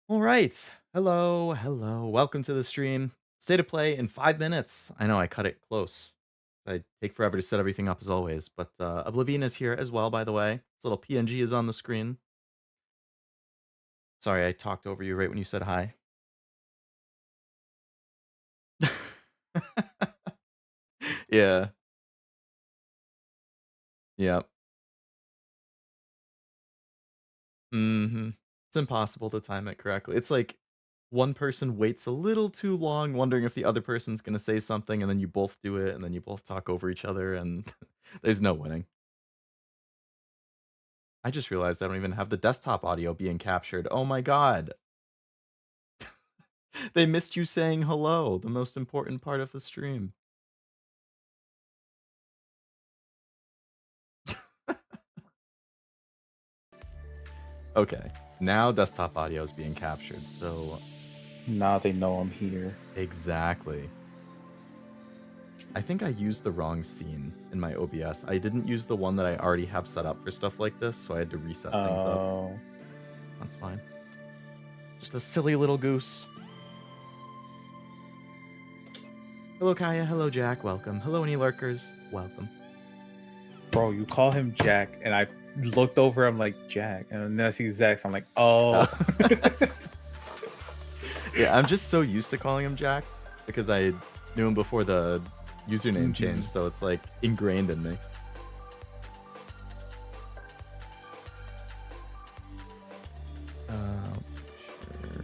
All right. Hello, hello. Welcome to the stream. State of play in 5 minutes. I know I cut it close. I take forever to set everything up as always, but Oblivion is here as well, by the way. This little PNG is on the screen. Sorry, I talked over you right when you said hi. Yeah. Yeah. It's impossible to time it correctly. It's like one person waits a little too long, wondering if the other person's gonna say something, and then you both do it, and then you both talk over each other, and there's no winning. I just realized I don't even have the desktop audio being captured. Oh my god. They missed you saying hello, the most important part of the stream. Okay, now desktop audio is being captured, so Now they know I'm here. exactly. I think I used the wrong scene in my OBS. I didn't use the one that I already have set up for stuff like this, so I had to reset things up. Oh, That's fine. Just a silly little goose. Hello, Kaya. Hello, Jack. Welcome. Hello, any lurkers. Welcome. bro, you call him Jack, and I looked over. I'm like Jack, and then I see Zach. So I'm like, oh. Yeah, I'm just so used to calling him Jack because I knew him before the username change, so it's like ingrained in me. Let's make sure.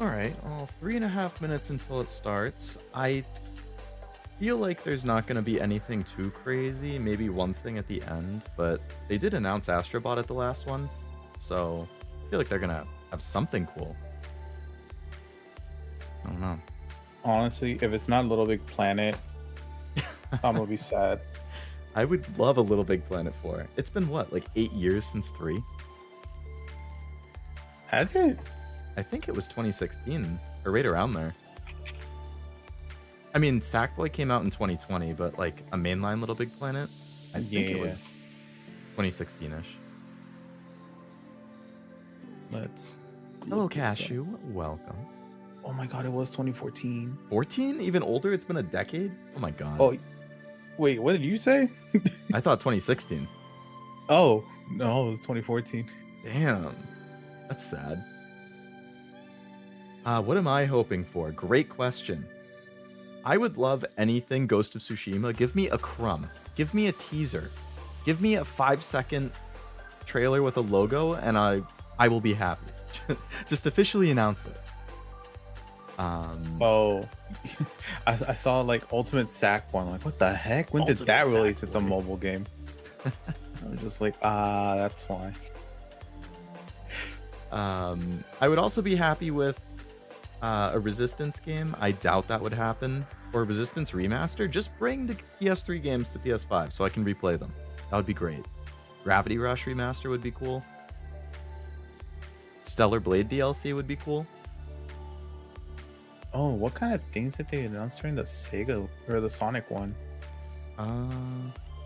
All right, 3.5 minutes until it starts. I feel like there's not going to be anything too crazy. Maybe one thing at the end, but they did announce Astrobot at the last one, so I feel like they're gonna have something cool. I don't know. Honestly, if it's not Little Big Planet, I'm gonna be sad. I would love a Little Big Planet 4. It's been what, like 8 years since 3? Has it? I think it was 2016, or right around there. I mean, Sackboy came out in 2020, but like a mainline Little Big Planet, I think it was 2016-ish. Let's. Hello, Cashew. Welcome. Oh my god, it was 2014. 14? Even older? It's been a decade? Oh my god. Oh, wait, what did you say? I thought 2016. Oh, no, it was 2014. Damn. That's sad. What am I hoping for? Great question. I would love anything Ghost of Tsushima. Give me a crumb. Give me a teaser. Give me a 5-second trailer with a logo, and I will be happy. Just officially announce it. Oh, I saw like Ultimate Sack one. Like, what the heck? When did Ultimate that Sack release? It's a Boy. mobile game. I was just like, that's why. I would also be happy with a Resistance game. I doubt that would happen. Or Resistance Remaster. Just bring the PS3 games to PS5 so I can replay them. That would be great. Gravity Rush Remaster would be cool. Stellar Blade DLC would be cool. Oh, what kind of things did they announce during the Sega or the Sonic one? Got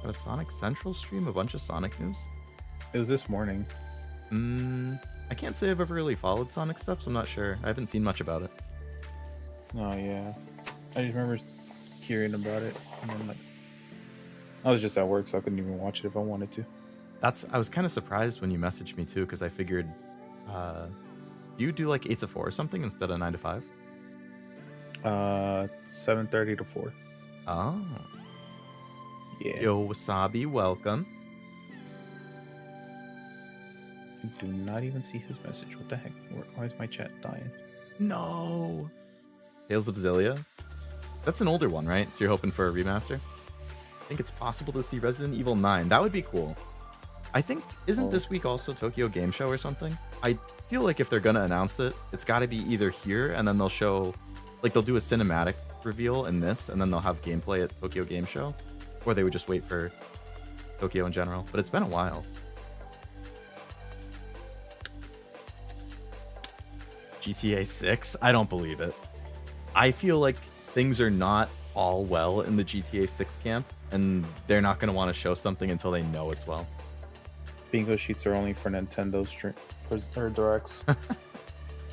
a Sonic Central stream, a bunch of Sonic news. It was this morning. I can't say I've ever really followed Sonic stuff, so I'm not sure. I haven't seen much about it. Oh yeah, I just remember hearing about it, and then like, I was just at work, so I couldn't even watch it if I wanted to. I was kind of surprised when you messaged me too, because I figured, do you do like 8 to 4 or something instead of 9 to 5? 7:30 to 4. Oh. Yeah. Yo, Wasabi, welcome. I do not even see his message. What the heck? Why is my chat dying? No. Tales of Xillia. That's an older one, right? So you're hoping for a remaster? I think it's possible to see Resident Evil 9. That would be cool. I think, isn't this week also Tokyo Game Show or something? I feel like if they're gonna announce it, it's gotta be either here and then they'll show, like they'll do a cinematic reveal in this and then they'll have gameplay at Tokyo Game Show. Or they would just wait for Tokyo in general. But it's been a while. GTA 6? I don't believe it. I feel like things are not all well in the GTA 6 camp, and they're not going to want to show something until they know it's well. bingo sheets are only for Nintendo stream or directs.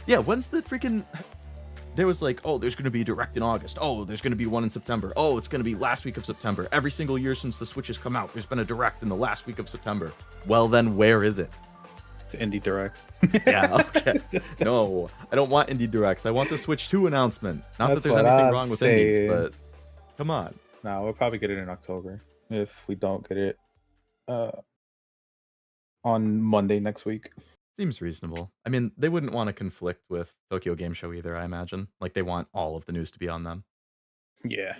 Yeah, when's the freaking... There was like, oh, there's going to be a direct in August. Oh, there's going to be one in September. Oh, it's going to be last week of September. Every single year since the Switch has come out, there's been a direct in the last week of September. Well, then where is it? To indie directs. Yeah, okay. No, I don't want indie directs. I want the Switch 2 announcement. Not that there's anything wrong with indies, but come on. No, we'll probably get it in October if we don't get it on Monday next week. Seems reasonable. I mean, they wouldn't want to conflict with Tokyo Game Show either, I imagine. Like, they want all of the news to be on them. Yeah.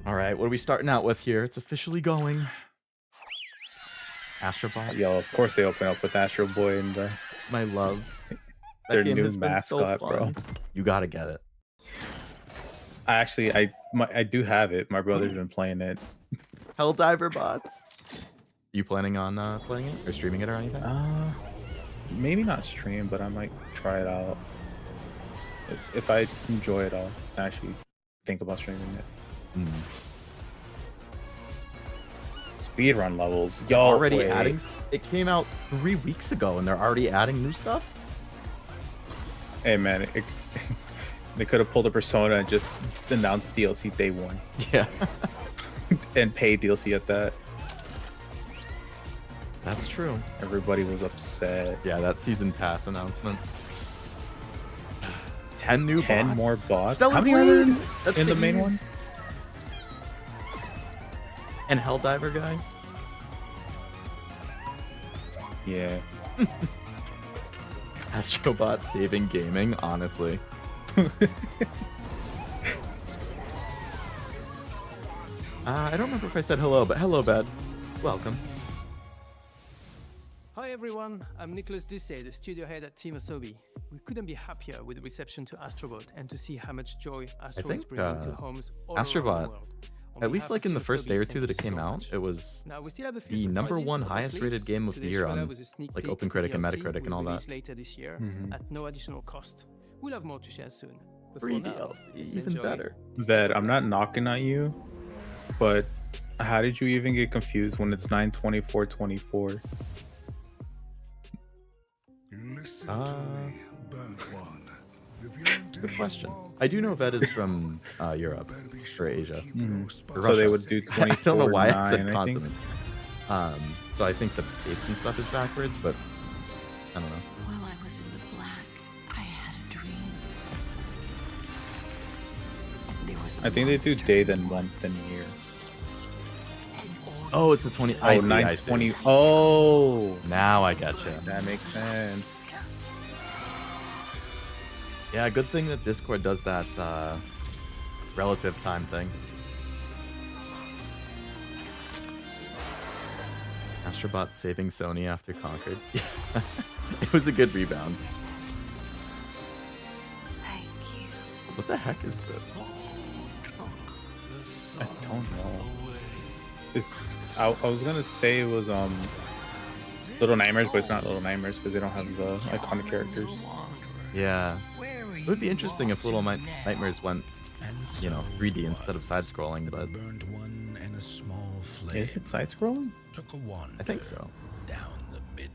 All right, what are we starting out with here? It's officially going. Astrobot. Yo, of course they open up with Astro Boy and My love. their new mascot, bro. You gotta get it. I do have it. My brother's been playing it. Helldiver bots. You planning on playing it or streaming it or anything? Maybe not stream, but I might try it out. If I enjoy it, I'll actually think about streaming it. Mm. Speedrun levels. Yo, already adding. It came out 3 weeks ago, and they're already adding new stuff. Hey man, they could have pulled a Persona and just announced DLC day one. Yeah. And pay DLC at that. That's true. Everybody was upset. Yeah, that season pass announcement. 10 bots. More bots. Stellar How many are there That's in the main one? And Helldiver guy. Yeah. Astrobot saving gaming, honestly. I don't remember if I said hello, but hello, Bed. Welcome. Hi everyone, I'm Nicholas Ducey, the studio head at Team Asobi. We couldn't be happier with the reception to Astrobot and to see how much joy Astro is bringing to homes all around the world. At least like in the first day or two that it came out, it was the #1 highest rated game of the year on like OpenCritic and Metacritic and all that. Later this year at no additional cost. We'll have more to share soon. Free DLC, even better. Ved, I'm not knocking at you, but how did you even get confused when it's 9/24/24? Good question. I do know Ved is from Europe or Asia. Or so they would do 24. I don't know why I said continent. So I think the dates and stuff is backwards, but I don't know. While I was in the black, I had a dream. There was I think they do day, then month, then year. Oh, it's the 20. I see, 9/20. Oh, now I gotcha. That makes sense. Yeah, good thing that Discord does that relative time thing. Astrobot saving Sony after Conquered. It was a good rebound. Thank you. What the heck is this? I don't know. I was gonna say it was Little Nightmares, but it's not Little Nightmares because they don't have the iconic characters. Yeah. It would be interesting if Little Nightmares went, 3D instead of side-scrolling, but... Is it side-scrolling? I think so.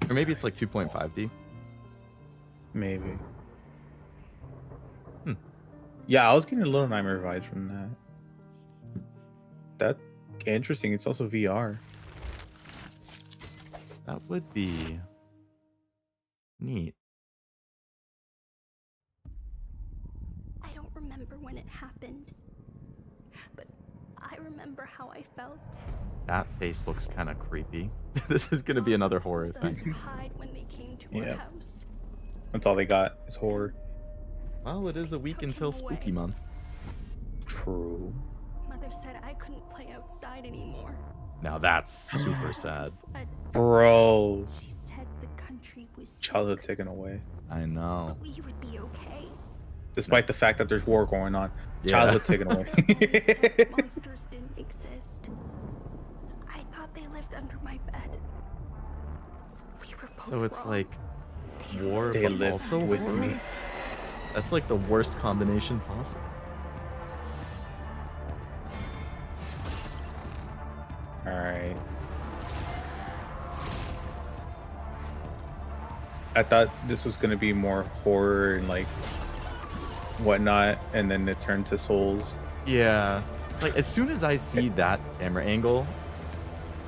Or maybe it's like 2.5D. Maybe. Yeah, I was getting Little Nightmare vibes from that. That's interesting. It's also VR. That would be neat. I don't remember when it happened, but I remember how I felt. That face looks kind of creepy. This is gonna be another horror thing. Hide when they came to our house. That's all they got is horror. Well, it is a week until Spooky Month. True. Mother said I couldn't play outside anymore. Now that's super sad. Bro. She said the country was Childhood taken away. I know. But we would be okay. Despite the fact that there's war going on. Yeah. Childhood taken away. Monsters didn't exist. I thought they lived under my bed. We were both So it's wrong. like war, They but lived also with horror? me. That's like the worst combination possible. Alright. I thought this was gonna be more horror and like whatnot, and then it turned to Souls. Yeah. It's like as soon as I see that camera angle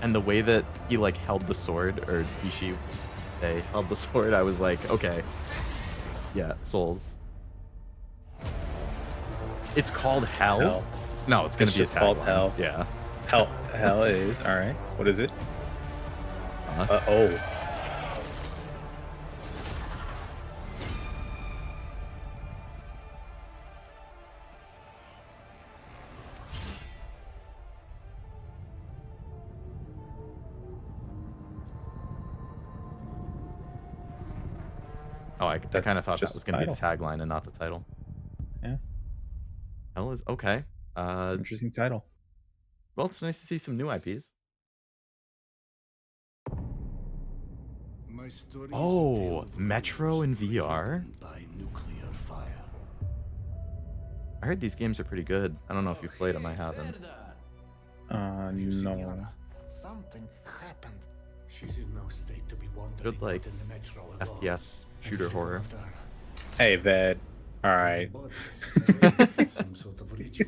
and the way that he like held the sword, or they held the sword, I was like, okay. Yeah, Souls. It's called Hell? Hell. No, it's gonna It's be a just called tagline. Hell. Yeah. Hell it is. All right. What is it? Us. Oh. Oh, I kind of thought that just was going to be the title. tagline and not the title. Yeah. Hell is okay. Interesting title. Well, it's nice to see some new IPs. Oh, Metro in VR? I heard these games are pretty good. I don't know if you've played them. I haven't. No. Something happened. She's in no state to be wandering Good, like, out in the metro alone. FPS shooter horror. Hey, Ved. All right. Some sort of ritual.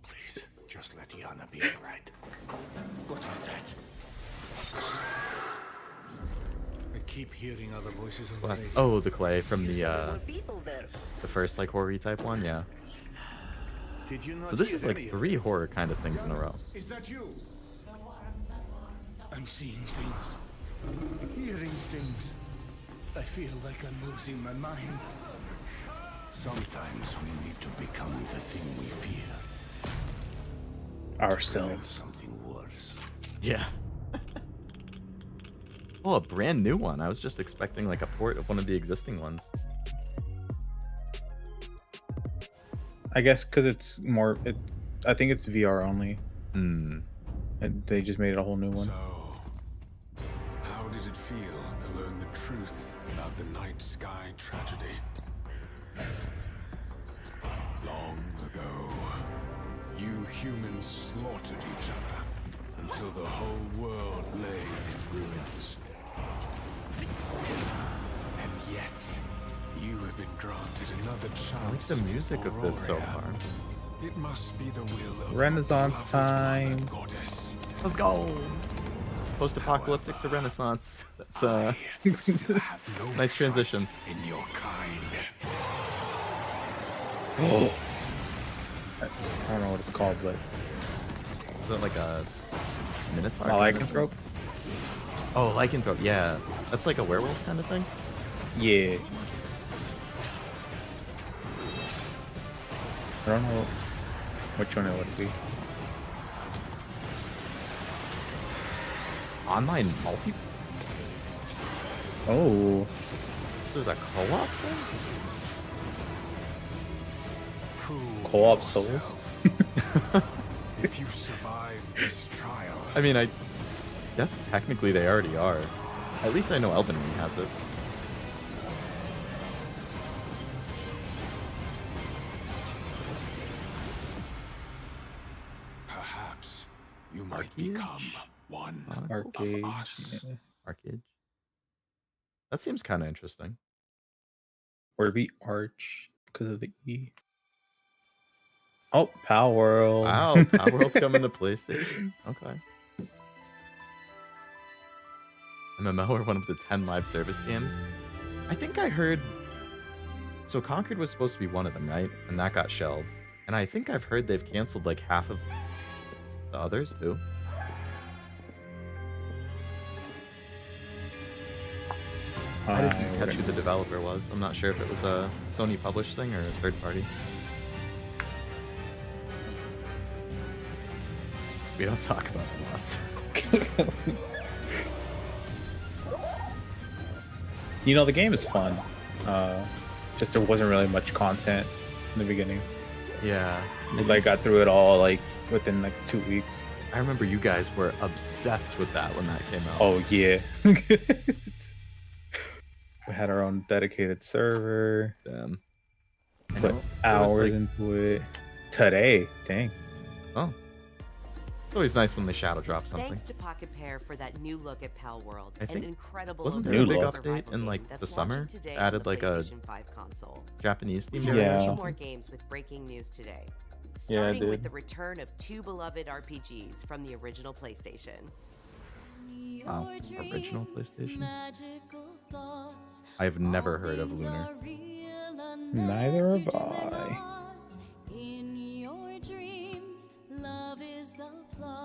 Please, just let Yana be alright. What is that? I keep hearing other voices on the radio. Oh, the clay from the first like horror type one, yeah. Did you not So this hear is like any of 3 horror kind of things in a row. Is that you? I'm seeing things. Hearing things. I feel like I'm losing my mind. Sometimes we need to become the thing we fear. Ourselves. Something worse. Yeah. Oh, a brand new one. I was just expecting like a port of one of the existing ones. I guess because it's more. I think it's VR only. Hmm. And they just made it a whole new one. So, how did it feel to learn the truth about the night sky tragedy? Long ago, you humans slaughtered each other until the whole world lay in ruins. And yet, you have been granted another chance. I like the music of this so far. It must be the will of Renaissance time. goddess. Let's go. Post-apocalyptic to Renaissance. That's Still have no nice transition. trust in your kind. I don't know what it's called, but Is that like a Minotaur? a lycanthrope. Oh, lycanthrope. Yeah, that's like a werewolf kind of thing. Yeah. I don't know which one it would be. Online multi. Oh. This is a co-op thing. Prove Co-op Souls? yourself. If you survive this trial, I mean, I guess technically they already are. At least I know Elden Ring has it. perhaps you might Arcade? become one Arcade. of us. Yeah. Arcade. That seems kind of interesting. Or it'd be Arch because of the E. Oh, Power World. Wow, Power World's coming to PlayStation. Okay. MMO or one of the 10 live service games. I think I heard. So Conquered was supposed to be one of them, right? And that got shelved. And I think I've heard they've canceled like half of the others too. I didn't catch who the developer was. I'm not sure if it was a Sony published thing or a third party. We don't talk about it, Lost. You know, the game is fun. Just there wasn't really much content in the beginning. Yeah. We like got through it all like within like 2 weeks. I remember you guys were obsessed with that when that came out. Oh yeah. We had our own dedicated server. Damn. I Put know. hours It was like, into it. Today, dang. oh. It's always nice when they shadow drop something. Thanks to Pocket Pair for that new look at Pal World. I think- an incredible wasn't open there a world big survival update in, game like, the that's summer? launching today Added, on the like, a PlayStation 5 console. Japanese themed There area or are two something? more games with breaking news today. Yeah, I Starting with did. the return of 2 beloved RPGs from the original PlayStation. Wow, original PlayStation? I've never heard of Lunar. Neither have I.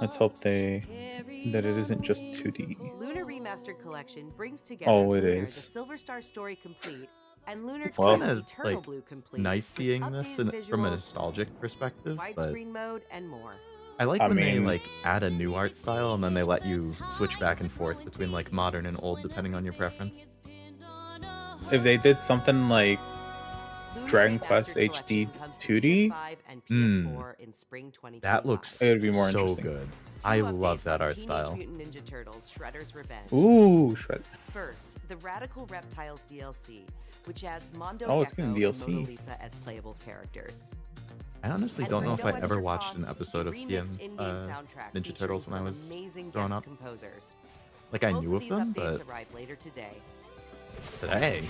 Let's hope that it isn't just 2D. Lunar Remastered Collection brings together Oh, it Lunar, is. the Silver Star Story Complete, and Lunar It's 2 kind of Eternal like Blue Complete. nice with seeing this from a updated nostalgic perspective, visuals, but widescreen mode, and more. I like I when they mean- like add a new art style and then they let you switch back and forth between like modern and old depending on your preference. If they did something like Lunar Dragon Remastered Quest Collection HD comes to 2D? PS5 and PS4 in spring 2025. That looks It would be more so interesting. good. Two I updates love that on art Teenage style. Mutant Ninja Turtles: Shredder's Revenge. Ooh, shred. First, the Radical Reptiles DLC, which adds Mondo Oh, it's Gecko getting and DLC. Mona Lisa as playable characters. I honestly And don't for know if no I ever extra watched cost, an episode of the TM remixed in-game soundtrack Ninja featuring Turtles when I some was amazing growing guest up. composers. Like I Both knew of these them, updates but arrive later today. today.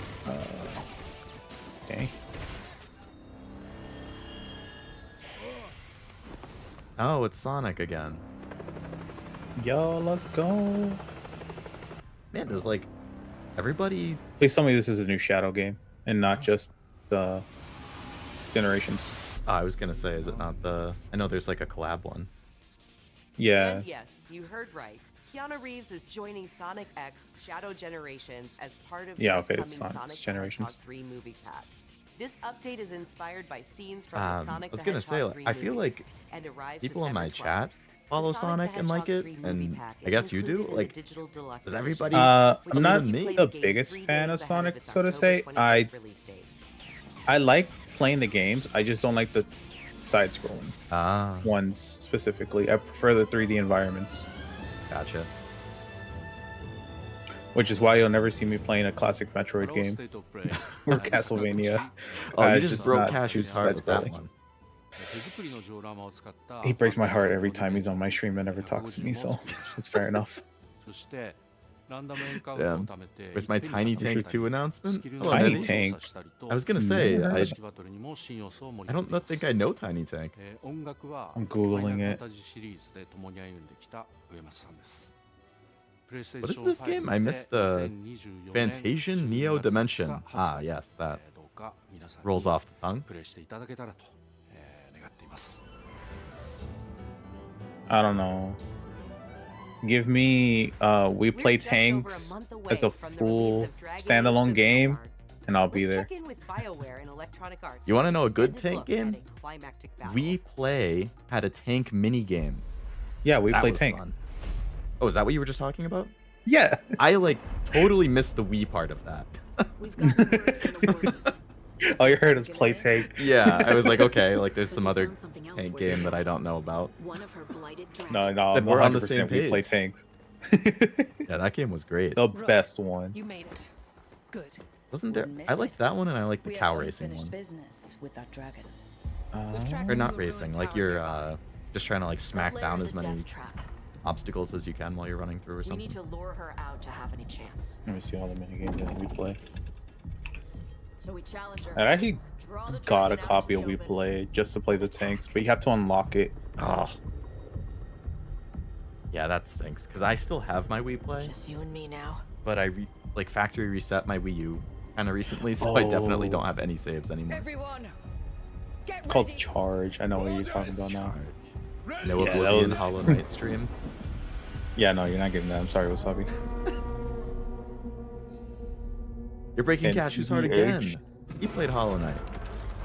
Okay. Oh, it's Sonic again. Yo, let's go. Man, does like everybody Please tell me this is a new Shadow game and not just the Generations. Oh, I was gonna say, is it not the I know there's like a collab one. Yeah. And yes, you heard right. Keanu Reeves is joining Sonic X Shadow Generations as part of the Yeah, okay, upcoming it's Sonic Sonic the Generations. Hedgehog 3 movie pack. This update is inspired by scenes from the I Sonic was the gonna say, Hedgehog 3 I feel movie like and arrives people in my December 12th. chat follow The Sonic Sonic the and like Hedgehog it, 3 movie and pack I is guess you do. included in the Like, digital deluxe does edition, everybody? which I'm not lets you play the the game biggest 3 fan days of ahead Sonic, its so to October say. 25th release date. I like playing the games. I just don't like the side-scrolling Ah, ones specifically. I prefer the 3D environments, gotcha. which is why you'll never see me playing a classic Metroid game or Castlevania. Oh, I you just broke not Cashew's choose heart with that side-scrolling. one. He breaks my heart every time he's on my stream and never talks to me, so it's fair enough. Damn. Where's my Tiny Tank 2 announcement? Hello, Tiny Nettie. Tank. I was gonna say, Never I heard don't think I know Tiny Tank. I'm Googling it. What is this game? I missed the Fantasian Neo Dimension. Ah, yes, that rolls off the tongue. I don't know. Give me We Play We're just over a Tanks month away as a from the full release of Dragon Age: standalone The game, Vanguard. and I'll be Let's there. check in with BioWare and Electronic Arts You for wanna an know a good extended tank look game? at a climactic battle. We Play had a tank mini game. Yeah, We That Play was Tank. fun. Oh, is that what you were just talking about? Yeah. I like totally missed the Wii part of that. We've got some words in the words. All you heard is Play Tank. Yeah, I was like, okay, like there's some We other found something else tank for you. game that I don't know about. One of her blighted dragons. No, Then I'm we're on the 100% same We Play page. Tanks. Yeah, that game was great. The best one. You made it. Good. Wasn't there? Wouldn't I miss liked it. that one, and I liked the We have cow racing unfinished one. business with that dragon. Or not racing, like you're just trying to like smack That down lair as is a many death trap. obstacles as you can while you're running through or We something. need to lure her out to have any chance. Let me see all the minigames that we play. So we challenge her. I actually Draw the got a dragon out copy to of the We open. Play just to play the tanks, but you have to unlock it. Oh. Yeah, that stinks. Because I still have my Wii Play, Just you and me now. but I like factory reset my Wii U kind of recently, so I definitely Oh. don't have any saves anymore. Everyone, get It's called ready. Charge. I know what you're talking about now. No Yeah, that Oblivion was- Hollow Knight stream. Yeah, no, you're not getting that. I'm sorry, Wasabi. You're breaking And Cashew's heart TBH. again. He played Hollow Knight.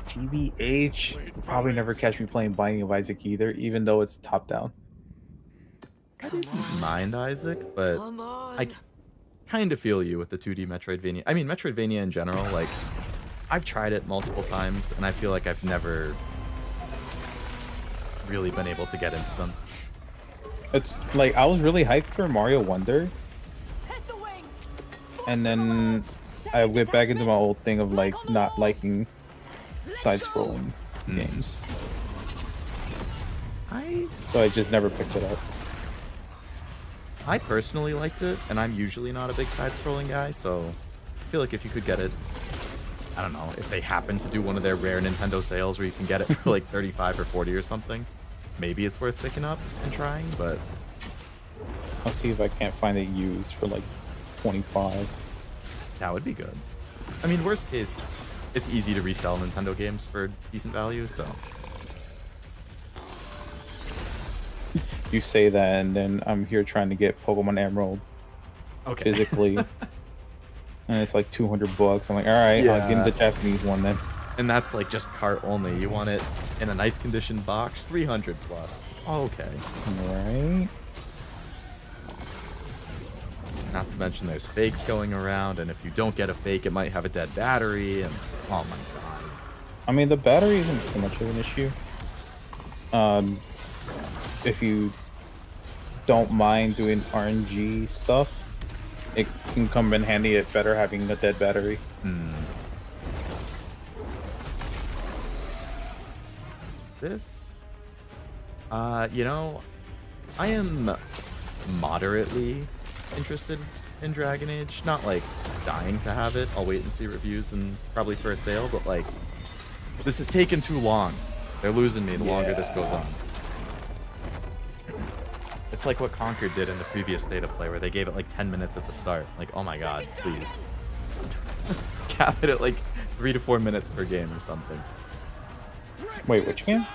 TBH, you'll probably never catch me playing Binding of Isaac either, even though it's top down. I didn't mind Isaac, but Come on. I kind of feel you with the 2D Metroidvania. I mean, Metroidvania in general, like, I've tried it multiple times, and I feel like I've never really been able to get into them. It's like I was really hyped for Mario Wonder, Hit the wings. and then I went back into my old thing of like not liking side-scrolling games. So I just never picked it up. I personally liked it, and I'm usually not a big side-scrolling guy, so I feel like if you could get it, I don't know, if they happen to do one of their rare Nintendo sales where you can get it for like 35 or 40 or something, maybe it's worth picking up and trying, but... I'll see if I can't find it used for like 25. That would be good. I mean, worst case, it's easy to resell Nintendo games for decent value, so... You say that, and then I'm here trying to get Pokemon Emerald physically. And it's like $200. I'm like, alright, I'll get the Japanese one then. And that's like just cart only. You want it in a nice condition box, 300 plus. Okay. Right. Not to mention there's fakes going around, and if you don't get a fake, it might have a dead battery, and oh my god. I mean, the battery isn't too much of an issue. If you don't mind doing RNG stuff, it can come in handy. It's better having a dead battery. This, you know, I am moderately interested in Dragon Age. Not like dying to have it. I'll wait and see reviews and probably for a sale, but like, this has taken too long. They're losing me the longer this goes on. It's like what Conquer did in the previous State of Play, where they gave it like 10 minutes at the start. Like, oh my god, please. Cap it at like 3 to 4 minutes per game or something. Wait, which game?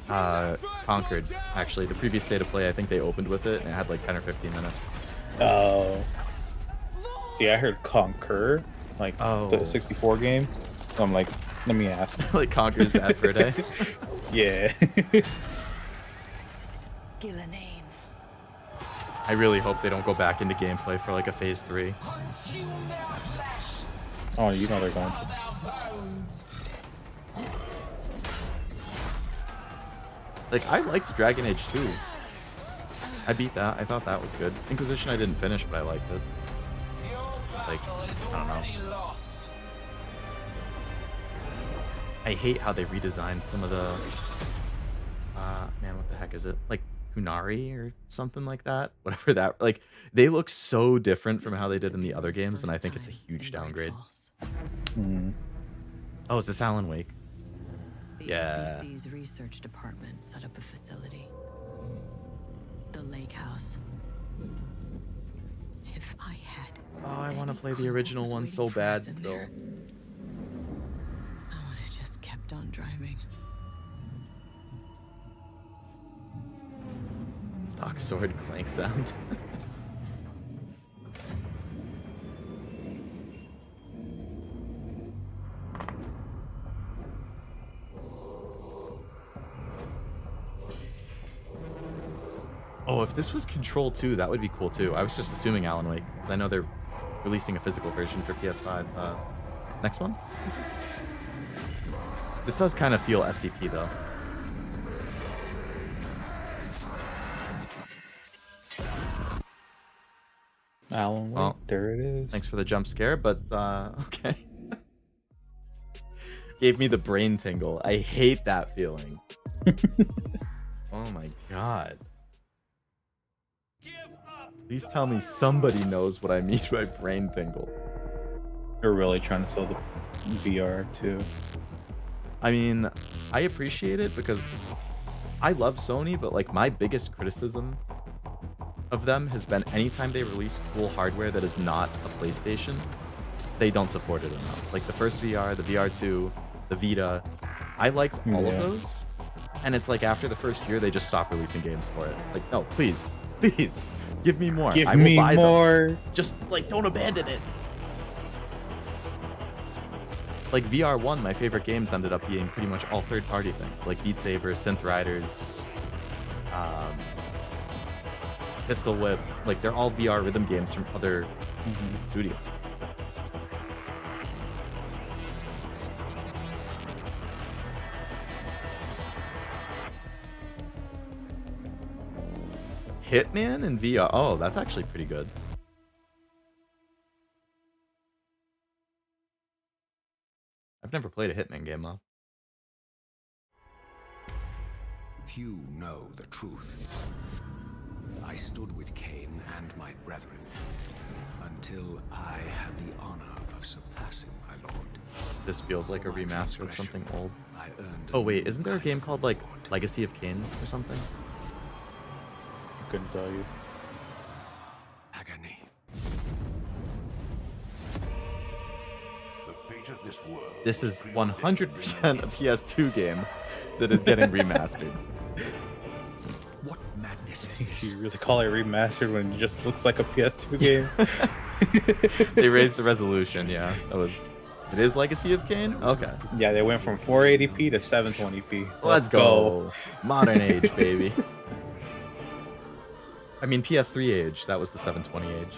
Conquered. Actually, the previous State of Play, I think they opened with it, and it had like 10 or 15 minutes. Oh. See, I heard Conquer, like the 64 game. So I'm like, let me ask. Like Conquer's bad for a day? Yeah. I really hope they don't go back into gameplay for like a phase 3. Oh, you know they're going to. Like, I liked Dragon Age 2. I beat that. I thought that was good. Inquisition I didn't finish, but I liked it. Like, I don't know. I hate how they redesigned some of the... man, what the heck is it? Like, Kunari or something like that? Whatever that... Like, they look so different from how they did in the other games, and I think it's a huge downgrade. Oh, is this Alan Wake? Yeah. The FBC's research department set up a facility. The lake house. If I had... Oh, I want to play the original one so bad still. I would have just kept on driving. Stock sword clank sound. Oh, if this was Control 2, that would be cool too. I was just assuming Alan Wake, because I know they're releasing a physical version for PS5 next month. This does kind of feel SCP though. Alan Wake, well, there it is. Thanks for the jump scare, but okay. Gave me the brain tingle. I hate that feeling. Oh my god. Please tell me somebody knows what I mean by brain tingle. They're really trying to sell the VR too. I mean, I appreciate it because I love Sony, but like my biggest criticism of them has been anytime they release cool hardware that is not a PlayStation, they don't support it enough. Like the first VR, the VR2, the Vita, I liked all of those. And it's like after the first year, they just stopped releasing games for it. Like, no, please, please, give me more. Give I will me buy more. Them. Just like, don't abandon it. Like VR1, my favorite games ended up being pretty much all third-party things, like Beat Saber, Synth Riders, Pistol Whip. Like they're all VR rhythm games from other studios. Hitman and VR. Oh, that's actually pretty good. I've never played a Hitman game though. few know the truth. I stood with Cain and my brethren until I had the honor of surpassing my lord. This feels like a remaster of something old. I earned Oh wait, isn't there a game called like Legacy of Kain or something? I couldn't tell you. agony. This is 100% a PS2 game that is getting remastered. What madness is this? You really call it remastered when it just looks like a PS2 game? They raised the resolution, yeah. It is Legacy of Kain? Okay. Yeah, they went from 480p to 720p. Let's go. Modern age, baby. I mean, PS3 age. That was the 720 age.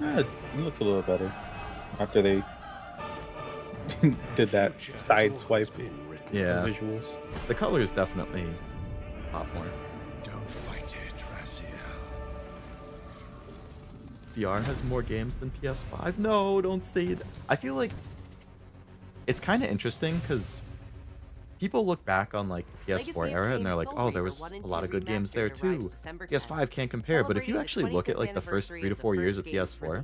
It looks a little better after they did that side swipe Yeah. visuals. The colors definitely pop more. Don't fight it, Raziel. VR has more games than PS5? No, don't say it. I feel like it's kind of interesting because people look back on like the PS4 era and they're like, oh, there was a lot of good games there too. PS5 can't compare, but if you actually look at like the first 3 to 4 years of PS4,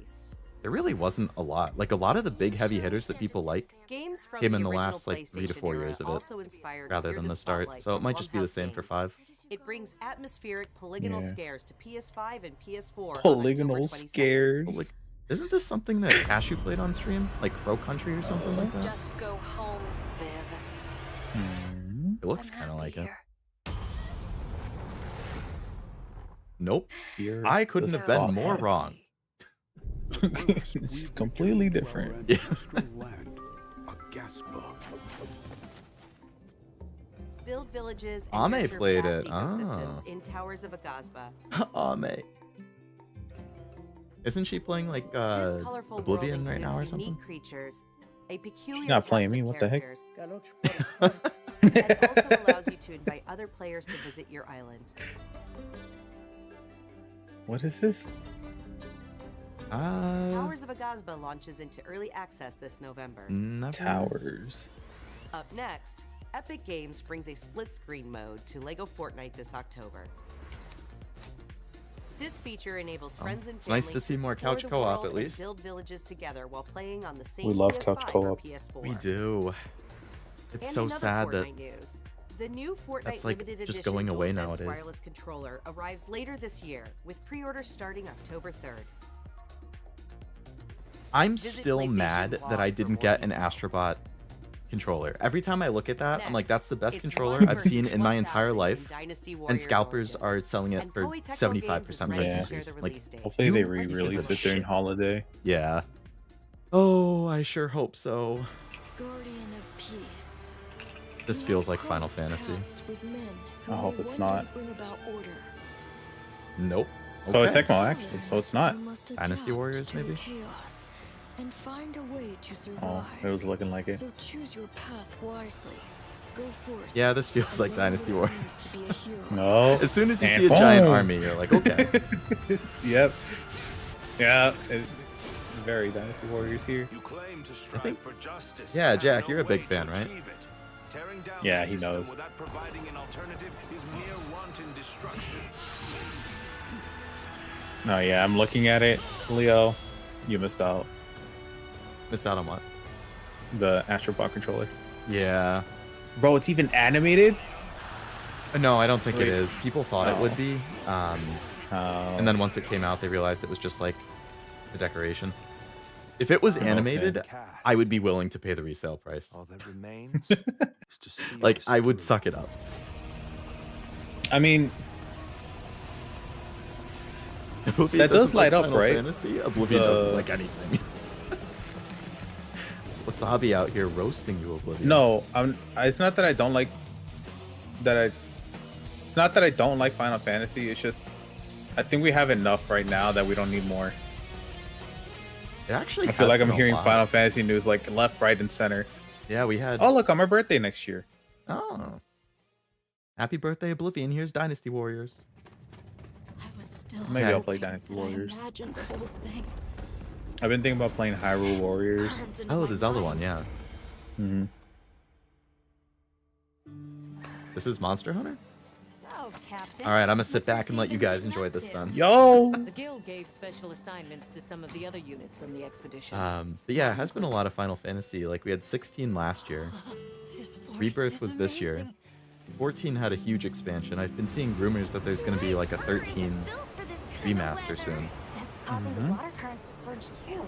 there really wasn't a lot. Like a lot of the big heavy hitters that people like came in the last like 3 to 4 years of it, rather than the start. So it might just be the same for 5. It brings atmospheric polygonal scares to PS5 and PS4. Polygonal scares. Like, isn't this something that Cashew played on stream? Like Crow Country or something like that? Just go home, Viv. It looks kind of like it. Here. Nope. Here I couldn't the have been more spotlight. wrong. It's completely different. Yeah. Build villages Ame and nurture played vast it. ecosystems Ah. in Towers of Agazba. Ame. Isn't she playing like This colorful Oblivion world right now or includes something? unique creatures, a peculiar She's not playing cast me, of what the heck? characters, and also allows you to invite other players to visit your island. What is this? Towers of Agazba launches into early access this November. Never. Towers. Up next, Epic Games brings a split-screen mode to LEGO Fortnite this October. This feature enables friends and it's nice families to see more explore couch the co-op, world at and least. build villages together while playing on the same We love PS5 couch or co-op. PS4. We do. It's And so in other sad that Fortnite news, the new Fortnite that's, like, limited just edition going away DualSense nowadays. wireless controller arrives later this year, with pre-orders starting October 3rd. I'm Visit still PlayStation mad that blog I for didn't more get an details. Astrobot controller. Every time I look at that, I'm like, Next, that's the best it's controller 1 I've seen versus in my entire 1,000 life. Dynasty And Warriors scalpers are Origins. selling it And for Koei Tecmo 75% Games is price ready to share increase. the Like, release date. Hopefully You they pieces re-release of it during shit. holiday. yeah. Oh, I sure hope so. Guardian of peace. This feels like Final Fantasy. I hope it's not. Nope. Oh, it's Okay. Tecmo actually, so it's not. Dynasty Warriors, maybe? And find a way to survive. Oh, it was looking like it. So choose your path wisely. Go forth. Yeah, this feels and like learn Dynasty what it means Warriors. to be a hero. No. As soon as you And see a giant boom. army, you're like, okay. Yep. Yeah. It's very Dynasty Warriors here. You claim to I strive think- for justice. Yeah, but Jack, have you're a no big way fan, to right? achieve it. Tearing down Yeah, the he system knows. Without providing an alternative is mere wanton destruction. No, yeah, I'm looking at it. Leo, you missed out. Missed out on what? The Astrobot controller. Yeah. Bro, it's even animated? No, I don't think Wait. it is. People thought it would be. And then once it came out, they realized it was just like a decoration. If it was Okay. animated, I would be willing to pay the resale price. All that remains is to see Like, us I would through. suck it up. I mean, Oblivion That does doesn't like light up, Final right? Fantasy? Oblivion doesn't The- like anything. Wasabi out here roasting you, Oblivion. no, it's not that I don't like it's not that I don't like Final Fantasy, it's just I think we have enough right now that we don't need more. It actually I feel has like I'm been a hearing lot. Final Fantasy news like left, right, and center. Yeah, we had. Oh, look, on my birthday next year. Oh. Happy birthday, Oblivion. Here's Dynasty Warriors. I was still Maybe Yeah. I'll play Dynasty hoping that I Warriors. imagined the whole thing. I've been thinking about playing Hyrule Warriors. Carved into Oh, my the Zelda mind. one, yeah. Mm-hmm. This is Monster Hunter? So, Captain. Alright, I'm gonna sit back and let you guys enjoy this then. Yo! The guild gave special assignments to some of the other units from the expedition. But yeah, it has been a lot of Final Fantasy. Like, we had 16 last year. Rebirth was this year. 14 had a huge expansion. I've been seeing rumors that there's gonna be like a 13 remaster soon. That's causing the water currents to surge too.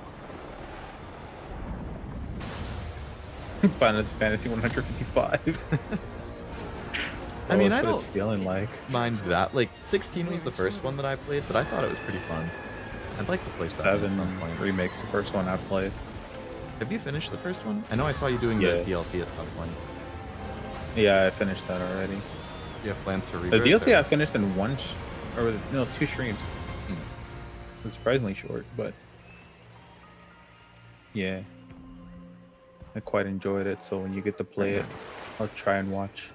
Final Fantasy 155. I mean, I what don't it's feeling like. mind that. Like, 16 was the first one that I played, but I thought it was pretty fun. I'd like to play 7 at some point. Remakes the first one I played. Have you finished the first one? I know I saw you doing the DLC at some point. Yeah, I finished that already. You have plans for The Rebirth? DLC I finished in one, or was it, no, 2 streams. It was surprisingly short, but yeah, I quite enjoyed it. So when you get to play it, I'll try and watch.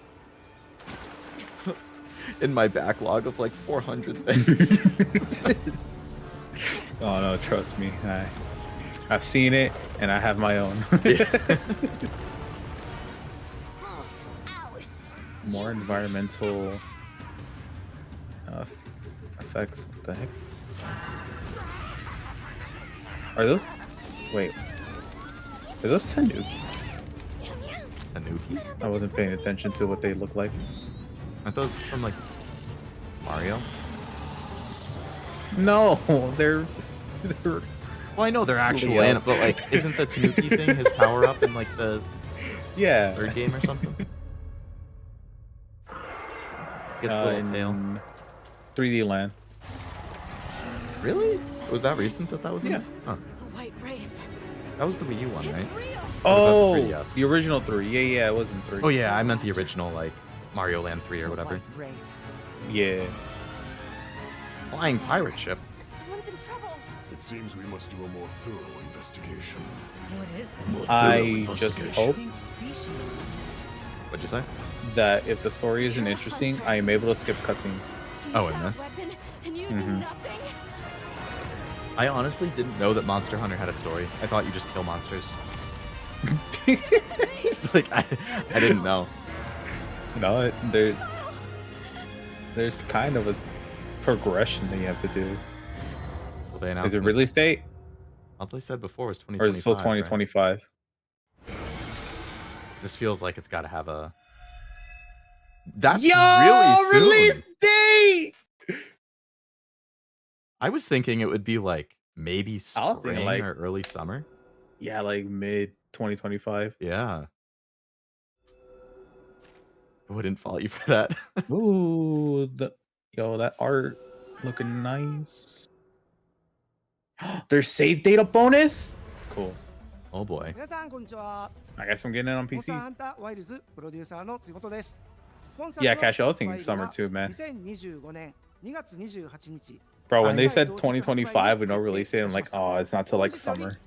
In my backlog of like 400 things. Oh no, trust me, I've seen it and I have my own. More environmental effects. What the heck? Are those? Wait. Are those Tanuki? Tanuki? I wasn't paying attention to what they look like. Aren't those from like Mario? No, they're well, I know they're actual Leo. animals, but like, isn't the Tanuki thing his power up in like the third game or something? Gets a little tail. 3D Land. Really? Was that recent that was in Yeah. it? Huh. The White Wraith. That was the Wii U one, right? Oh, Or was that the 3DS? the original 3. Yeah, it wasn't 3. Oh yeah, I meant the original, like Mario Land 3 or whatever. Yeah. Flying pirate ship. Someone's in trouble. It seems we must do a more thorough investigation. What is that? I just hope Distinct species. What'd you say? that if the story isn't interesting, I am able to skip cutscenes. Oh, in this? And you do nothing. I honestly didn't know that Monster Hunter had a story. I thought you just kill monsters. Like, I didn't know. No, there's kind of a progression that you have to do. Well, they announced Is it release date? All they said before was Or 2025. is it still 2025? Right? This feels like it's got to have a. That's Yo, really soon. release date! I was thinking it would be like maybe I was spring thinking, like- or early summer. Yeah, like mid 2025. Yeah. I wouldn't fault you for that. Ooh, that art looking nice. There's save data bonus? Cool. Oh boy. 皆さんこんにちは。 I guess I'm getting it on モンスター PC. ハンターワイルズプロデューサーの仕事です。 Yeah, Cash, I was thinking summer too, man. 2025年2月28日。 Bro, when they said 2025 with no release date, I'm like, oh, it's not till like summer.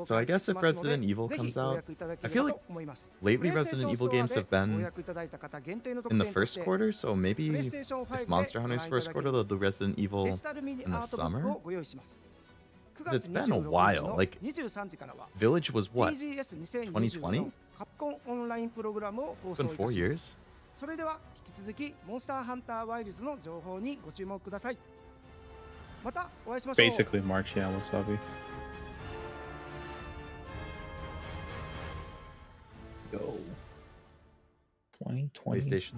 So I guess if Resident Evil comes out, I feel like lately Resident Evil games have been in the first quarter, so maybe if Monster Hunter's first quarter, they'll do Resident Evil in the summer? Because it's been a while. Like, Village was what? 2020? It's been 4 years? それでは引き続きモンスターハンターワイルズの情報にご注目ください。またお会いしましょう。 Basically March, yeah, wasabi. Go. 2020. PlayStation.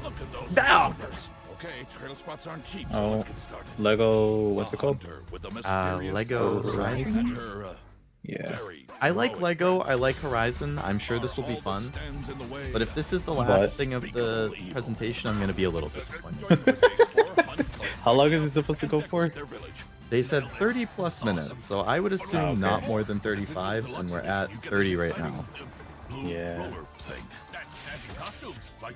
Look at those Down! numbers. Okay, trail spots aren't cheap, so Oh, let's get started. Lego, what's it called? Hunter with a mysterious Lego purpose. Horizon? Her, Yeah. very I like heroic Lego, fate. I like Horizon. I'm sure this will be All that fun. stands in the way But if this is the But- last thing of the presentation, I'm going to be a little disappointed. How long is it supposed to go for? They said 30 plus minutes, so I would assume not more than 35, and we're at 30 right now. Yeah.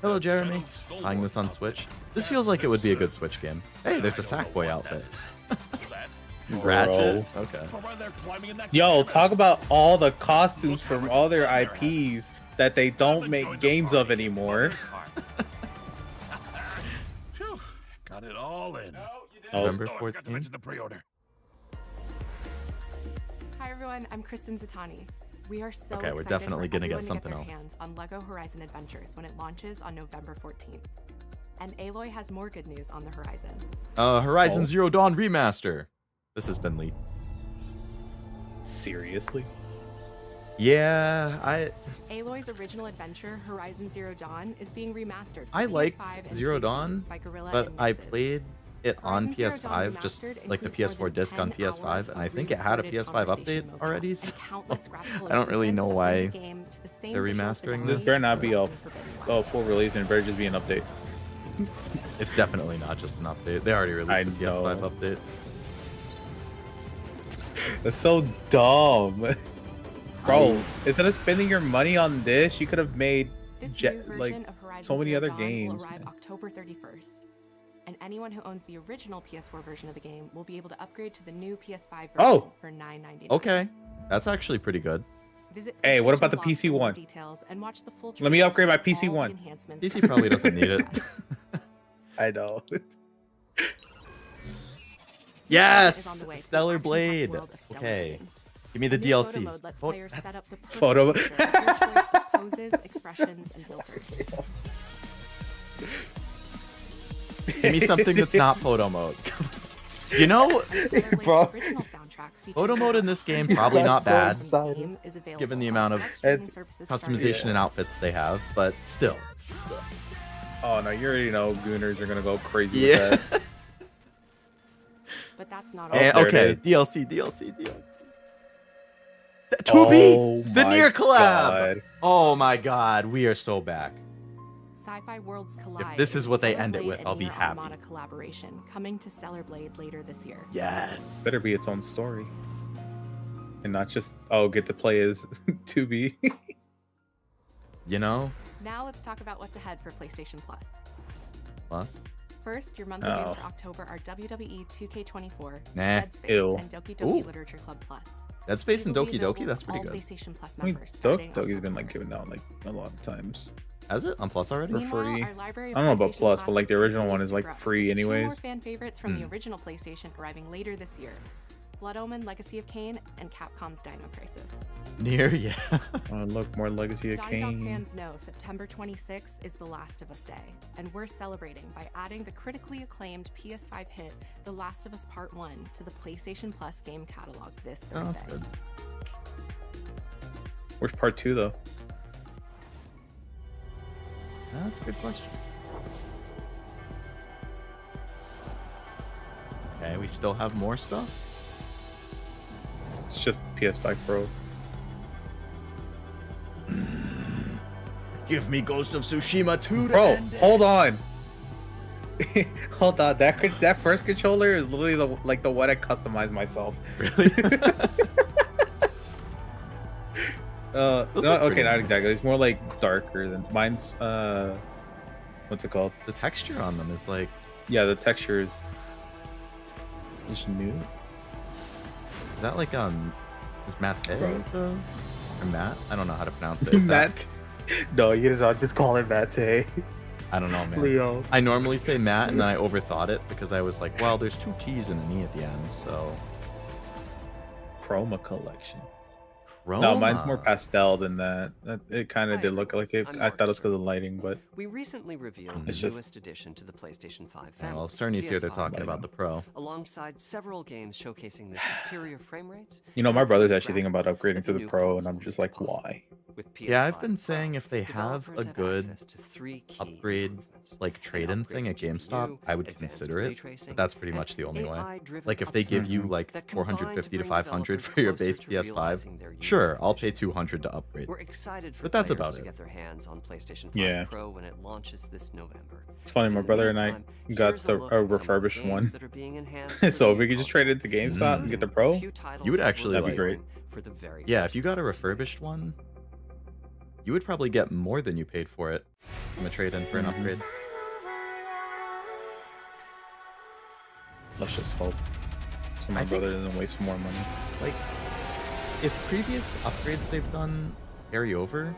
Hello, Jeremy. Buying this on Switch. This feels like it would be a good Switch game. Hey, there's a Sackboy outfit. Ratchet? Okay. Yo, talk about all the costumes from all their IPs that they don't make games of anymore. Phew, got it all in. November Oh, I forgot to 14th. mention the pre-order. Hi everyone, I'm Kristen Zatani. We are so Okay, we're excited definitely for gonna everyone get to something their else. hands on LEGO Horizon Adventures when it launches on November 14th. And Aloy has more good news on the horizon. Horizon Zero Dawn Remaster. This has been leaked. Seriously? Yeah, Aloy's original adventure, Horizon Zero Dawn, is being remastered. I for liked PS5 and Zero PC Dawn, by Guerrilla but and I Nexus. played it on Horizon Zero Dawn PS5, just Remastered like the includes more PS4 than disc on 10 hours PS5, and I of think it had a re-recorded PS5 conversation update mode already. and countless graphical I don't really know improvements that why bring the game to the same they're visual remastering fidelity This better not as be Horizon Forbidden West. full release, and it better just be an update. It's definitely not just an update. They already released the PS5 update. That's so dumb. Bro, instead of spending your money on this, you could have made This new version of Horizon so many Zero other Dawn games. will arrive October 31st. And anyone who owns the original PS4 version of the game will be able to upgrade to the new PS5 version for $9.99. Okay, that's actually pretty good. Visit Hey, what about the PlayStation PC Blog for more one? details and watch the full Let me trailer upgrade to my see PC all the one. enhancements PC probably doesn't need it. I know. Yes, Stellar Blade. Okay, give me the New DLC. Photo mode lets players set up the perfect Photo- picture with your choice of poses, expressions, and filters. Give me something that's not photo mode. You know, Bro. photo mode in this game probably not so bad, excited. given the amount of customization and outfits they have, but still. Oh no, you already know Gooners are gonna go crazy Yeah. with that. But that's not And, all. okay, DLC. 2B, Oh the my near collab. God. Oh my god, we are so back. Sci-Fi Worlds Collide. this is what they end it Stellar with, Blade I'll and be Nier happy. Automata collaboration coming to Stellar Blade later this year. Yes. Better be its own story. And not just, get to play as 2B. You know? Now let's talk about what's ahead for PlayStation Plus. Plus? First, your monthly games for October are WWE 2K24, Nah. Dead Space, Ew. and Doki Doki Ooh. Literature Club Plus. Dead Space and These will be Doki available Doki, that's to pretty all good. PlayStation Plus I mean, members Doki's starting been like October given 1st. out like a lot of times. Has it on Plus already? For Meanwhile, free. our library I of don't know about PlayStation Plus, but like the classics original one continues is to like grow, free with 2 more anyways. fan favorites from the Hmm. original PlayStation arriving later this year. Blood Omen, Legacy of Kain, and Capcom's Dino Crisis. Near, yeah. Oh, look, more Legacy of Naughty Dog Kain. fans know September 26th is The Last of Us Day, and we're celebrating by adding the critically acclaimed PS5 hit The Last of Us Part 1 to the PlayStation Plus game catalog this Oh, Thursday. that's good. Where's part 2 though? That's a good question. Okay, we still have more stuff? It's just PS5 Pro. Give me Ghost of Tsushima 2 to Bro, end it. hold on. Hold on. That first controller is literally the one I customized myself. Really? No, Those look okay, pretty not nice. exactly. It's more like darker than mine's. What's it called? The texture on them is like, Yeah, the texture is new. is that like is Matt Bro. or Matt? I don't know how to pronounce it. Is that, Matt. No, you don't just call it Matt. I don't know, man. Leo. I normally say Matt, and then I overthought it because I was like, well, there's 2 T's and an E at the end, so. Chroma collection. Chroma. No, mine's more pastel than that. It kind of Hi, did look like it. I'm I thought it was Marcus. because of the lighting, but We recently revealed It's the just- newest addition to the PlayStation 5 Yeah, family. well, if Cerny's here, they're PS5, talking about the Pro. Alongside several games showcasing the superior frame rates. you know, my brother's actually thinking about upgrading that to the the new Pro, and console I'm just makes like, possible. why? With Yeah, I've PS5 been saying if they have developers a good access to 3 key upgrade, improvements. like An trade-in thing at upgraded GameStop, GPU, I would advanced consider ray it. tracing, But that's pretty and much the only way. AI-driven Like if they give you upscaling like that combine to 450 to bring 500 developers for your closer base to PS5, realizing their sure, unique I'll pay vision. 200 to upgrade. We're excited for But that's players about to it. get their hands on PlayStation 5 Yeah. Pro when it launches this November. It's funny, my In the brother and I meantime, got here's the look at some of the refurbished games one. that are being enhanced for So the if we new could just trade it to console, GameStop and get the including Pro, a few titles You would that we're actually, that'd be like, great. for the very Yeah, first if you got a time. refurbished one, you would probably get more than you paid for it from a trade-in for an upgrade. let's just hope. So my I think- brother doesn't waste more money. Like, if previous upgrades they've done carry over,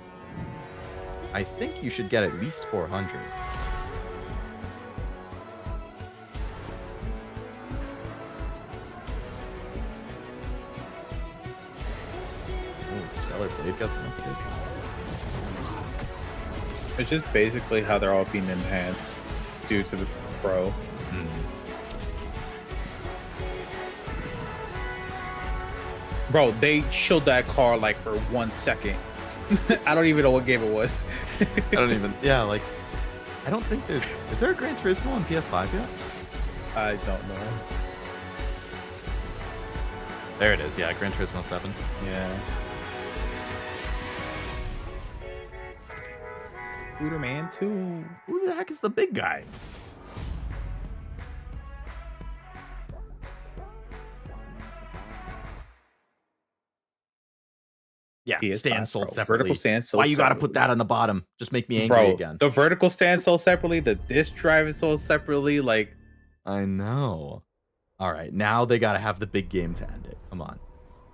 I think you should get at least 400. Ooh, Stellar Stellar Blade gets an update. It's just basically how they're all being enhanced due to the Pro. Bro, they showed that car like for 1 second. I don't even know what game it was. I don't even. Yeah, like I don't think there's. Is there a Gran Turismo on PS5 yet? I don't know. There it is. Yeah, Gran Turismo 7. Yeah. Spider-Man 2. Who the heck is the big guy? Yeah, PS5 stand sold Pro. separately. Vertical stand sold Why you gotta separately. put that on the bottom? Just make me angry Bro, again. the vertical stand sold separately. The disc drive is sold separately. Like, I know. All right, now they gotta have the big game to end it. Come on.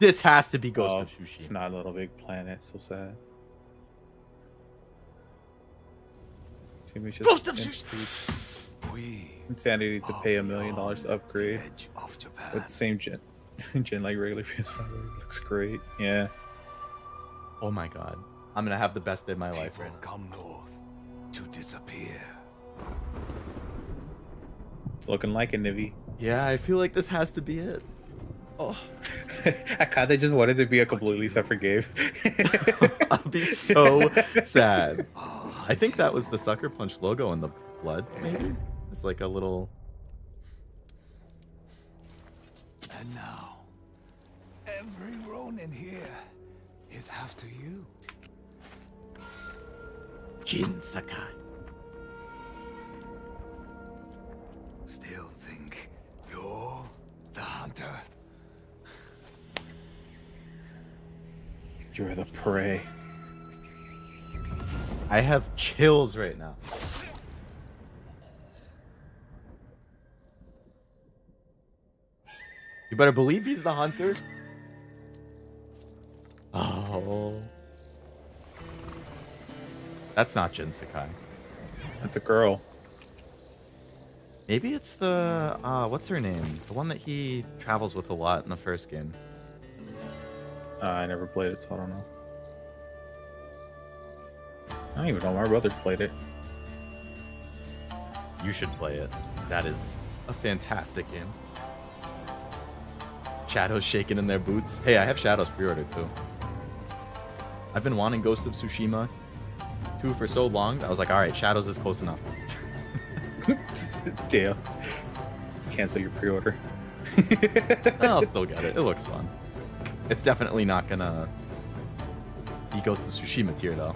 This has to be Ghost of Tsushima. It's not a Little Big Planet. So sad. Ghost of Tsushima. Insanity to pay $1 million to upgrade with the same gen like regular PS5. Looks great. Yeah. Oh my god. I'm gonna have the best day of my life right now. Come north to disappear. It's looking like it, Nivi. Yeah, I feel like this has to be it. Oh. I kind of just wanted to be a completely separate game. I'll be so sad. I think that was the Sucker Punch logo in the blood, maybe? It's like a little... And now, every Ronin here is after you. Jin Sakai. Still think you're the hunter? You're the prey. I have chills right now. You better believe he's the hunter. Oh. That's not Jin Sakai. That's a girl. Maybe it's the, what's her name? The one that he travels with a lot in the first game. I never played it, so I don't know. I don't even know. My brothers played it. You should play it. That is a fantastic game. Shadows shaking in their boots. Hey, I have Shadows pre-ordered too. I've been wanting Ghost of Tsushima 2 for so long. I was like, all right, Shadows is close enough. Damn. Cancel your pre-order. I'll still get it. It looks fun. It's definitely not gonna be Ghost of Tsushima tier though.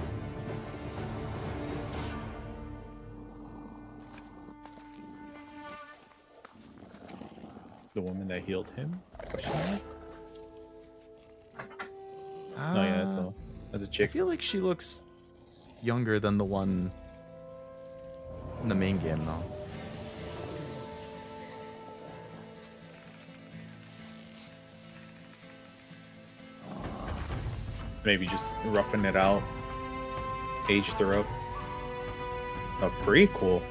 The woman that healed him? Oh yeah, that's a I chick. feel like she looks younger than the one in the main game though. Maybe just roughing it out. Aged her up. Oh, pretty cool.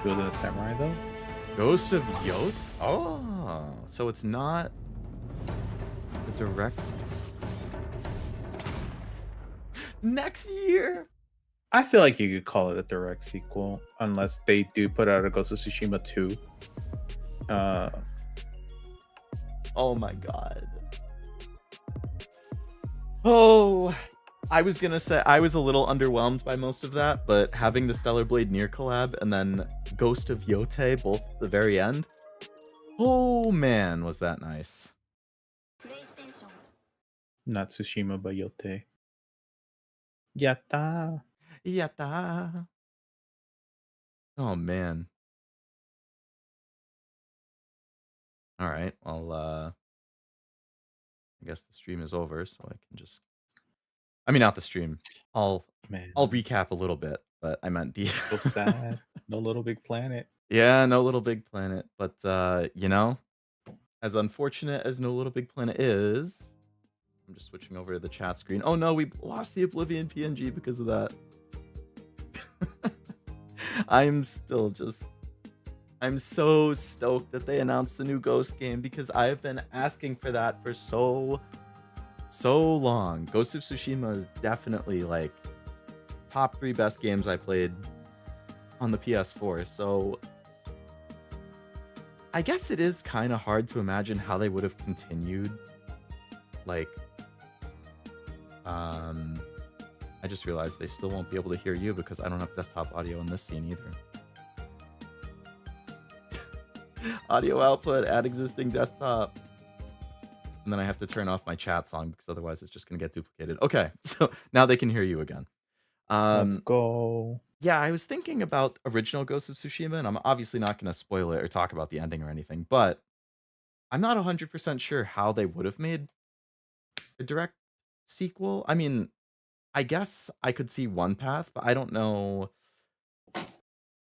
Building a samurai though? Ghost of Yot? Oh, so it's not the direct next year. I feel like you could call it a direct sequel, unless they do put out a Ghost of Tsushima 2. Oh my god. Oh, I was gonna say I was a little underwhelmed by most of that, but having the Stellar Blade Nier collab and then Ghost of Yote both at the very end. Oh man, was that nice. Not Tsushima, but Yote. Yatta. Yatta. Oh man. All right. Well, I guess the stream is over, so I can just. I mean, not the stream. I'll recap a little bit, but I meant the. So sad. No Little Big Planet. Yeah, no Little Big Planet, but you know, as unfortunate as No Little Big Planet is, I'm just switching over to the chat screen. Oh no, we lost the Oblivion PNG because of that. I'm still just I'm so stoked that they announced the new Ghost game because I have been asking for that for so long. Ghost of Tsushima is definitely like top 3 best games I played on the PS4. So I guess it is kind of hard to imagine how they would have continued. Like, I just realized they still won't be able to hear you because I don't have desktop audio in this scene either. Audio output, add existing desktop. And then I have to turn off my chat song because otherwise it's just going to get duplicated. Okay, so now they can hear you again. Let's go. Yeah, I was thinking about original Ghost of Tsushima, and I'm obviously not going to spoil it or talk about the ending or anything, but I'm not 100% sure how they would have made a direct sequel. I mean, I guess I could see one path, but I don't know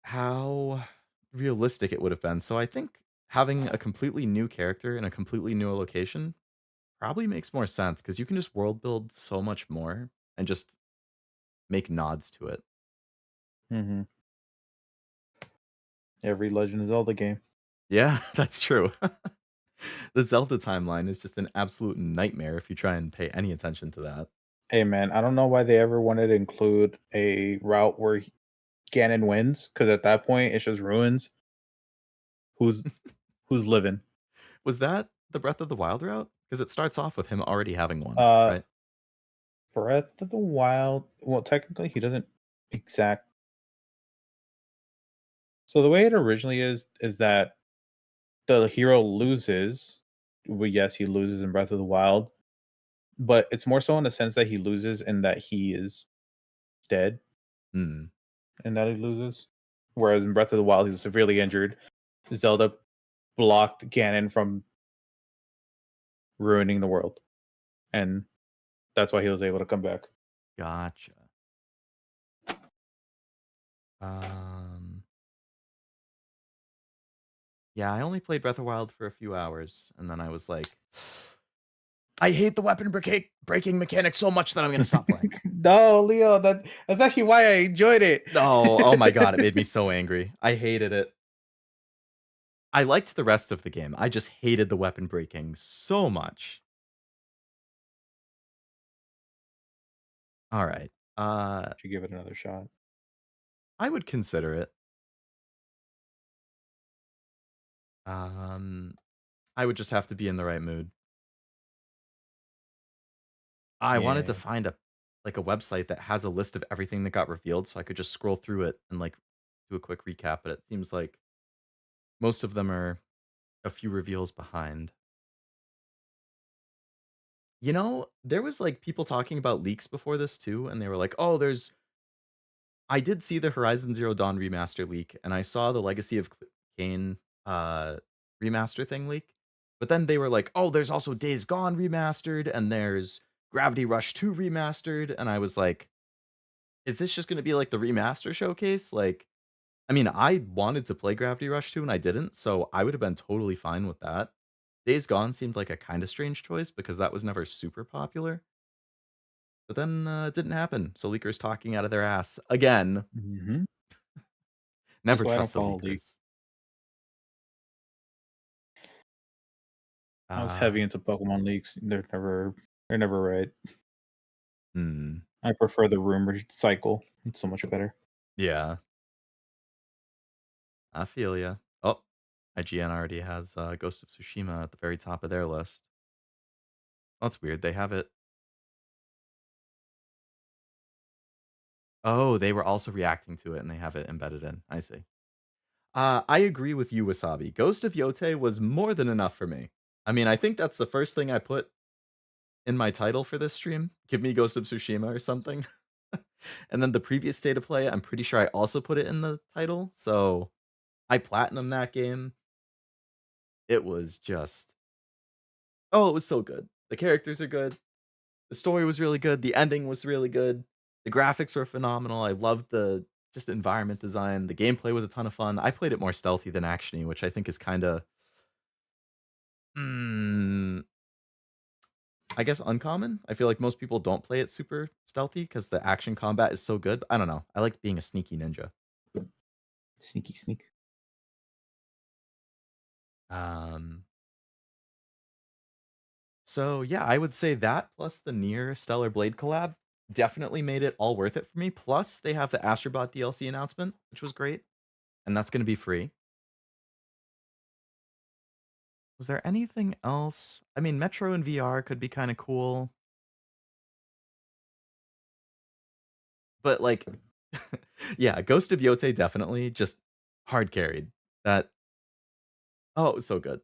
how realistic it would have been. So I think having a completely new character in a completely new location probably makes more sense because you can just world build so much more and just make nods to it. Mm-hmm. Every Legend of Zelda game. Yeah, that's true. The Zelda timeline is just an absolute nightmare if you try and pay any attention to that. Hey man, I don't know why they ever wanted to include a route where Ganon wins, because at that point it's just ruins. Who's living? Was that the Breath of the Wild route? Because it starts off with him already having one, Uh, right? Breath of the Wild. Well, technically he doesn't exact. So the way it originally is that the hero loses. Well, yes, he loses in Breath of the Wild, but it's more so in the sense that he loses in that he is dead, Hmm. and that he loses. Whereas in Breath of the Wild, he was severely injured. Zelda blocked Ganon from ruining the world, and that's why he was able to come back. Gotcha. Um. Yeah, I only played Breath of the Wild for a few hours, and then I was like, I hate the weapon breaking mechanic so much that I'm gonna stop playing. No, Leo, that's actually why I enjoyed it. Oh my god, it made me so angry. I hated it. I liked the rest of the game. I just hated the weapon breaking so much. All right. Should give it another shot. I would consider it. I would just have to be in the right mood. I wanted to Yeah. find a website that has a list of everything that got revealed so I could just scroll through it and like do a quick recap, but it seems like most of them are a few reveals behind. You know, there was like people talking about leaks before this too, and they were like, "Oh, I did see the Horizon Zero Dawn remaster leak, and I saw the Legacy of Kain remaster thing leak." But then they were like, "Oh, there's also Days Gone remastered, and there's Gravity Rush 2 remastered." And I was like, "Is this just going to be like the remaster showcase?" Like, I mean, I wanted to play Gravity Rush 2 and I didn't, so I would have been totally fine with that. Days Gone seemed like a kind of strange choice because that was never super popular. But then it didn't happen. So leakers talking out of their ass again. Mm-hmm. Never That's why I trust the don't follow leaks. leakers. I was heavy into Pokemon leaks. They're never right. I prefer the rumor cycle. It's so much better. Yeah. I feel ya. Oh, IGN already has Ghost of Tsushima at the very top of their list. That's weird. They have it. Oh, they were also reacting to it and they have it embedded in. I see. I agree with you, Wasabi. Ghost of Yote was more than enough for me. I mean, I think that's the first thing I put in my title for this stream. Give me Ghost of Tsushima or something. And then the previous state of play, I'm pretty sure I also put it in the title. So I platinum that game. It was just, oh, it was so good. The characters are good. The story was really good. The ending was really good. The graphics were phenomenal. I loved the just environment design. The gameplay was a ton of fun. I played it more stealthy than actiony, which I think is kind of, I guess, uncommon. I feel like most people don't play it super stealthy because the action combat is so good. I don't know. I liked being a sneaky ninja. Sneaky sneak. Um, so yeah, I would say that plus the Nier Stellar Blade collab definitely made it all worth it for me. Plus, they have the Astrobot DLC announcement, which was great, and that's going to be free. Was there anything else? I mean, Metro in VR could be kind of cool. But like, yeah, Ghost of Yote definitely just hard carried. That oh, it was so good.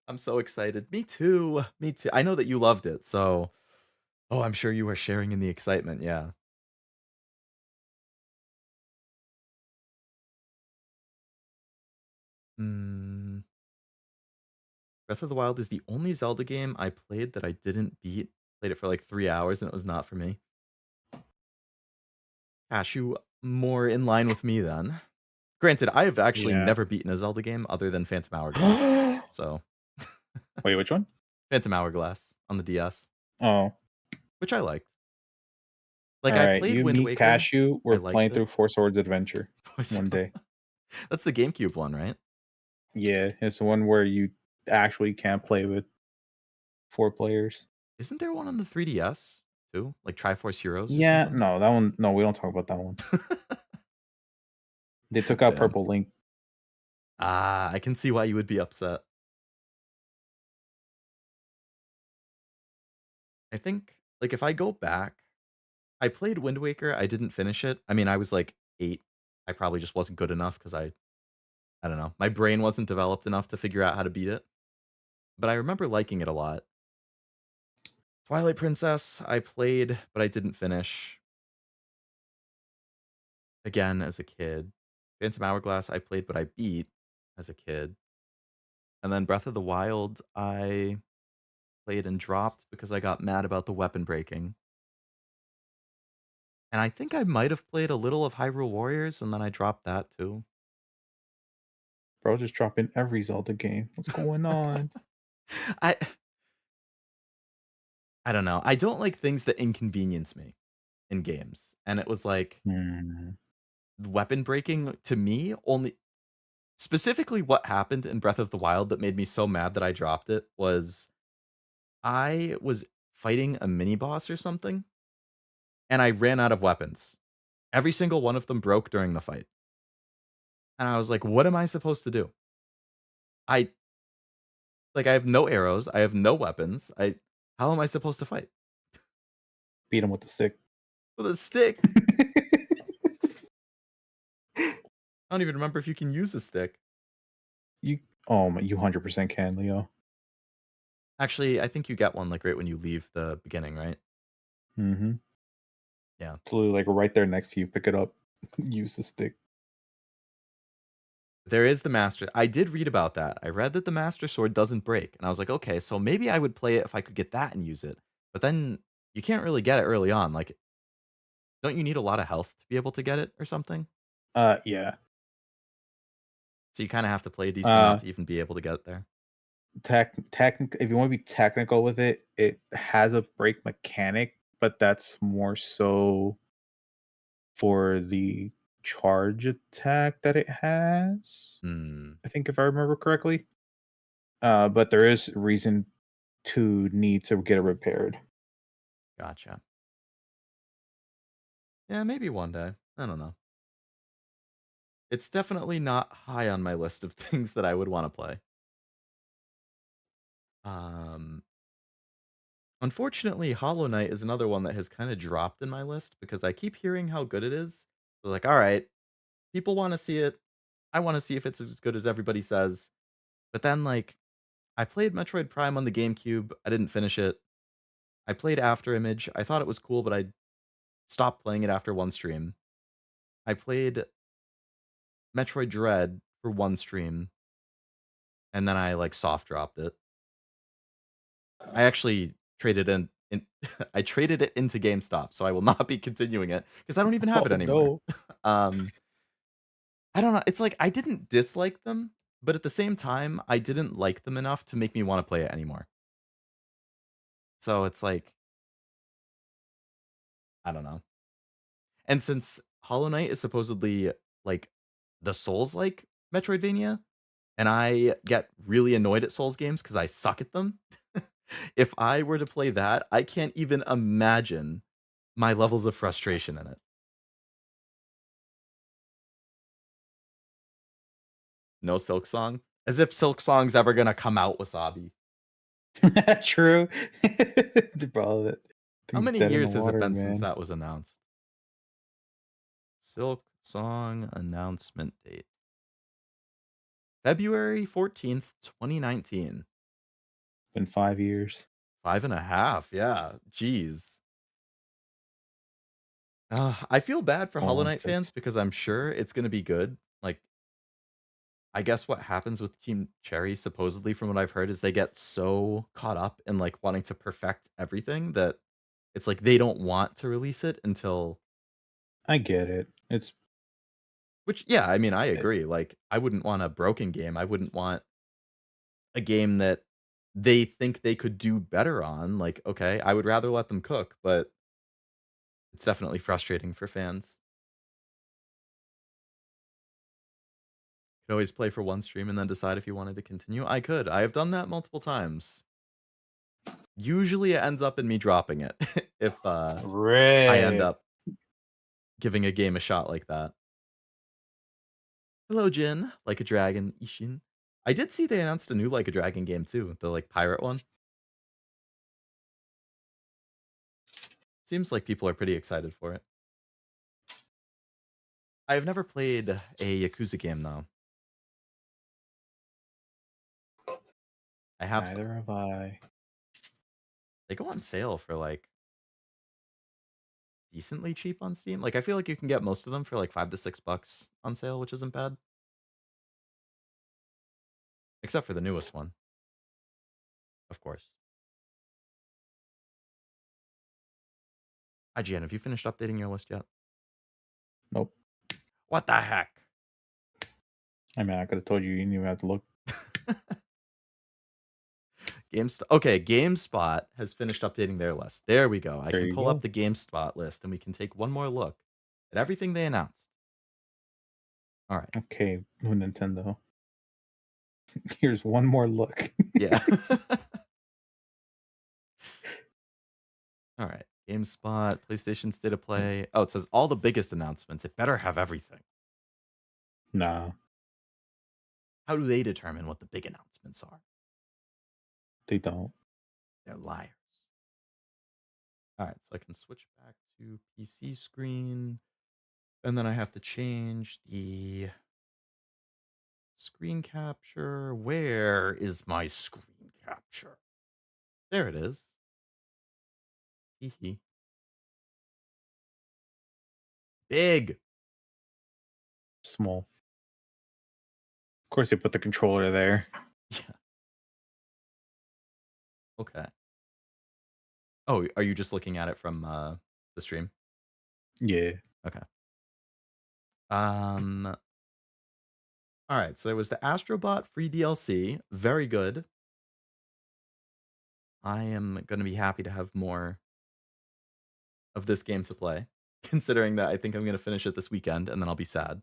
I'm so excited. Me too. Me too. I know that you loved it, so oh, I'm sure you are sharing in the excitement. Yeah. Mm, Breath of the Wild is the only Zelda game I played that I didn't beat. Played it for like 3 hours and it was not for me. Cashew, more in line with me then. Granted, I have actually Yeah. never beaten a Zelda game other than Phantom Hourglass. So, Wait, which one? Phantom Hourglass on the DS, Oh, which I liked. Like, all I right. played You Wind meet Waker. Cashew. I We're liked playing it. through Four Swords Adventure one day. That's the GameCube one, right? Yeah, it's the one where you actually can't play with 4 players. Isn't there one on the 3DS too? Like Triforce Heroes or Yeah, something? no, that one. No, we don't talk about that one. They took out Damn. Purple Link. Ah, I can see why you would be upset. I think, like, if I go back, I played Wind Waker. I didn't finish it. I mean, I was like 8. I probably just wasn't good enough because I don't know. My brain wasn't developed enough to figure out how to beat it. But I remember liking it a lot. Twilight Princess, I played, but I didn't finish. Again, as a kid. Phantom Hourglass, I played, but I beat as a kid. And then Breath of the Wild, I played and dropped because I got mad about the weapon breaking. And I think I might have played a little of Hyrule Warriors, and then I dropped that too. Bro, just dropping every Zelda game. What's going on? I I don't know. I don't like things that inconvenience me in games. And it was like weapon breaking to me only specifically what happened in Breath of the Wild that made me so mad that I dropped it was I was fighting a mini boss or something and I ran out of weapons. Every single one of them broke during the fight. And I was like, what am I supposed to do? I I have no arrows, I have no weapons. How am I supposed to fight? Beat him with the stick. With a stick. I don't even remember if you can use a stick. You 100% can, Leo. Actually, I think you get one like right when you leave the beginning, right? Mm-hmm. Yeah. It's literally like right there next to you. Pick it up. Use the stick. There is the master. I did read about that. I read that the master sword doesn't break, and I was like, okay, so maybe I would play it if I could get that and use it. But then you can't really get it early on. Like, don't you need a lot of health to be able to get it or something? Yeah. So you kind of have to play a decent amount to even be able to get there. If you want to be technical with it, it has a break mechanic, but that's more so for the charge attack that it has. I think if I remember correctly. But there is reason to need to get it repaired. Gotcha. Yeah, maybe one day. I don't know. It's definitely not high on my list of things that I would want to play. Unfortunately, Hollow Knight is another one that has kind of dropped in my list because I keep hearing how good it is. So like, all right, people want to see it. I want to see if it's as good as everybody says. But then like I played Metroid Prime on the GameCube. I didn't finish it. I played After Image. I thought it was cool, but I stopped playing it after one stream. I played Metroid Dread for one stream, and then I like soft dropped it. I actually traded I traded it into GameStop, so I will not be continuing it because I don't even have it anymore. No. I don't know. It's like I didn't dislike them, but at the same time, I didn't like them enough to make me want to play it anymore. So it's like I don't know. And since Hollow Knight is supposedly like the Souls-like Metroidvania, and I get really annoyed at Souls games because I suck at them. If I were to play that, I can't even imagine my levels of frustration in it. No Silk Song? As if Silk Song's ever gonna come out, Wasabi. True. Bro, How many dead in years the has it water, been since man. that was announced? Silk Song announcement date. February 14th, 2019. Been 5 years. 5.5, yeah. Jeez. I feel bad for Going Hollow on Knight 6. fans because I'm sure it's gonna be good. Like, I guess what happens with Team Cherry, supposedly from what I've heard, is they get so caught up in like wanting to perfect everything that it's like they don't want to release it until I get it. It's which yeah, I mean I agree. Like I wouldn't want a broken game. I wouldn't want a game that they think they could do better on. Like, okay, I would rather let them cook, but it's definitely frustrating for fans. Could always play for one stream and then decide if you wanted to continue. I could. I have done that multiple times. Usually it ends up in me dropping it if I end up giving a game a shot like that. Hello, Jin. Like a Dragon, Ishin. I did see they announced a new Like a Dragon game too, the like pirate one. Seems like people are pretty excited for it. I've never played a Yakuza game though. I have some. Neither have I. They go on sale for like decently cheap on Steam. Like I feel like you can get most of them for like $5 to $6 on sale, which isn't bad. Except for the newest one. Of course. IGN, have you finished updating your list yet? Nope. What the heck? I mean, I could have told you didn't even have to look. Okay, GameSpot has finished updating their list. There we go. I There can you pull go. up the GameSpot list and we can take one more look at everything they announced. All right. Okay, Nintendo. Here's one more look. Yeah. All right. GameSpot, PlayStation State of Play. Oh, it says all the biggest announcements. It better have everything. Nah, How do they determine what the big announcements are? they don't. They're liars. All right, so I can switch back to PC screen. And then I have to change the screen capture. Where is my screen capture? There it is. Hee hee. Big. Small. Of course, they put the controller there. Yeah. Okay. Oh, are you just looking at it from the stream? Yeah. Okay. All right, so there was the Astrobot free DLC. Very good. I am going to be happy to have more of this game to play, considering that I think I'm going to finish it this weekend and then I'll be sad.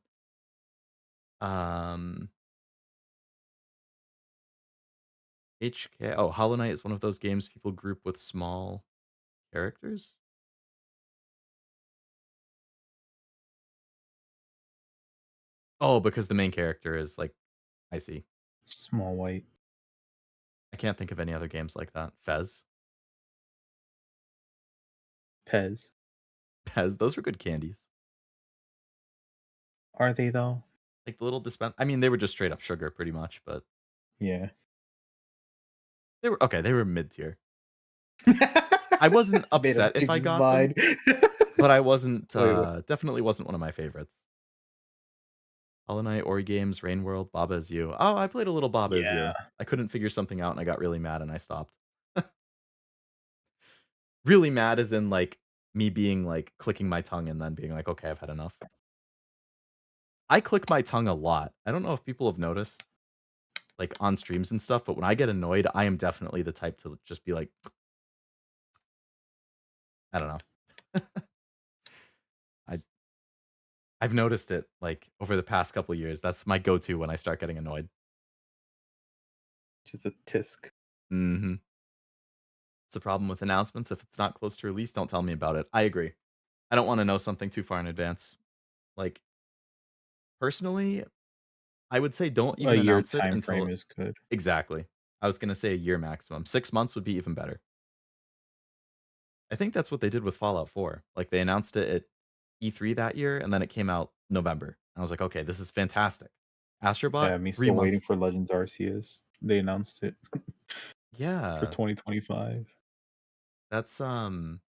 HK. Oh, Hollow Knight is one of those games people group with small characters. Oh, because the main character is like, I see. Small white. I can't think of any other games like that. Fez. Pez. Pez. Those were good candies. Are they though? Like the little dispense. I mean, they were just straight up sugar, pretty much. But yeah, they were okay. They were mid tier. I wasn't upset if I got them, but I wasn't. Definitely wasn't one of my favorites. Hollow Knight, Ori Games, Rain World, Baba Is You. Oh, I played a little Baba Is You. I couldn't figure something out and I got really mad and I stopped. Really mad as in like me being like clicking my tongue and then being like, okay, I've had enough. I click my tongue a lot. I don't know if people have noticed like on streams and stuff, but when I get annoyed, I am definitely the type to just be like, I don't know. I've noticed it like over the past couple of years. That's my go-to when I start getting annoyed. Just a tisk. Mm-hmm. It's a problem with announcements. If it's not close to release, don't tell me about it. I agree. I don't want to know something too far in advance. Like, personally, I would say don't A even year announce it time frame until is good. exactly. I was gonna say a year maximum. 6 months would be even better. I think that's what they did with Fallout 4. Like they announced it at E3 that year, and then it came out November. I was like, okay, this is fantastic. Astrobot, Yeah, me 3 still month. waiting for Legends Arceus. They announced it for Yeah, 2025. that's Actually,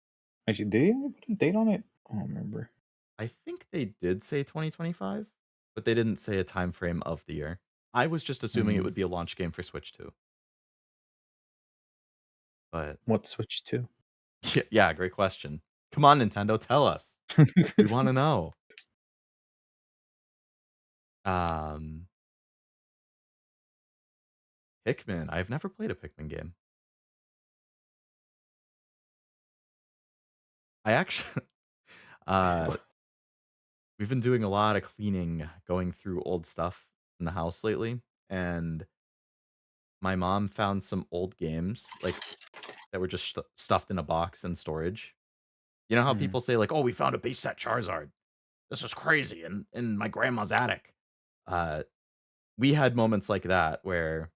did they even put a date on it? I don't remember. I think they did say 2025, but they didn't say a time frame of the year. I was just assuming it would be a launch game for Switch 2. But What Switch 2? yeah, great question. Come on, Nintendo, tell us. We want to know. Um, Pikmin. I've never played a Pikmin game. I actually, we've been doing a lot of cleaning, going through old stuff in the house lately, and my mom found some old games like that were just stuffed in a box in storage. You know how people say like, "Oh, we found a base set Charizard. This was crazy," in my grandma's attic. Uh, we had moments like that where,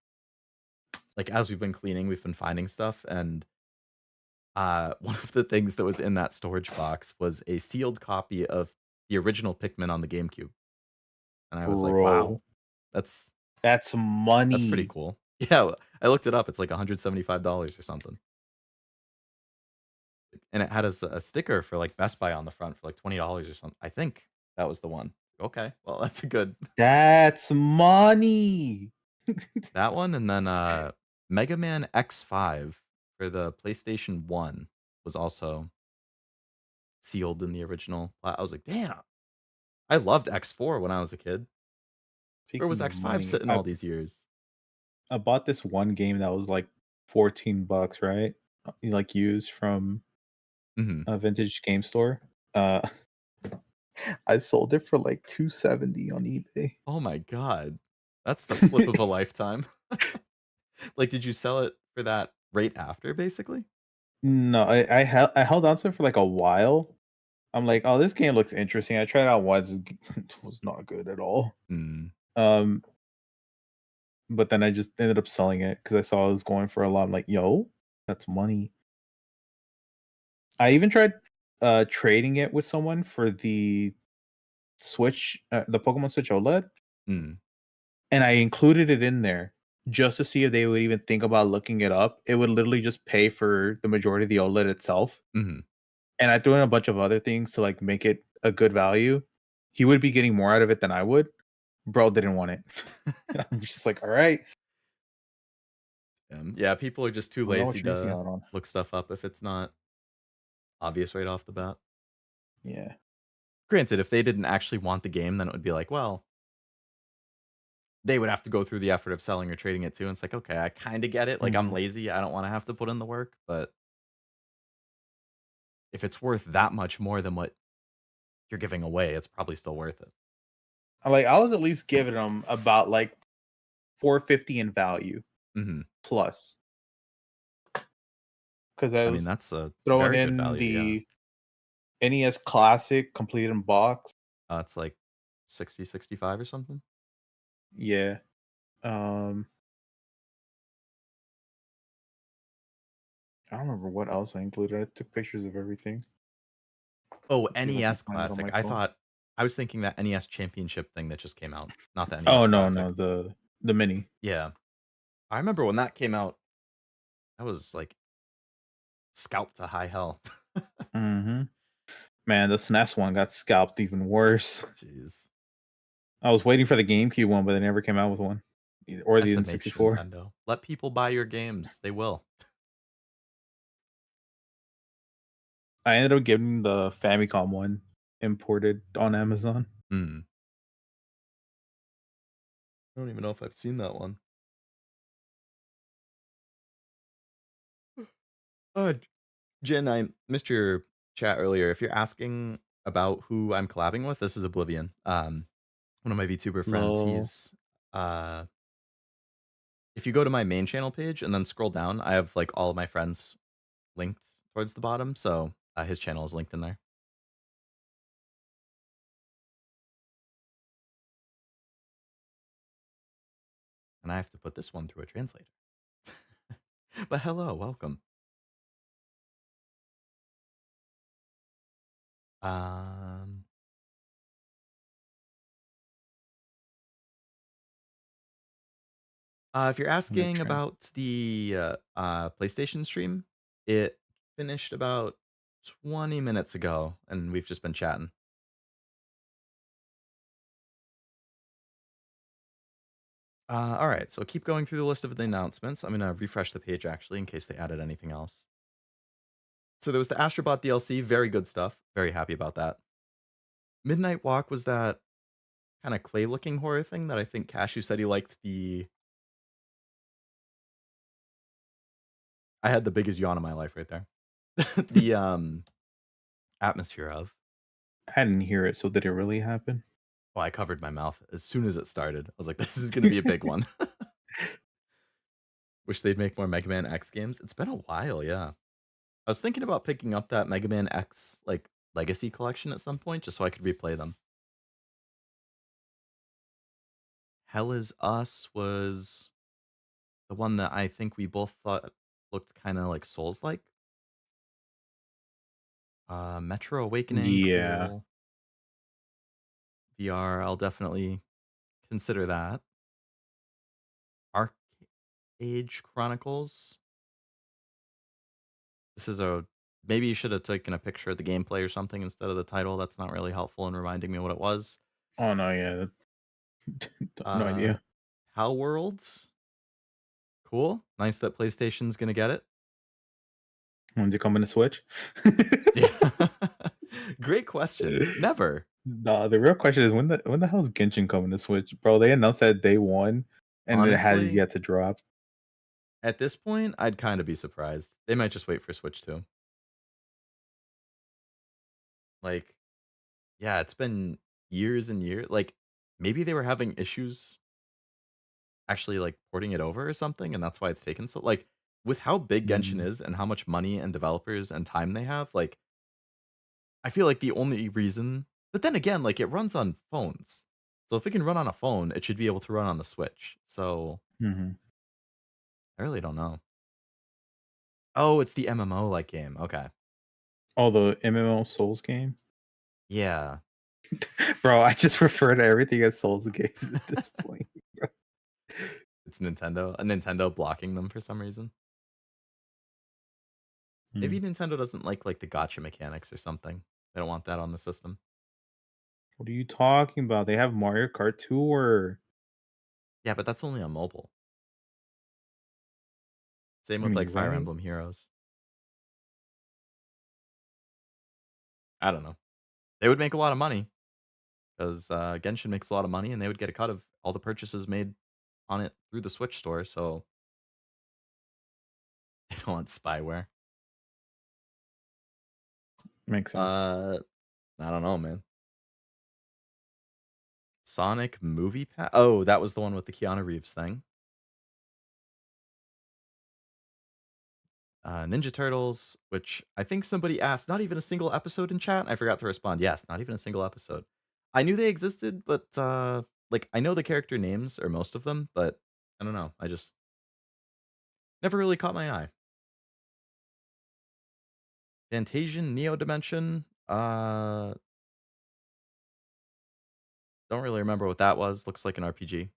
like, as we've been cleaning, we've been finding stuff, and one of the things that was in that storage box was a sealed copy of the original Pikmin on the GameCube, and I was like, "Wow, Bro, that's that's that's pretty money. cool." Yeah, I looked it up. It's like $175 or something, and it had a sticker for like Best Buy on the front for like $20 or something. I think that was the one. Okay, well, that's a good That's money. that one, and then Mega Man X5 for the PlayStation 1 was also sealed in the original. I was like, damn, I loved X4 when I was a kid. Where was Speaking of X5 money, sitting all these years? I bought this one game that was like $14, right? Like used from Mhm. a vintage game store. Uh I sold it for like 270 on eBay. Oh my god. That's the flip of a lifetime. Like, did you sell it for that rate after, basically? No, I held on to it for like a while. I'm like, oh, this game looks interesting. I tried it out once, it was not good at all. Mm. Um, but then I just ended up selling it because I saw it was going for a lot. I'm like, yo, that's money. I even tried trading it with someone for the Switch, the Pokemon Switch OLED, Mm. and I included it in there just to see if they would even think about looking it up. It would literally just pay for the majority of the OLED itself. Mhm. And I threw in a bunch of other things to like make it a good value. He would be getting more out of it than I would. Bro didn't want it. I'm just like, all right. Yeah, people are just too I know what lazy you're missing to out on. look stuff up if it's not obvious right off the bat. Yeah. Granted, if they didn't actually want the game, then it would be like, well, they would have to go through the effort of selling or trading it too. And it's like, okay, I kind of get it. Like, I'm Mhm. lazy. I don't want to have to put in the work. But if it's worth that much more than what you're giving away, it's probably still worth it. I was at least giving them about like 450 in value Mhm. plus. Because I I mean, was that's a throwing very good in value. Yeah. the NES Classic complete in box. It's like 60, 65 or something. Yeah. Um I don't remember what else I included. I took pictures of everything. Oh, See if I can NES find it on Classic. my I phone. thought I was thinking that NES Championship thing that just came out, not the NES Oh no, Classic. no, the mini. Yeah. I remember when that came out, that was like scalped to high hell. Mhm. Man, the SNES one got scalped even worse. Jeez. I was waiting for the GameCube one, but they never came out with one. Or the SMH N64. Nintendo. Let people buy your games. They will. I ended up getting the Famicom one imported on Amazon. Mm. I don't even know if I've seen that one. Uh, Jen, I missed your chat earlier. If you're asking about who I'm collabing with. This is Oblivion. One of my VTuber friends. Lol. He's if you go to my main channel page and then scroll down, I have like all of my friends linked towards the bottom. So his channel is linked in there. And I have to put this one through a translator. But hello, welcome. If you're asking about the PlayStation stream, it finished about 20 minutes ago, and we've just been chatting. All right, so keep going through the list of the announcements. I'm going to refresh the page, actually, in case they added anything else. So there was the Astrobot DLC, very good stuff. Very happy about that. Midnight Walk was that kind of clay-looking horror thing that I think Cashew said he liked the... I had the biggest yawn of my life right there. The atmosphere of. I didn't hear it, so did it really happen? Well, I covered my mouth as soon as it started. I was like, this is going to be a big one. Wish they'd make more Mega Man X games. It's been a while, yeah. I was thinking about picking up that Mega Man X like Legacy collection at some point, just so I could replay them. Hell is Us was the one that I think we both thought looked kind of like Souls-like. Metro Awakening, Yeah. cool. VR, I'll definitely consider that. Arc Age Chronicles. This is a... Maybe you should have taken a picture of the gameplay or something instead of the title. That's not really helpful in reminding me what it was. Oh, no, yeah. No idea. How Worlds? Cool. Nice that PlayStation's going to get it. When's it coming to Switch? Yeah. Great question. Never. No, the real question is when the hell is Genshin coming to Switch? Bro, they announced that day one, and Honestly, it has yet to drop. At this point, I'd kind of be surprised. They might just wait for Switch 2. Like, yeah, it's been years and years. Like, maybe they were having issues actually like porting it over or something, and that's why it's taken so... Like, with how big Genshin is and how much money and developers and time they have, like, I feel like the only reason... But then again, like, it runs on phones. So if it can run on a phone, it should be able to run on the Switch. So I really don't know. Oh, it's the MMO like game. Okay. Oh, the MMO Souls game? Yeah. Bro, I just refer to everything as Souls games at this point. Bro. It's Nintendo. A Nintendo blocking them for some reason. Maybe Nintendo doesn't like the gacha mechanics or something. They don't want that on the system. What are you talking about? They have Mario Kart Tour. Yeah, but that's only on mobile. Same with like Fire Emblem Heroes. I don't know. They would make a lot of money because Genshin makes a lot of money, and they would get a cut of all the purchases made on it through the Switch store. So they don't want spyware. Makes sense. I don't know, man. Sonic Movie Pass. Oh, that was the one with the Keanu Reeves thing. Ninja Turtles, which I think somebody asked, not even a single episode in chat. I forgot to respond. Yes, not even a single episode. I knew they existed, but like I know the character names or most of them, but I don't know. I just never really caught my eye. Fantasian Neo Dimension. Don't really remember what that was. Looks like an RPG.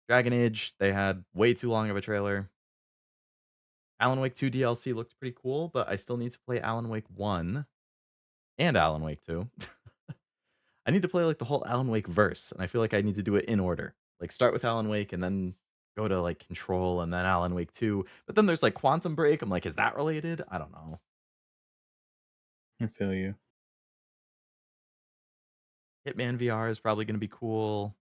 Dragon Age, they had way too long of a trailer. Alan Wake 2 DLC looked pretty cool, but I still need to play Alan Wake 1 and Alan Wake 2. I need to play like the whole Alan Wake verse, and I feel like I need to do it in order. Like start with Alan Wake and then go to like Control and then Alan Wake 2. But then there's like Quantum Break. I'm like, is that related? I don't know. I feel you. Hitman VR is probably going to be cool.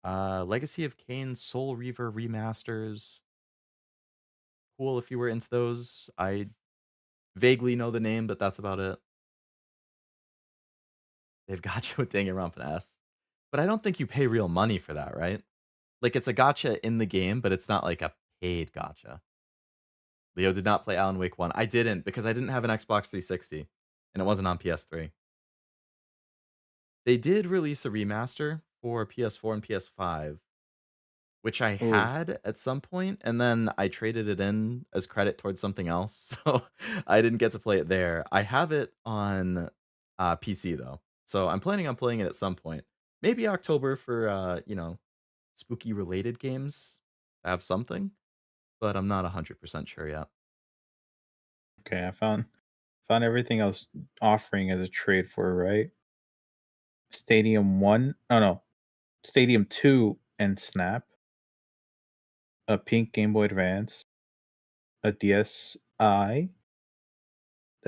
Legacy of Kain Soul Reaver remasters. Cool if you were into those. I vaguely know the name, but that's about it. They've got you with Danganronpa. But I don't think you pay real money for that, right? Like, it's a gotcha in the game, but it's not like a paid gotcha. Leo did not play Alan Wake 1. I didn't because I didn't have an Xbox 360 and it wasn't on PS3. They did release a remaster for PS4 and PS5, which I had at some point, and then I traded it in as credit towards something else, so I didn't get to play it there. I have it on PC though, so I'm planning on playing it at some point. Maybe October for spooky related games. I have something, but I'm not 100% sure yet. Okay, I found everything else offering as a trade for, right? Stadium 1, no, Stadium 2 and Snap, a pink Game Boy Advance, a DSi, the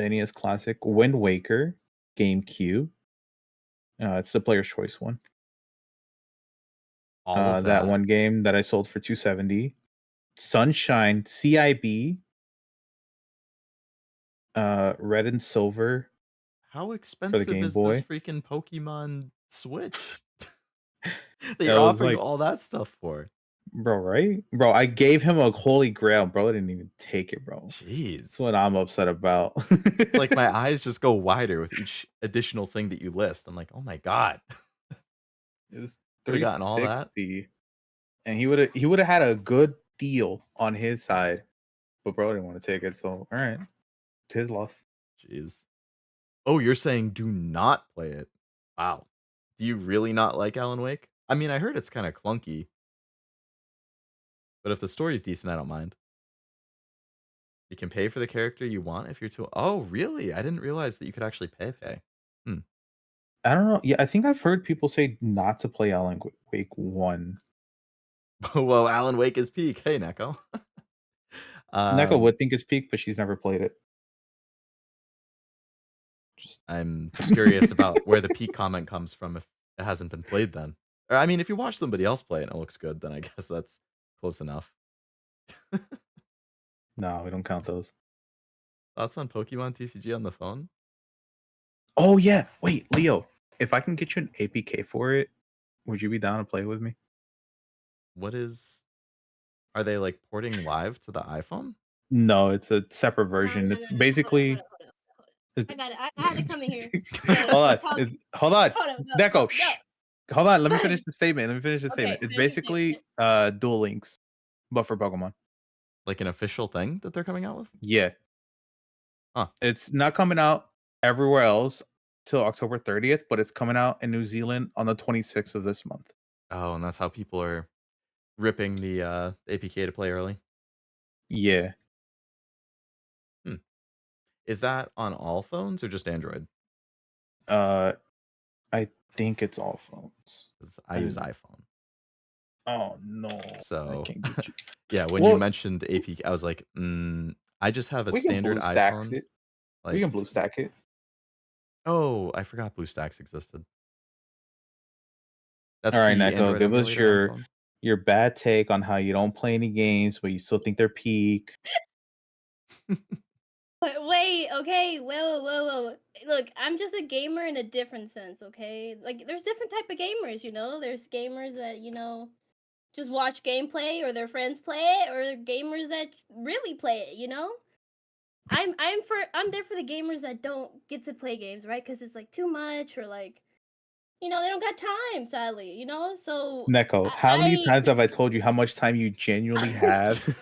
NES Classic, Wind Waker, GameCube. It's the player's choice one. All of that one game that I sold for $270. Sunshine, CIB, Red and Silver. How expensive Game is Boy. this freaking Pokemon Switch that you're offering all that stuff for? Bro, right? Bro, I gave him a holy grail. Bro, I didn't even take it, bro. Jeez. That's what I'm upset about. It's like my eyes just go wider with each additional thing that you list. I'm like, oh my god. It's Could have gotten all that. And he would have had a good deal on his side. But bro didn't want to take it, so all right. It's his loss. Jeez. Oh, you're saying do not play it. Wow. Do you really not like Alan Wake? I mean, I heard it's kind of clunky. But if the story's decent, I don't mind. You can pay for the character you want if you're too... Oh, really? I didn't realize that you could actually pay. I don't know. Yeah, I think I've heard people say not to play Alan Wake 1. Well, Alan Wake is peak. Hey, Neko. Neko would think it's peak, but she's never played it. I'm curious about where the peak comment comes from if it hasn't been played then. Or, I mean, if you watch somebody else play it and it looks good, then I guess that's close enough. No, we don't count those. Thoughts on Pokemon TCG on the phone? Oh, yeah. Wait, Leo, if I can get you an APK for it, would you be down to play with me? What is... Are they like porting live to the iPhone? No, it's a separate version. It's basically... I got it. I had to come in here. Hold on. Neko, shh. Hold on. Let me finish the statement. It's basically Duel Links, but for Pokemon. Like an official thing that they're coming out with? Yeah. Huh. It's not coming out everywhere else till October 30th, but it's coming out in New Zealand on the 26th of this month. Oh, and that's how people are ripping the APK to play early? Yeah. Is that on all phones or just Android? I think it's all phones. I use iPhone. Oh no. So I can't get you. Yeah, when you mentioned APK, I was like, I just have a standard iPhone. It. We can BlueStack it. Oh, I forgot BlueStacks existed. That's all right, Neko. Give us your bad take on how you don't play any games, but you still think they're peak. But wait, okay, whoa. Look, I'm just a gamer in a different sense, okay? Like, there's different type of gamers, you know? There's gamers that, just watch gameplay or their friends play it, or gamers that really play it, you know? I'm there for the gamers that don't get to play games, right? Because it's, like, too much, or, like, they don't got time, sadly, you know? So... Neko, how many times have I told you how much time you genuinely have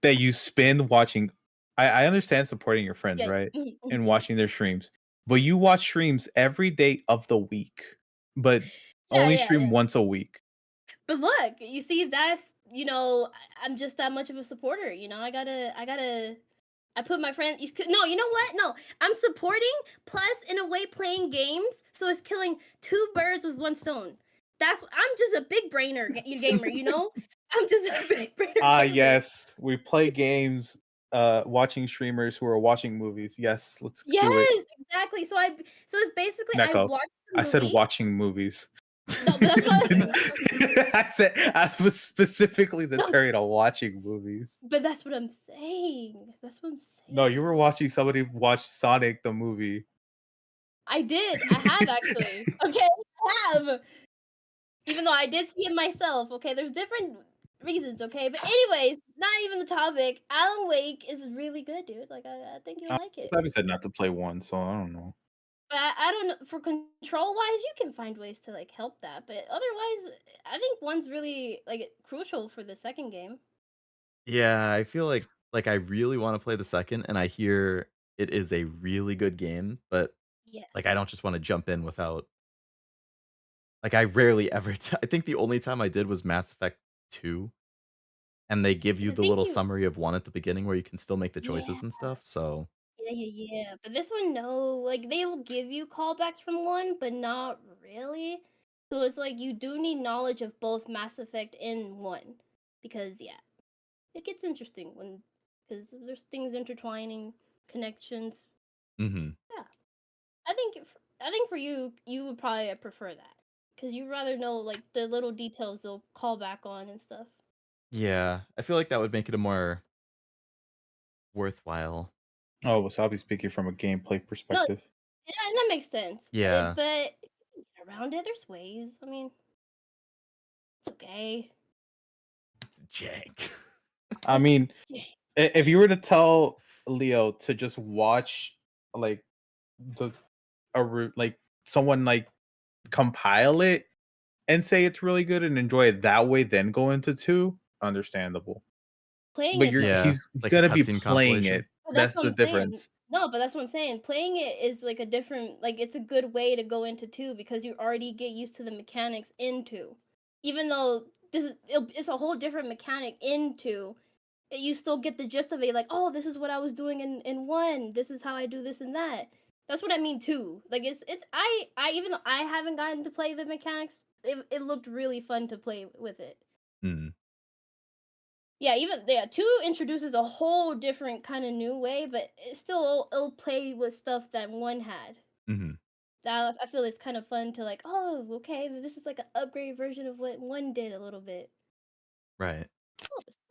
that you spend watching... I understand supporting your friends, right? And watching their streams. But you watch streams every day of the week. But only stream once a week. But look, you see, that's, I'm just that much of a supporter, I put my friends... No, you know what? No, I'm supporting, plus, in a way, playing games, so it's killing two birds with one stone. I'm just a big brainer gamer, you know? I'm just a big brainer. Yes. We play games... watching streamers who are watching movies. Yes, let's do it. Yes, exactly. So it's basically Neko, I watched I said watching movies. No, but that's what I was specifically deterring on watching movies. but that's what I'm saying. That's what I'm saying. No, you were watching somebody watch Sonic the movie. I did. I have actually. Okay, I have. Even though I did see it myself. Okay, there's different reasons. Okay, but anyways, not even the topic. Alan Wake is really good, dude. Like I think you'll like it. I said not to play one, so I don't know. But I don't know. For control wise, you can find ways to like help that. But otherwise, I think one's really like crucial for the second game. Yeah, I feel like I really want to play the second, and I hear it is a really good game, but Yes. like I don't just want to jump in without. Like I rarely ever. I think the only time I did was Mass Effect 2, and they give you the little summary of 1 at the beginning where you can still make the choices and stuff. So Yeah. But this one, no. Like they will give you callbacks from 1, but not really. So it's like you do need knowledge of both Mass Effect and 1, because yeah, it gets interesting because there's things intertwining, connections. Mm-hmm. Yeah, I think for you would probably prefer that because you'd rather know like the little details they'll call back on and stuff. Yeah, I feel like that would make it a more worthwhile. Oh, so I'll be speaking from a gameplay No, perspective. yeah, that makes sense. Yeah. But around it, there's ways. I mean, it's okay. Jank. I mean, if you were to tell Leo to just watch like like someone like compile it and say it's really good and enjoy it that way, then go into 2, understandable. Playing But it, he's like gonna be cutscene playing compilation. it. Well, That's what the I'm saying. difference. No, but that's what I'm saying. Playing it is like a different, like it's a good way to go into 2 because you already get used to the mechanics in 2. Even though it's a whole different mechanic in 2, you still get the gist of it. Like, oh, this is what I was doing in 1. This is how I do this and that. That's what I mean too. Like it's I even though I haven't gotten to play the mechanics, it looked really fun to play with it. Mm. Yeah, 2 introduces a whole different kind of new way, but it still it'll play with stuff that 1 had. Mm-hmm. That I feel it's kind of fun to like, oh, okay, this is like an upgraded version of what 1 did a little bit. Right.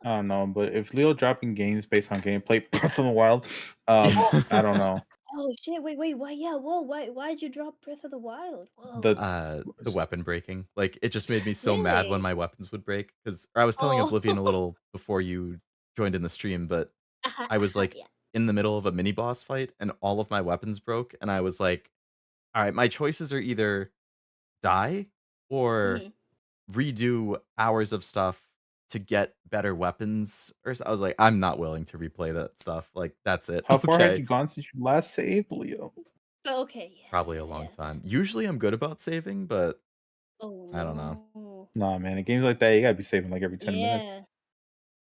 I don't know, but if Leo dropping games based on gameplay, Breath of the Wild, I don't know. Oh shit! Wait, why? Yeah, whoa, why'd you drop Breath of the Wild? Whoa. The weapon breaking, like it just made me so mad when Really? my weapons would break. Because I was telling Oh. Oblivion a little before you joined in the stream, but I was like Yeah. in the middle of a mini boss fight and all of my weapons broke, and I was like, all right, my choices are either die or redo hours of stuff to get better weapons. Or I was like, I'm not willing to replay that stuff. Like that's it. How far had you gone since you last saved, Leo? Okay, yeah. Probably a long time. Usually I'm good about saving, but Oh, I don't know. Nah, man. In games like that, you gotta be saving like every 10 minutes. Yeah.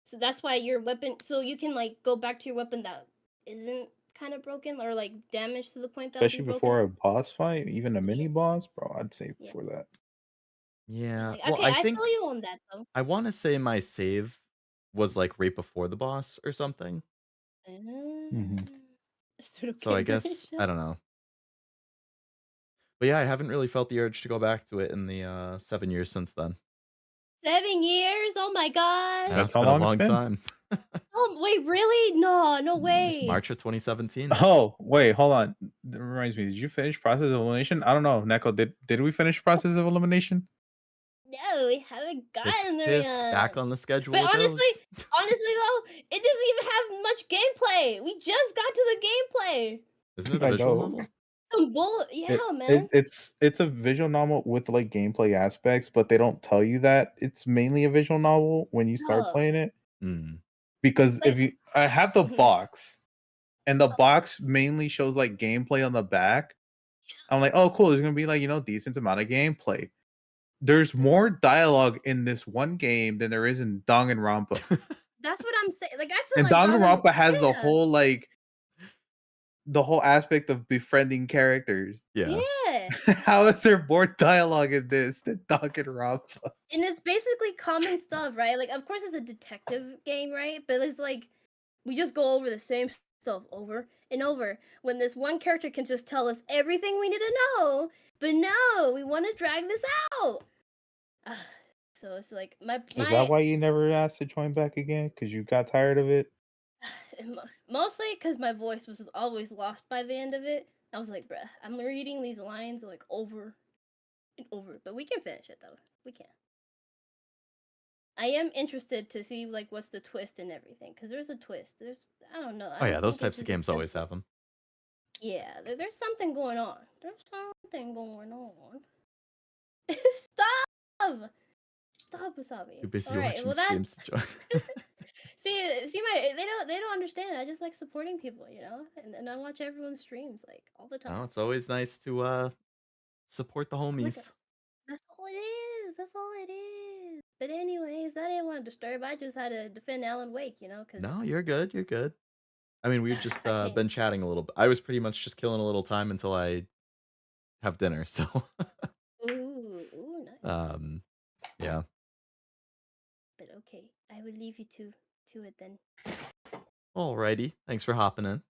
So that's why your weapon. So you can like go back to your weapon that isn't kind of broken or like damaged to the point that would be Especially broken. before a boss fight, even a mini boss, bro. I'd save before that. Yeah. Like, Well, okay, I feel you on that though. I want to say my save was like right before the boss or something. So I guess I don't know. But yeah, I haven't really felt the urge to go back to it in the 7 years since then. 7 years? Oh my god! Yeah, it's been a long time. Oh wait, really? No way. March of 2017. Oh, wait, hold on. That reminds me. Did you finish Process of Elimination? I don't know, Neko. Did we finish Process of Elimination? No, we haven't gotten there Tisk, yet. back on the schedule. But it honestly though, it doesn't even have much gameplay. We just got to the gameplay. Isn't it a visual novel? Some bull, yeah, man. It's a visual novel with like gameplay aspects, but they don't tell you that it's mainly a visual novel when you start playing it. Because I have the box, and the box mainly shows like gameplay on the back. I'm like, oh, cool. There's gonna be like decent amount of gameplay. There's more dialogue in this one game than there is in Danganronpa. That's what I'm saying. Like I feel And like Danganronpa has the whole aspect of befriending characters. Yeah. How is there more dialogue in this than Danganronpa? And it's basically common stuff, right? Like, of course, it's a detective game, right? But it's like we just go over the same stuff over and over when this one character can just tell us everything we need to know. But no, we want to drag this out. So it's like Is that why you never asked to join back again? Because you got tired of it? Mostly because my voice was always lost by the end of it. I was like, bruh, I'm reading these lines like over and over. But we can finish it though. We can. I am interested to see like what's the twist and everything. Because there's a twist. I don't know. Oh yeah, those types of games always have them. Yeah, there's something going on. There's something going on. Stop, Wasabi. Too busy Alright, watching well, streams to join. see, they don't understand. I just like supporting people, you know, and I watch everyone's streams like all the time. Oh, it's always nice to support the homies. That's all it is. That's all it is. But anyways, I didn't want to disturb. I just had to defend Alan Wake, you know, because No, you're good. You're good. I mean, we've just been chatting a little bit. I was pretty much just killing a little time until I have dinner. So. Ooh, nice. Yeah. But okay, I will leave you to it then. Alrighty. Thanks for hopping in.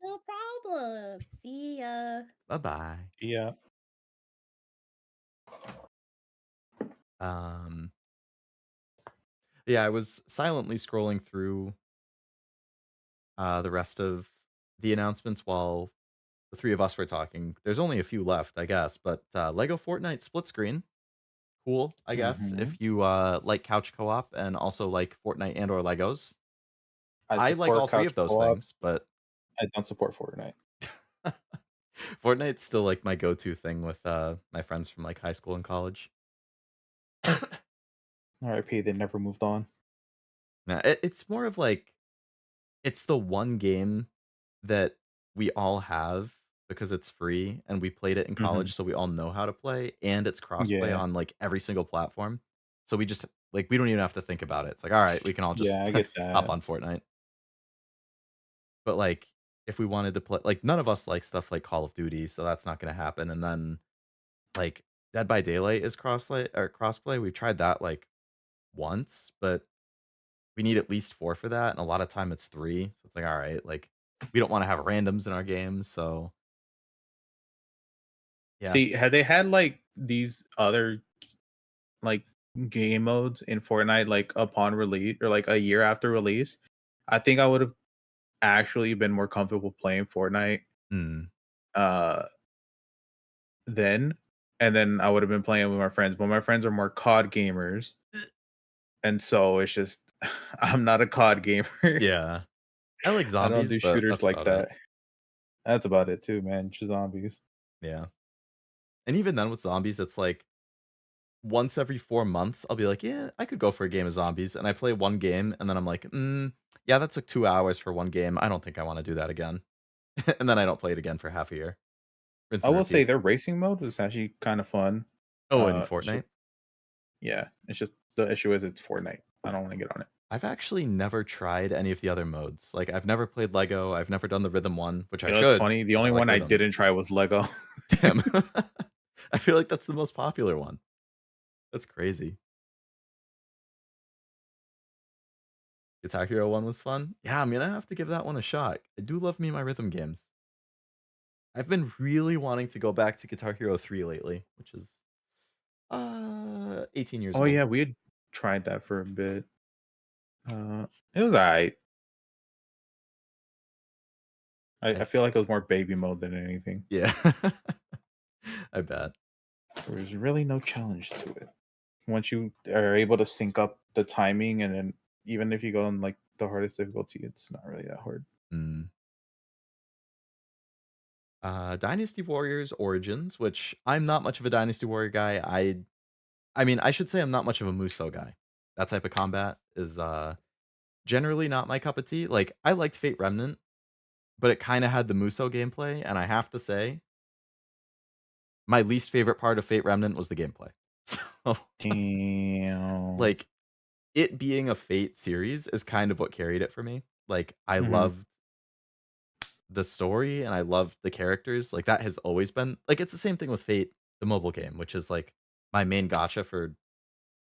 No problem. See ya. Bye-bye. Yeah. Yeah, I was silently scrolling through the rest of the announcements while the three of us were talking. There's only a few left, I guess, but Lego Fortnite split screen. Cool, I guess, if you like couch co-op and also like Fortnite and or Legos. I like all three of those things, but I don't support Fortnite. Fortnite's still like my go-to thing with my friends from like high school and college. RIP, they never moved on. Nah, it's more of like it's the one game that we all have because it's free and we played it in college, so we all know how to play, and it's crossplay on like every single platform. So we just like we don't even have to think about it. It's like, all right, we can all just I get that. hop on Fortnite. But like if we wanted to play, like none of us like stuff like Call of Duty, so that's not going to happen. And then like Dead by Daylight is crossplay. We've tried that like once, but we need at least 4 for that, and a lot of time it's 3. So it's like, all right, like we don't want to have randoms in our games, so yeah. See, had they had like these other like game modes in Fortnite like upon release or like a year after release, I think I would have actually been more comfortable playing Fortnite then, and then I would have been playing with my friends, but my friends are more COD gamers, and so it's just I'm not a COD gamer. Yeah, I like zombies. I don't do but shooters like about that. it. That's about it too, man. Just zombies. Yeah, and even then with zombies, it's like once every 4 months, I'll be like, yeah, I could go for a game of zombies, and I play one game, and then I'm like, yeah, that took 2 hours for one game. I don't think I want to do that again, and then I don't play it again for half a year. I will say their racing mode was actually kind of fun. Oh, in Fortnite? It's just the issue is it's Fortnite. I don't want to get on it. I've actually never tried any of the other modes. Like, I've never played Lego. I've never done the Rhythm one, which I should. That's funny. The only one I didn't try was Lego. Damn. I feel like that's the most popular one. That's crazy. Guitar Hero 1 was fun. Yeah, I'm gonna have to give that one a shot. I do love me my rhythm games. I've been really wanting to go back to Guitar Hero 3 lately, which is 18 years old. Oh yeah, we had tried that for a bit. It was alright. I feel like it was more baby mode than anything. Yeah. I bet. There was really no challenge to it. Once you are able to sync up the timing, and then even if you go on like the hardest difficulty, it's not really that hard. Dynasty Warriors Origins, which I'm not much of a Dynasty Warrior guy. I mean, I should say I'm not much of a Muso guy. That type of combat is generally not my cup of tea. Like, I liked Fate Remnant, but it kind of had the Muso gameplay, and I have to say, my least favorite part of Fate Remnant was the gameplay. So, damn. Like, it being a Fate series is kind of what carried it for me. Like, I loved the story and I loved the characters. Like, that has always been like, it's the same thing with Fate, the mobile game, which is like my main gacha for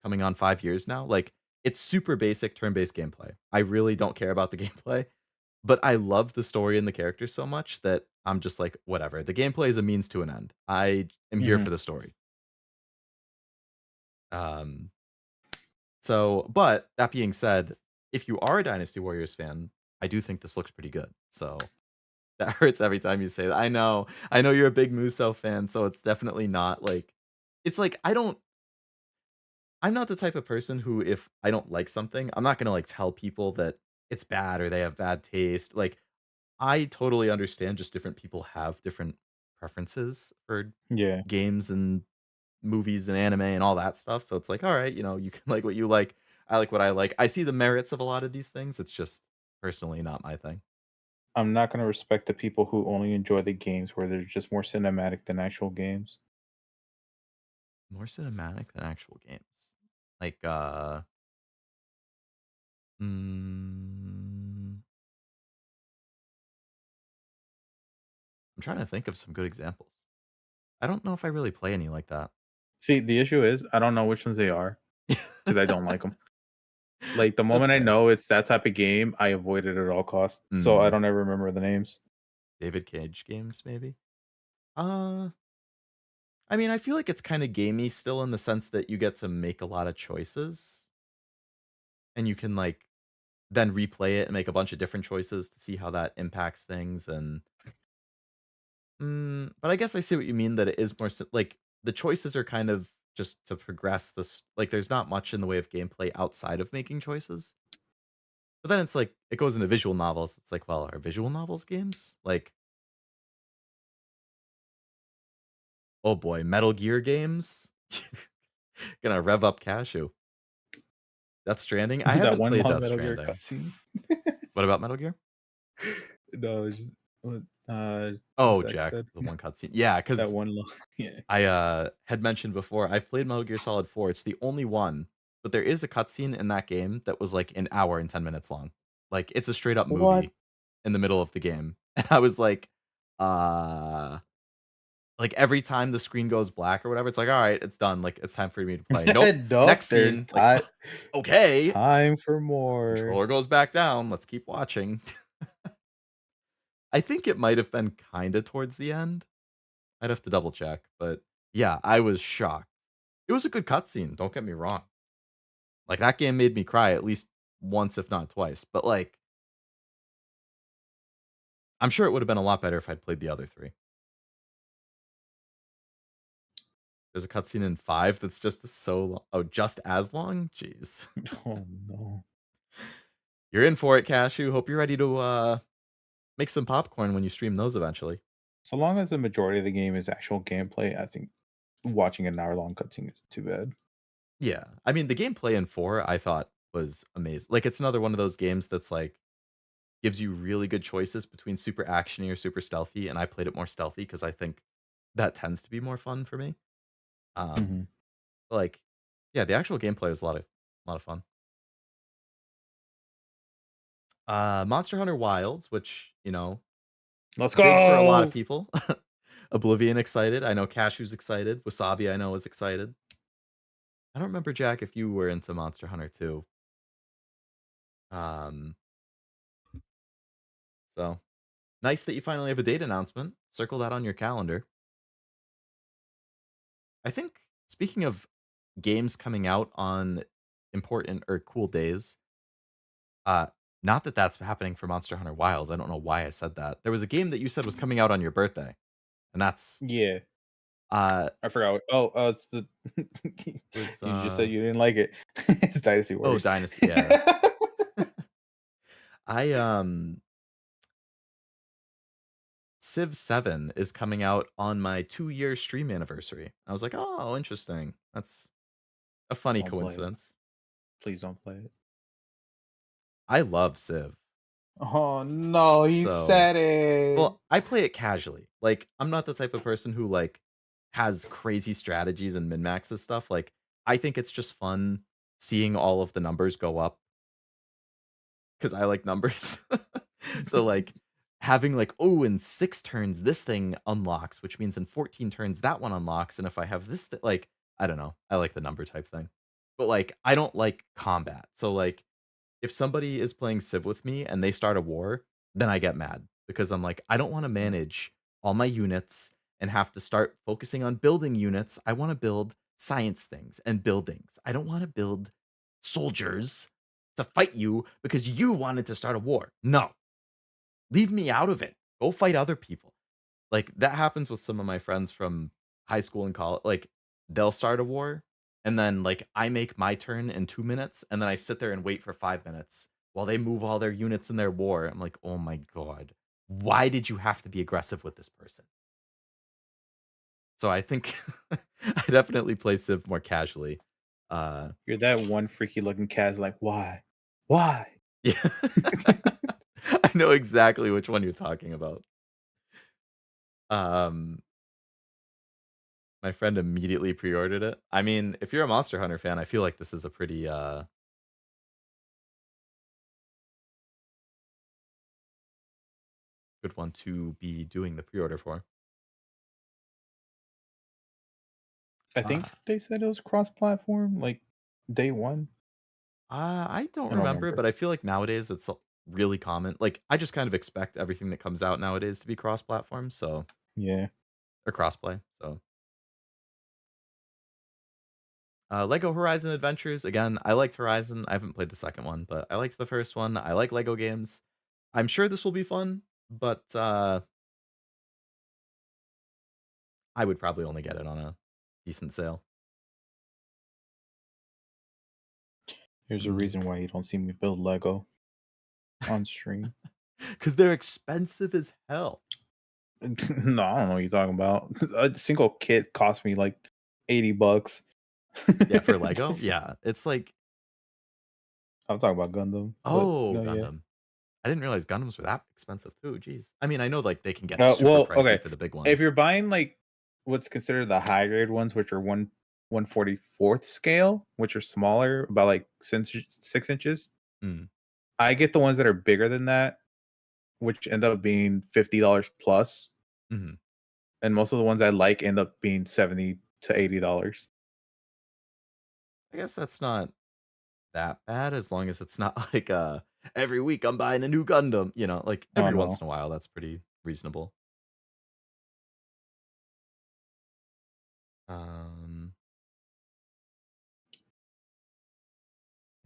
coming on 5 years now. Like, it's super basic turn-based gameplay. I really don't care about the gameplay, but I love the story and the characters so much that I'm just like, whatever. The gameplay is a means to an end. I am here Mhm. for the story. Um, so, but that being said, if you are a Dynasty Warriors fan, I do think this looks pretty good. So that hurts every time you say that. I know you're a big Muso fan, so it's definitely not like, it's like I'm not the type of person who, if I don't like something, I'm not gonna like tell people that it's bad or they have bad taste. Like, I totally understand just different people have different preferences for Yeah. games and movies and anime and all that stuff. So it's like, all right, you can like what you like. I like what I like. I see the merits of a lot of these things. It's just personally not my thing. I'm not gonna respect the people who only enjoy the games where they're just more cinematic than actual games. More cinematic than actual games. Like, mm, I'm trying to think of some good examples. I don't know if I really play any like that. See, the issue is I don't know which ones they are because I don't like them. Like the That's moment I fair. know it's that type of game, I avoid it at all costs. So I don't ever remember the names. David Cage games, maybe. I mean, I feel like it's kind of gamey still in the sense that you get to make a lot of choices, and you can like then replay it and make a bunch of different choices to see how that impacts things. And but I guess I see what you mean, that it is more like the choices are kind of just to progress this. Like, there's not much in the way of gameplay outside of making choices. But then it's like it goes into visual novels. It's like, well, are visual novels games? Like, oh boy, Metal Gear games. Gonna rev up Cashew. Death Stranding. I That haven't one played long Death Metal Gear Stranding. cutscene. What about Metal Gear? No, it's just what Oh, Zach Jack, said. the one cutscene. Yeah, That because one long yeah. I had mentioned before, I've played Metal Gear Solid 4. It's the only one, but there is a cutscene in that game that was like an hour and 10 minutes long. Like, it's a straight up What? movie in the middle of the game. And I was uh like every time the screen goes black or whatever, it's like, all right, it's done. Like, it's time for me to play. Nope. Nope, Next there's scene, like, okay. time for more. Controller goes back down. Let's keep watching. I think it might have been kind of towards the end. I'd have to double check, but yeah, I was shocked. It was a good cutscene, don't get me wrong. Like, that game made me cry at least once, if not twice. But like, I'm sure it would have been a lot better if I'd played the other three. There's a cutscene in 5 that's just so long. Oh, just as long? Jeez. Oh no. You're in for it, Cashew. Hope you're ready to make some popcorn when you stream those eventually. So long as the majority of the game is actual gameplay, I think watching an hour-long cutscene is too bad. Yeah. I mean, the gameplay in 4 I thought was amazing. Like, it's another one of those games that's like gives you really good choices between super actiony or super stealthy, and I played it more stealthy because I think that tends to be more fun for me. Mhm. Like, yeah, the actual gameplay was a lot of fun. Monster Hunter Wilds, which, Let's big for a lot of go. people. Oblivion excited. I know Cashew's excited. Wasabi, I know, is excited. I don't remember, Jack, if you were into Monster Hunter 2. So nice that you finally have a date announcement. Circle that on your calendar. I think, speaking of games coming out on important or cool days, not that that's happening for Monster Hunter Wilds. I don't know why I said that. There was a game that you said was coming out on your birthday, and that's Yeah. uh I forgot. It's the was you just said you didn't like it. It's Dynasty oh, Warriors. Dynasty, yeah. Civ 7 is coming out on my 2-year stream anniversary. I was like, oh, interesting. That's a funny Don't play it. coincidence. Please don't play it. I love Civ. Oh no, he So, said it. well, I play it casually. Like, I'm not the type of person who like has crazy strategies and min-maxes stuff. Like, I think it's just fun seeing all of the numbers go up because I like numbers. So like having like, oh, in 6 turns this thing unlocks, which means in 14 turns that one unlocks, and if I have this like, I don't know, I like the number type thing. But like, I don't like combat. So like, if somebody is playing Civ with me and they start a war, then I get mad because I'm like, I don't want to manage all my units and have to start focusing on building units. I want to build science things and buildings. I don't want to build soldiers to fight you because you wanted to start a war. No, leave me out of it. Go fight other people. Like that happens with some of my friends from high school and college. Like they'll start a war and then like I make my turn in 2 minutes and then I sit there and wait for 5 minutes while they move all their units in their war. I'm like, "Oh my god. Why did you have to be aggressive with this person?" So I think I definitely play Civ more casually. You're that one freaky looking cat, like, why? Why? Yeah. I know exactly which one you're talking about. Um, my friend immediately pre-ordered it. I mean, if you're a Monster Hunter fan, I feel like this is a pretty good one to be doing the pre-order for. I think they said it was cross-platform, like day one. I don't I don't remember, remember. but I feel like nowadays it's really common. Like I just kind of expect everything that comes out nowadays to be cross-platform, so Yeah. or crossplay. So Lego Horizon Adventures, again, I liked Horizon. I haven't played the second one, but I liked the first one. I like Lego games. I'm sure this will be fun, but I would probably only get it on a decent sale. There's a reason why you don't see me build Lego on stream. Because they're expensive as hell. No, I don't know what you're talking about. A single kit cost me like $80. Yeah, for Lego? Yeah, it's like... I'm talking about Gundam. Oh, no, Gundam. yeah. I didn't realize Gundams were that expensive too. Jeez. I mean, I know like they can get super Well, pricey okay. for the big ones. If you're buying like what's considered the high grade ones, which are 1/44th scale, which are smaller, about like 6 inches, Mm. I get the ones that are bigger than that, which end up being $50 plus. Mhm. And most of the ones I like end up being $70 to $80. I guess that's not that bad as long as it's not like every week I'm buying a new Gundam, you know, like Oh, every no. once in a while that's pretty reasonable.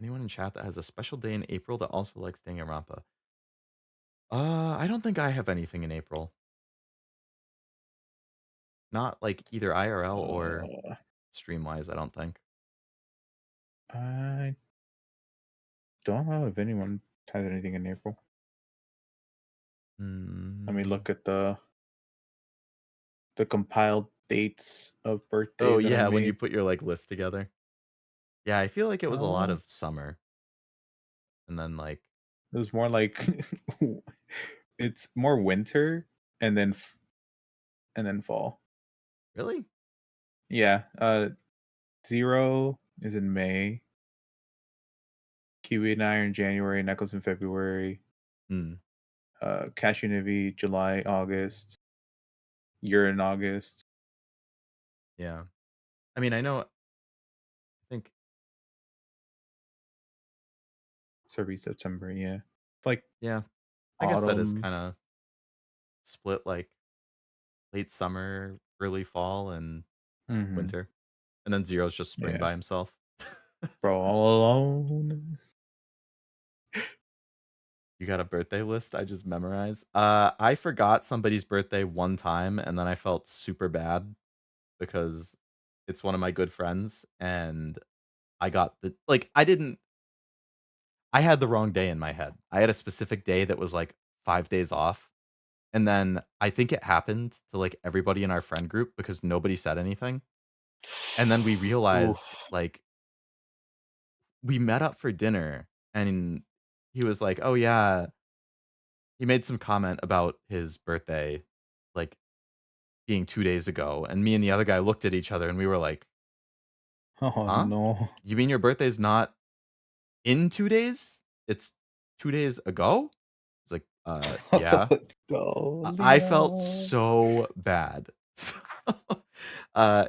Anyone in chat that has a special day in April that also likes Danganronpa? I don't think I have anything in April. Not like either IRL or stream wise, I don't think. I don't know if anyone has anything in April. Let me look at the compiled dates of birthdays. Oh that I yeah, when you made. put your like list together. Yeah, I feel like it was a lot Oh. of summer. And then like It was more like it's more winter and then fall. Really? Yeah. Zero is in May. Kiwi and I are in January. Necklace in February. Cashew Nivi, July, August. You're in August. Yeah. I mean, I know. I think. Sorry, September. Yeah. It's like. Yeah. I guess that is autumn. kind of split like late summer, early fall, and winter. And then Zero's just spring by himself. Bro, all alone. You got a birthday list I just memorized? I forgot somebody's birthday one time, and then I felt super bad because it's one of my good friends, and I got the like I had the wrong day in my head. I had a specific day that was like 5 days off. And then I think it happened to like everybody in our friend group because nobody said anything. And then we realized like we met up for dinner and he was like, "Oh yeah." He made some comment about his birthday like being 2 days ago. And me and the other guy looked at each other and we were like, Oh "Huh? no. You mean your birthday's not in 2 days? It's 2 days ago?" It's like, yeah." Oh, I felt Leo. so bad. So,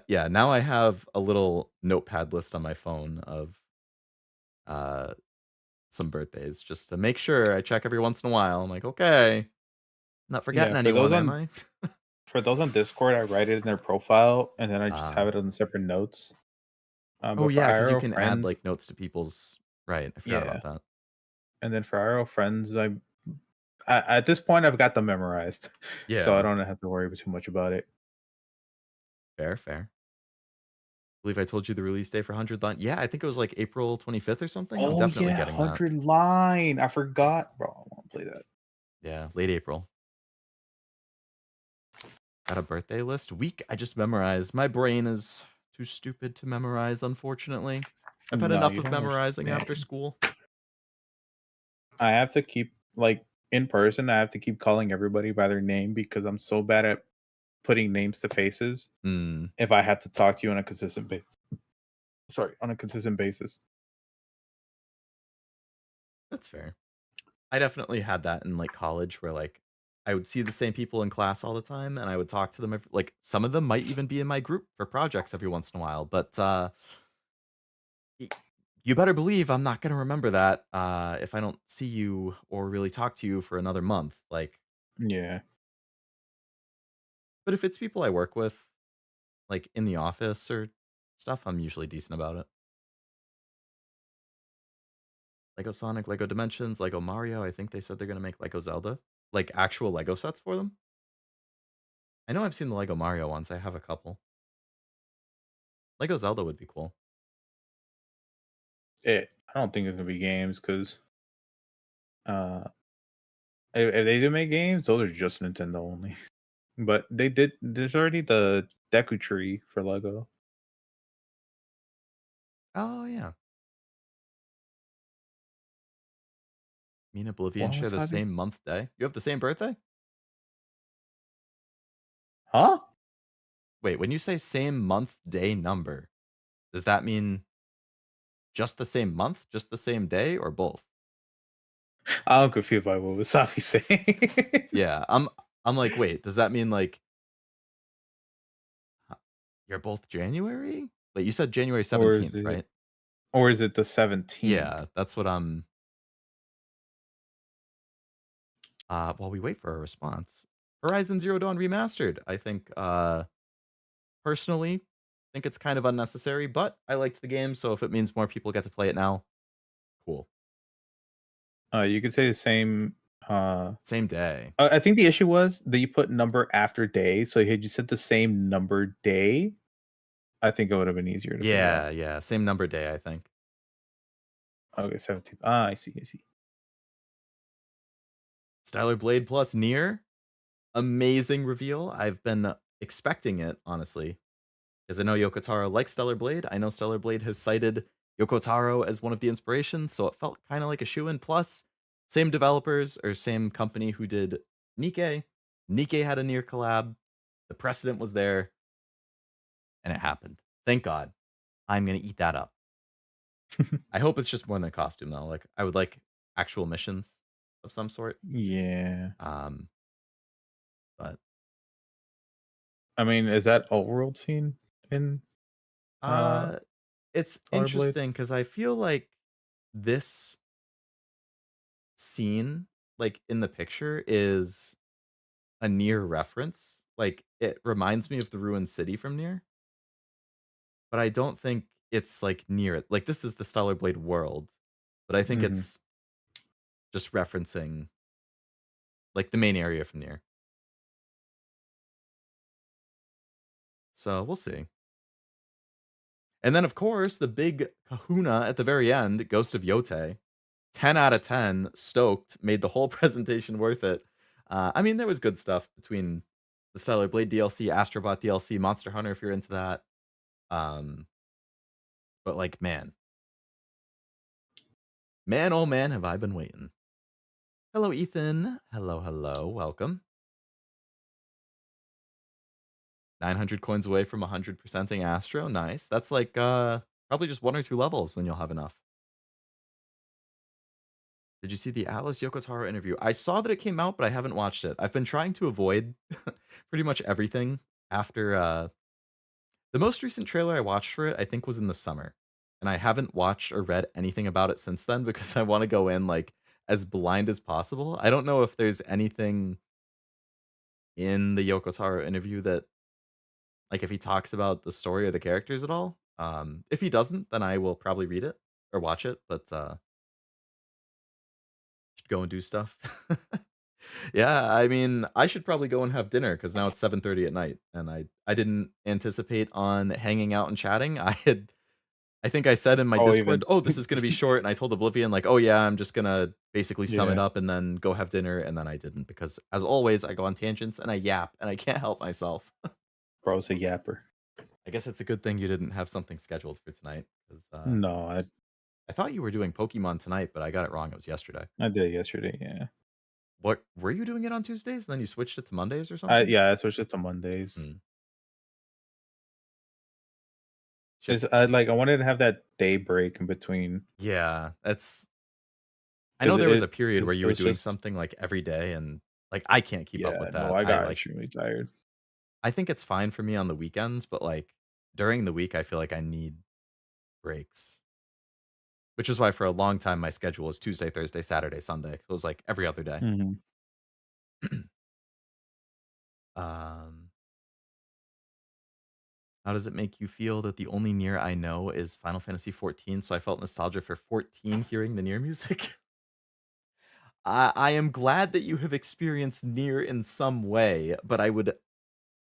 yeah, now I have a little notepad list on my phone of some birthdays just to make sure I check every once in a while. I'm like, okay, not forgetting Yeah, anyone, am I? for those on Discord, I write it in their profile, and then I just have Ah. it on separate notes. Oh, But for yeah, because you IRL can add, friends, like, notes to people's right, I forgot yeah, about that. and then for IRL friends, at this point, I've got them memorized, so I Yeah. don't have to worry too much about it. Fair, fair. Believe I told you the release day for 100 Line. Yeah, I think it was, like, April 25th or something. I'm Oh, definitely yeah, getting that. 100 Line. I forgot. Bro, I wanna play that. Yeah, late April. Got a birthday list? Week, I just memorized. My brain is too stupid to memorize, unfortunately. I've had No, enough you of don't memorizing understand. after school. I have to keep, like, in person, I have to keep calling everybody by their name because I'm so bad at putting names to faces Mm, if I have to talk to you on a consistent basis. that's fair. I definitely had that in, like, college where, like, I would see the same people in class all the time, and I would talk to them like, some of them might even be in my group for projects every once in a while, but, y you better believe I'm not gonna remember that, if I don't see you or really talk to you for another month, like Yeah. but if it's people I work with, like, in the office or stuff, I'm usually decent about it. Lego Sonic, Lego Dimensions, Lego Mario, I think they said they're gonna make Lego Zelda, like, actual Lego sets for them. I know I've seen the Lego Mario ones, I have a couple. Lego Zelda would be cool. I don't think it's gonna be games because if they do make games, those are just Nintendo only. But there's already the Deku Tree for Lego. Oh, yeah. Me and Oblivion What share was the that? same month day. You have the same birthday? Huh? Wait, when you say same month day number, does that mean just the same month, just the same day, or both? I'm confused by what Wasabi saying. Yeah, I'm like, wait, does that mean like you're both January? Wait, you said January or is 17th, it right? or is it the 17th? Yeah, that's what I'm while we wait for a response. Horizon Zero Dawn Remastered. I think personally think it's kind of unnecessary, but I liked the game, so if it means more people get to play it now, cool. You could say the same Same day. I think the issue was that you put number after day, so had you said the same number day, I think it would have been easier to figure out. Yeah, yeah, same number day, I think. Okay, 17th. Ah, I see, I see. Stellar Blade plus Nier. Amazing reveal. I've been expecting it, honestly, because I know Yoko Taro likes Stellar Blade. I know Stellar Blade has cited Yoko Taro as one of the inspirations, so it felt kind of like a shoe-in. Plus, same developers or same company who did Nikke. Nikke had a Nier collab. The precedent was there, and it happened. Thank God. I'm gonna eat that up. I hope it's just more than a costume, though. Like, I would like actual missions of some sort. Yeah. But I mean, is that overworld scene in uh it's Stellar Blade? interesting because I feel like this scene, like in the picture, is a Nier reference. Like it reminds me of the ruined city from Nier, but I don't think it's like near it. Like this is the Stellar Blade world, but I think Mhm. it's just referencing like the main area from Nier. So we'll see. And then of course the big kahuna at the very end, Ghost of Yote. 10 out of 10, stoked, made the whole presentation worth it. I mean, there was good stuff between the Stellar Blade DLC, Astrobot DLC, Monster Hunter, if you're into that. But like, man, oh man, have I been waiting. Hello, Ethan. Hello, hello. Welcome. 900 coins away from 100%ing Astro. Nice. That's like probably just 1 or 2 levels, then you'll have enough. Did you see the Atlas Yoko Taro interview? I saw that it came out, but I haven't watched it. I've been trying to avoid pretty much everything after the most recent trailer I watched for it, I think was in the summer. and I haven't watched or read anything about it since then because I want to go in like as blind as possible. I don't know if there's anything in the Yoko Taro interview that, like, if he talks about the story or the characters at all. If he doesn't, then I will probably read it or watch it, but should go and do stuff. Yeah, I mean, I should probably go and have dinner because now it's 7:30 at night, and I didn't anticipate on hanging out and chatting. I think I said in my Oh, Discord, even. "Oh, this is gonna be short," and I told Oblivion like, "Oh yeah, I'm just gonna basically sum it Yeah. up and then go have dinner," and then I didn't because, as always, I go on tangents and I yap, and I can't help myself. Bro's a yapper. I guess it's a good thing you didn't have something scheduled for tonight because No, I thought you were doing Pokemon tonight, but I got it wrong. It was yesterday. I did it yesterday. Yeah. What were you doing it on Tuesdays? And then you switched it to Mondays or something? Yeah, I switched it to Mondays. Hmm. Just I wanted to have that day break in between. Yeah, that's. I know there was a period where you it were was doing just something like every day, and like I can't keep up yeah. with No, that. I got like extremely tired. I think it's fine for me on the weekends, but like during the week, I feel like I need breaks. Which is why for a long time my schedule was Tuesday, Thursday, Saturday, Sunday. It was like every other day. Mhm. Um, how does it make you feel that the only Nier I know is Final Fantasy 14? So I felt nostalgia for 14 hearing the Nier music. I am glad that you have experienced Nier in some way, but I would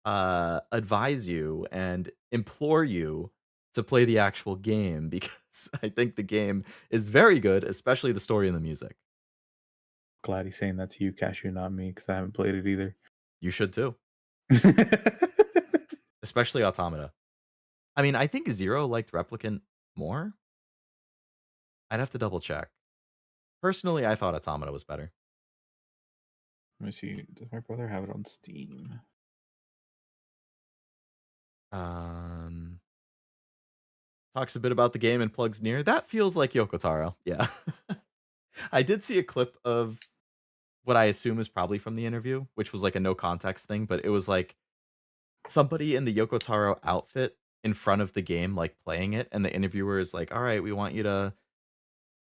advise you and implore you to play the actual game because I think the game is very good, especially the story and the music. Glad he's saying that to you, Cashew, not me, because I haven't played it either. You should too. Especially Automata. I mean, I think Zero liked Replicant more. I'd have to double check. Personally, I thought Automata was better. Let me see. Does my brother have it on Steam? Talks a bit about the game and plugs Nier. That feels like Yoko Taro. Yeah. I did see a clip of what I assume is probably from the interview, which was like a no context thing, but it was like somebody in the Yoko Taro outfit in front of the game, like playing it, and the interviewer is like, "All right, we want you to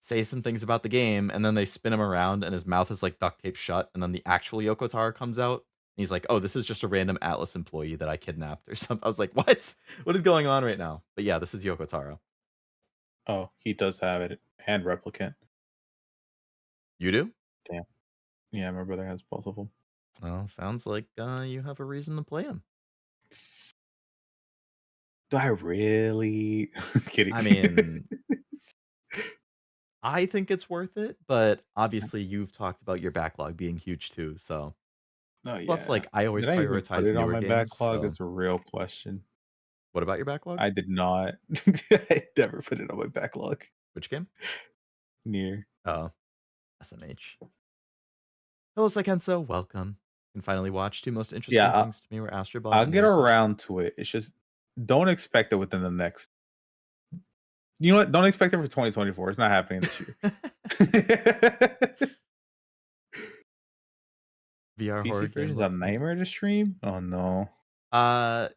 say some things about the game," and then they spin him around, and his mouth is like duct taped shut, and then the actual Yoko Taro comes out, and he's like, "Oh, this is just a random Atlas employee that I kidnapped," or something. I was like, "What? What is going on right now?" But yeah, this is Yoko Taro. Oh, he does have it and Replicant. You do? Damn. Yeah, my brother has both of them. Well, sounds like you have a reason to play him. Do I really? Kidding. I mean, I think it's worth it, but obviously you've talked about your backlog being huge too. So No, plus, yeah. like I always Did I even put prioritize it on newer my games. backlog? So. That's a real question. What about your backlog? I did not. I never put it on my backlog. Which game? Nier. Oh, SMH. Hello, Saikenso. Welcome. You can finally watch. Two most interesting things to me were Astrobot. I'll and get Nier so around to it. It's just don't expect it within the next. You know what? Don't expect it for 2024. It's not happening this year. VR horror PC version's game a nightmare to stream. Oh no.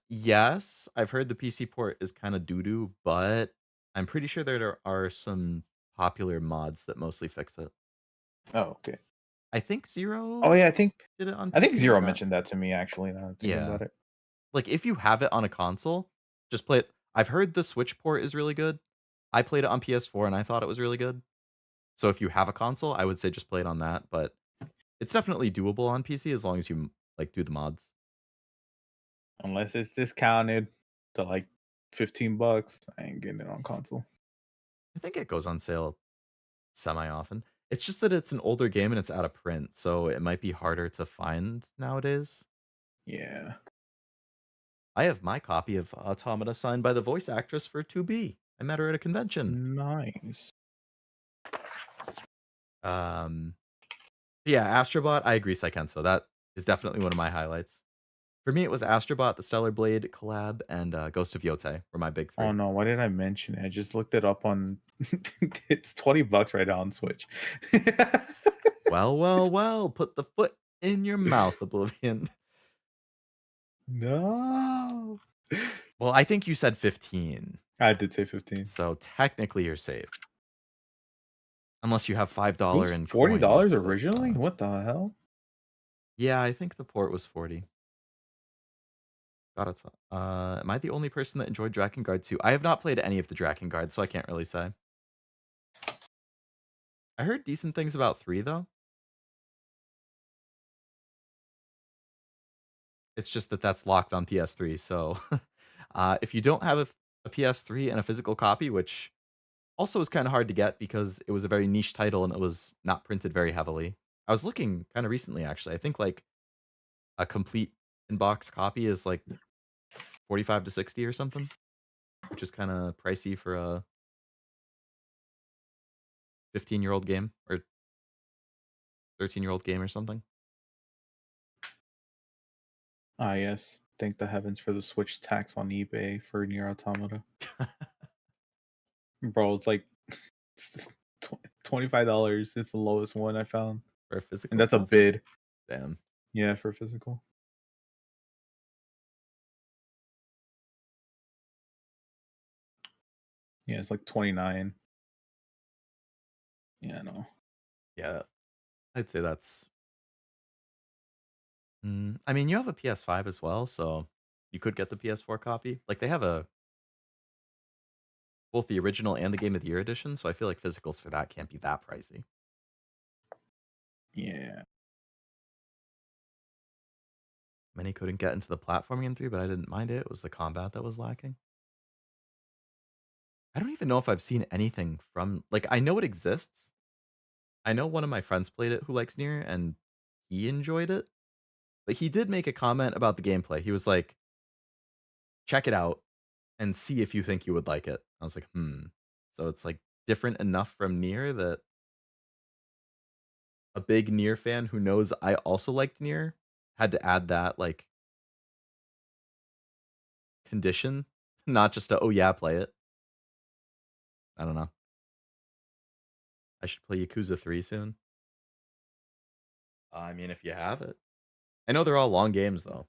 Yes, I've heard the PC port is kind of doo doo, but I'm pretty sure there are some popular mods that mostly fix it. Oh, okay. I think Zero. Oh yeah, I think did it on. I think PC Zero like that. mentioned that to me actually. Now I'm thinking about it. Like if you have it on a console, just play it. I've heard the Switch port is really good. I played it on PS4 and I thought it was really good. So if you have a console, I would say just play it on that. But it's definitely doable on PC as long as you like do the mods. Unless it's discounted to like $15, I ain't getting it on console. I think it goes on sale semi often. It's just that it's an older game and it's out of print, so it might be harder to find nowadays. Yeah. I have my copy of Automata signed by the voice actress for 2B. I met her at a convention. Nice. Yeah, Astrobot, I agree, Saikenso. That is definitely one of my highlights. For me, it was Astrobot, the Stellar Blade collab, and Ghost of Yote were my big three. Oh no, why did I mention it? I just looked it up on it's $20 right now on Switch. Well, put the foot in your mouth, Oblivion. No. Well, I think you said 15. I did say 15. So technically you're safe. Unless you have $5 It was in $40 coins that, originally? What the hell? Yeah, I think the port was 40. Am I the only person that enjoyed Drakengard 2? I have not played any of the Drakengard, so I can't really say. I heard decent things about 3, though. It's just that that's locked on PS3, so if you don't have a PS3 and a physical copy, which also is kind of hard to get because it was a very niche title and it was not printed very heavily. I was looking kind of recently, actually. I think like a complete in-box copy is like 45 to 60 or something, which is kind of pricey for a 15-year-old game or 13-year-old game or something. Ah, yes. Thank the heavens for the Switch tax on eBay for Nier Automata. Bro, it's like $25 is the lowest one I found. For a physical And that's copy? a bid. Damn. Yeah, for physical. Yeah, it's like 29. Yeah, no. Yeah, I'd say that's... I mean, you have a PS5 as well, so you could get the PS4 copy. Like, they have both the original and the Game of the Year edition, so I feel like physicals for that can't be that pricey. Yeah. Many couldn't get into the platforming in 3, but I didn't mind it. It was the combat that was lacking. I don't even know if I've seen anything from... Like, I know it exists. I know one of my friends played it who likes Nier, and he enjoyed it. But he did make a comment about the gameplay. He was like, check it out and see if you think you would like it. I was like, So it's like different enough from Nier that a big Nier fan who knows I also liked Nier had to add that like condition, not just a, oh yeah, play it. I don't know. I should play Yakuza 3 soon. I mean, if you have it. I know they're all long games though.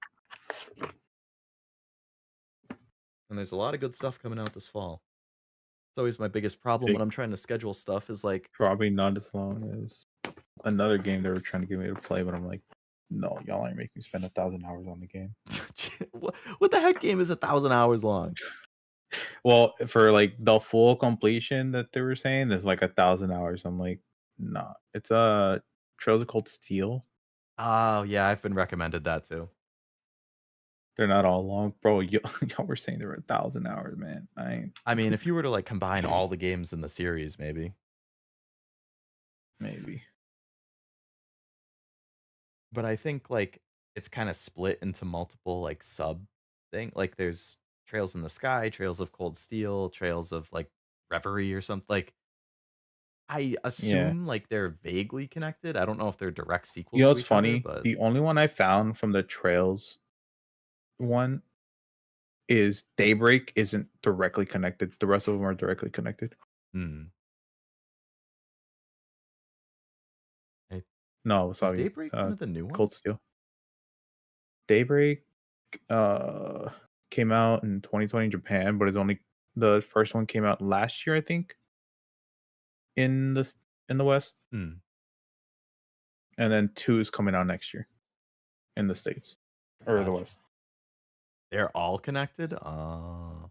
And there's a lot of good stuff coming out this fall. It's always my biggest problem when I'm trying to schedule stuff is like... Probably not as long as another game they were trying to get me to play, but I'm like, no, y'all ain't making me spend 1,000 hours on the game. What the heck game is 1,000 hours long? Well, for like the full completion that they were saying is like 1,000 hours. I'm like, nah. It's Trails of Cold Steel. Oh yeah, I've been recommended that too. They're not all long, bro. Y'all were saying they were 1,000 hours, man. I mean, if you were to like combine all the games in the series, maybe. But I think like it's kind of split into multiple like sub thing. Like there's Trails in the Sky, Trails of Cold Steel, Trails of like Reverie or something. Like I assume like they're vaguely connected. I don't know if they're direct sequels You know to what's each funny? other, but The only one I found from the Trails one is Daybreak isn't directly connected. The rest of them are directly connected. No, sorry. Is Daybreak one of the new ones? Cold Steel. Daybreak came out in 2020 in Japan, but it's only the first one came out last year, I think. In the West. And then 2 is coming out next year in the States or the West. They're all connected? I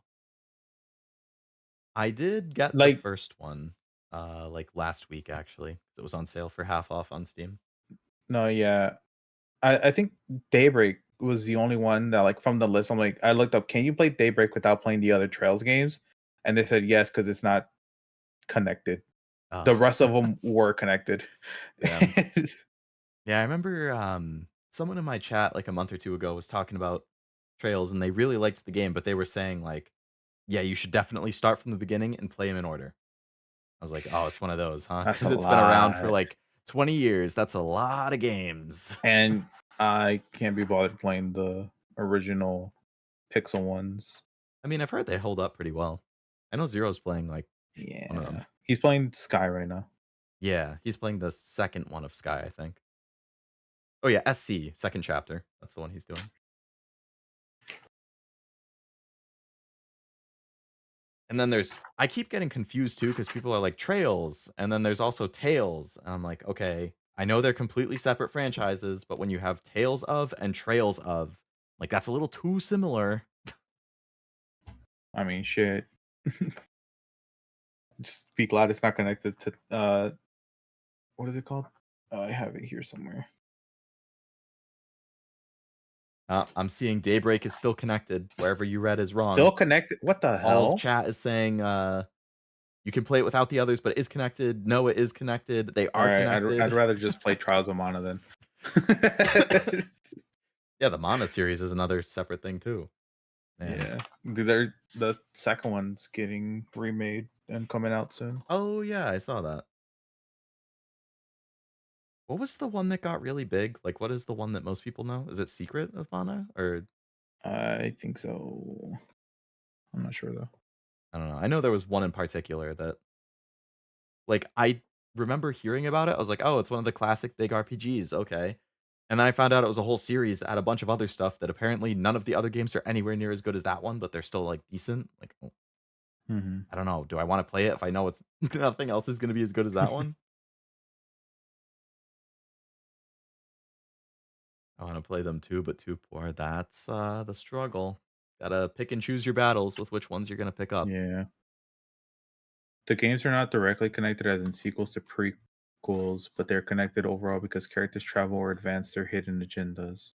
did get the first one like last week actually. It was on sale for half off on Steam. No, yeah. I think Daybreak was the only one that like from the list. I'm like, I looked up, can you play Daybreak without playing the other Trails games? And they said yes, because it's not connected. The rest of them were connected. Yeah, I remember someone in my chat like a month or two ago was talking about Trails and they really liked the game, but they were saying like, yeah, you should definitely start from the beginning and play them in order. I was like, oh, it's one of those, huh? That's Because a it's been around for lot. like 20 years. That's a lot of games. And I can't be bothered playing the original Pixel ones. I mean, I've heard they hold up pretty well. I know Zero's playing like one of them. He's playing Sky right now. Yeah, he's playing the second one of Sky, I think. Oh yeah, SC, second chapter. That's the one he's doing. And then I keep getting confused too because people are like Trails, and then there's also Tales, and I'm like, okay, I know they're completely separate franchises, but when you have Tales of and Trails of, like that's a little too similar. I mean, shit. Just be glad it's not connected to what is it called? I have it here somewhere. I'm seeing Daybreak is still connected. Wherever you read is wrong. Still connected? What the hell? All of chat is saying you can play it without the others, but it is connected. No, it is connected. They are connected. I'd rather just play Trials of Mana then. Yeah, the Mana series is another separate thing too. Man. Yeah, the second one's getting remade and coming out soon. Oh yeah, I saw that. What was the one that got really big? Like, what is the one that most people know? Is it Secret of Mana or? I think so. I'm not sure though. I don't know. I know there was one in particular that, like, I remember hearing about it. I was like, oh, it's one of the classic big RPGs. Okay. And then I found out it was a whole series that had a bunch of other stuff that apparently none of the other games are anywhere near as good as that one, but they're still like decent. Like, I don't know. Do I want to play it if I know it's nothing else is going to be as good as that one? I want to play them too, but too poor. That's the struggle. Gotta pick and choose your battles with which ones you're gonna pick up. Yeah. The games are not directly connected as in sequels to prequels, but they're connected overall because characters travel or advance their hidden agendas.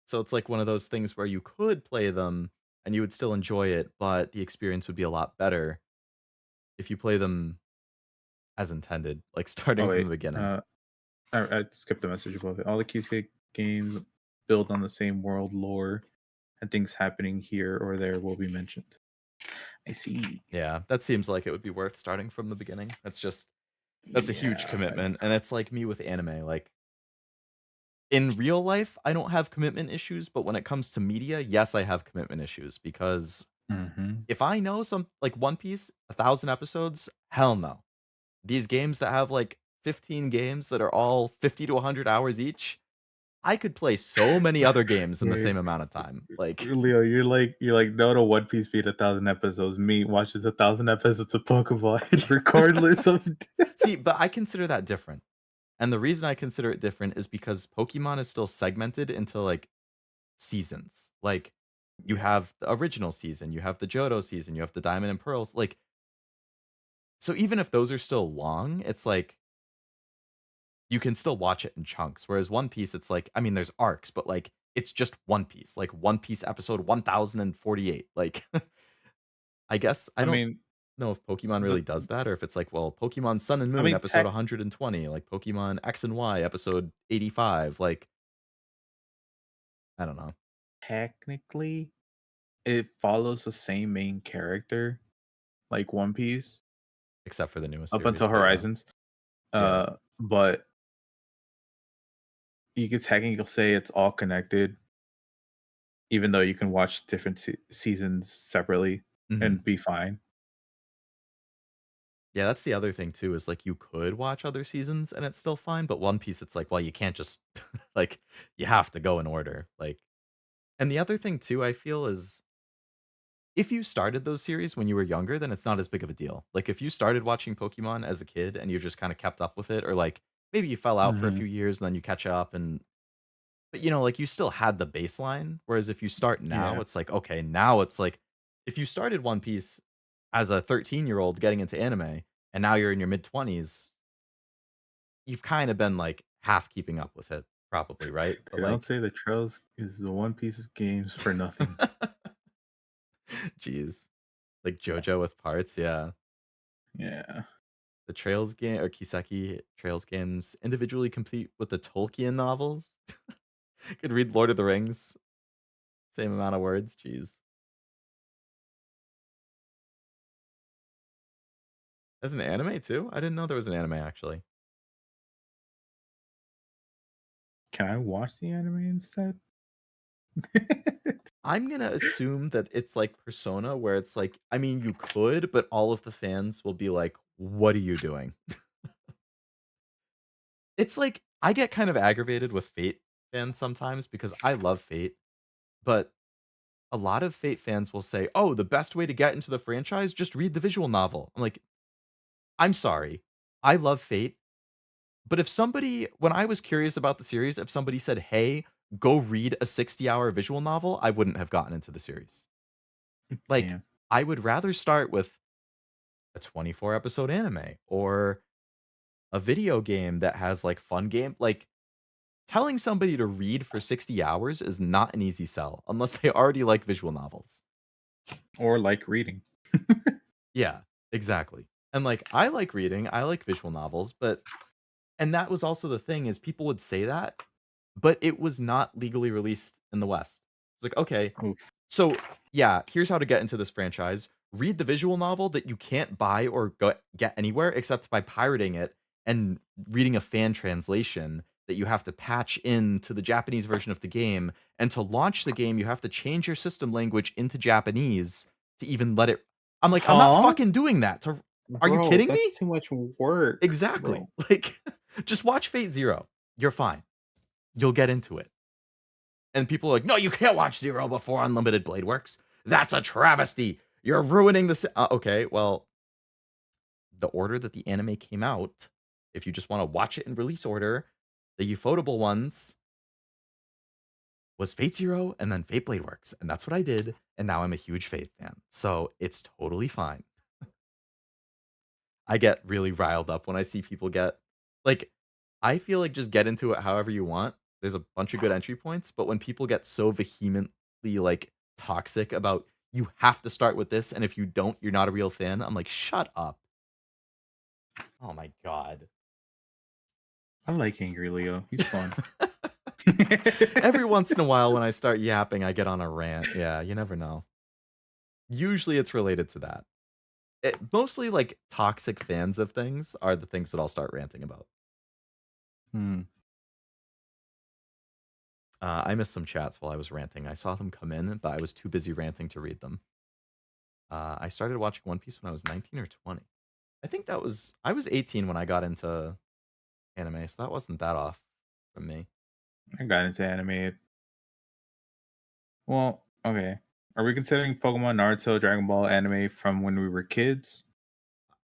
So it's like one of those things where you could play them and you would still enjoy it, but the experience would be a lot better if you play them as intended, like starting from the beginning. I skipped the message above it. All the Keyscape games build on the same world lore, and things happening here or there will be mentioned. I see. Yeah, that seems like it would be worth starting from the beginning. That's a huge commitment, and it's like me with anime. Like in real life, I don't have commitment issues, but when it comes to media, yes, I have commitment issues because if I know some like One Piece, 1,000 episodes, hell no. These games that have like 15 games that are all 50 to 100 hours each, I could play so many other games in the same amount of time. Like Leo, you're like no to One Piece beat 1,000 episodes. Me watches 1,000 episodes of Pokemon regardless of. See, but I consider that different, and the reason I consider it different is because Pokemon is still segmented into like seasons. Like you have the original season, you have the Johto season, you have the Diamond and Pearls. Like, so even if those are still long, it's like you can still watch it in chunks. Whereas One Piece, it's like, I mean, there's arcs, but like it's just One Piece, like One Piece episode 1048. Like, I guess I don't know if Pokemon really does that, or if it's like, well, Pokemon Sun and Moon episode 120, like Pokemon X and Y episode 85. Like, I don't know. Technically, it follows the same main character, like One Piece, except for the newest up series, until Horizons. But you could technically say it's all connected, even though you can watch different seasons separately and be fine. Yeah, that's the other thing too, is like you could watch other seasons and it's still fine, but One Piece, it's like, well, you can't just like you have to go in order. Like, and the other thing too, I feel is if you started those series when you were younger, then it's not as big of a deal. Like if you started watching Pokemon as a kid and you just kind of kept up with it, or like maybe you fell out for a few years and then you catch up but you know, like you still had the baseline. Whereas if you start now, it's like, okay, now it's like if you started One Piece as a 13-year-old getting into anime and now you're in your mid-20s, you've kind of been like half keeping up with it, probably, right? But Dude, don't say the Trails is the One Piece of games for nothing. Jeez. Like JoJo with parts, yeah. Yeah. The Trails game or Kiseki Trails games individually complete with the Tolkien novels. Could read Lord of the Rings. Same amount of words. Jeez. There's an anime too? I didn't know there was an anime actually. Can I watch the anime instead? I'm going to assume that it's like Persona, where it's like, I mean, you could, but all of the fans will be like, what are you doing? It's like, I get kind of aggravated with Fate fans sometimes because I love Fate, but a lot of Fate fans will say, "Oh, the best way to get into the franchise, just read the visual novel." I'm like, "I'm sorry. I love Fate, but if somebody when I was curious about the series, if somebody said, "Hey, go read a 60-hour visual novel," I wouldn't have gotten into the series. Like, Yeah. I would rather start with a 24 episode anime or a video game that has like fun game. Like, telling somebody to read for 60 hours is not an easy sell unless they already like visual novels. Or like reading. Yeah, exactly. And like I like reading, I like visual novels, but and that was also the thing is people would say that, but it was not legally released in the West. It's like, okay, Oof. so yeah, here's how to get into this franchise. Read the visual novel that you can't buy or get anywhere except by pirating it and reading a fan translation that you have to patch into the Japanese version of the game. And to launch the game, you have to change your system language into Japanese to even let it. I'm like, I'm not Huh? fucking doing that. Are you Bro, kidding that's me? too much work. Exactly. Bro. Like, just watch Fate Zero. You're fine. You'll get into it. And people are like, no, you can't watch Zero before Unlimited Blade Works. That's a travesty. You're ruining the. Okay, well, the order that the anime came out, if you just want to watch it in release order, the ufotable ones was Fate Zero and then Fate Blade Works. And that's what I did. And now I'm a huge Fate fan. So it's totally fine. I get really riled up when I see people get like I feel like just get into it however you want. There's a bunch of good entry points, but when people get so vehemently like toxic about you have to start with this and if you don't, you're not a real fan. I'm like, "Shut up." Oh my god. I like Angry Leo. He's fun. Every once in a while when I start yapping, I get on a rant. Yeah, you never know. Usually it's related to that. Mostly like toxic fans of things are the things that I'll start ranting about. I missed some chats while I was ranting. I saw them come in, but I was too busy ranting to read them. I started watching One Piece when I was 19 or 20. I think I was 18 when I got into anime, so that wasn't that off from me. I got into anime. Well, okay. Are we considering Pokemon, Naruto, Dragon Ball anime from when we were kids?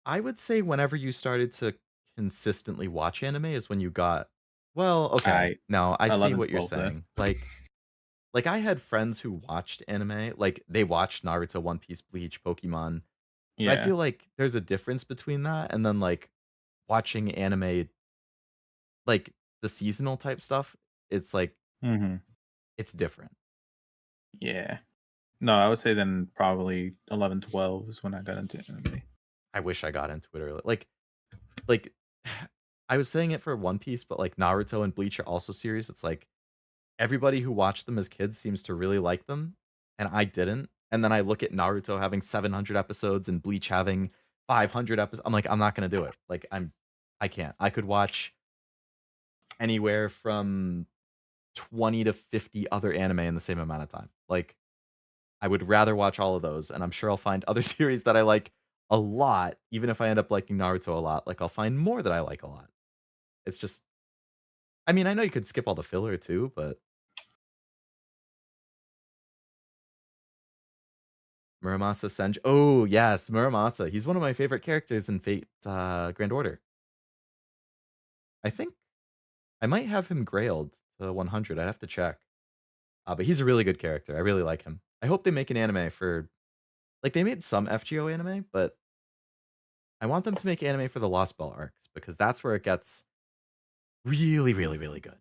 I would say whenever you started to consistently watch anime is when you got well, okay. No, I see 11's what you're both then. saying. Like I had friends who watched anime, like they watched Naruto, One Piece, Bleach, Pokemon. But I Yeah. feel like there's a difference between that and then like watching anime like the seasonal type stuff. It's like Mm-hmm. it's different. Yeah. No, I would say then probably 11, 12 is when I got into anime. I wish I got into it early. Like I was saying it for One Piece, but like Naruto and Bleach are also series. It's like everybody who watched them as kids seems to really like them, and I didn't. And then I look at Naruto having 700 episodes and Bleach having 500 episodes. I'm like, I'm not gonna do it. Like I can't. I could watch anywhere from 20 to 50 other anime in the same amount of time. Like I would rather watch all of those, and I'm sure I'll find other series that I like a lot, even if I end up liking Naruto a lot. Like I'll find more that I like a lot. It's just I mean, I know you could skip all the filler too, but Muramasa Senju. Oh, yes, Muramasa. He's one of my favorite characters in Fate Grand Order. I think I might have him grailed to 100. I'd have to check. But he's a really good character. I really like him. I hope they make an anime for like they made some FGO anime, but I want them to make anime for the Lost Bell arcs because that's where it gets really, really, really good.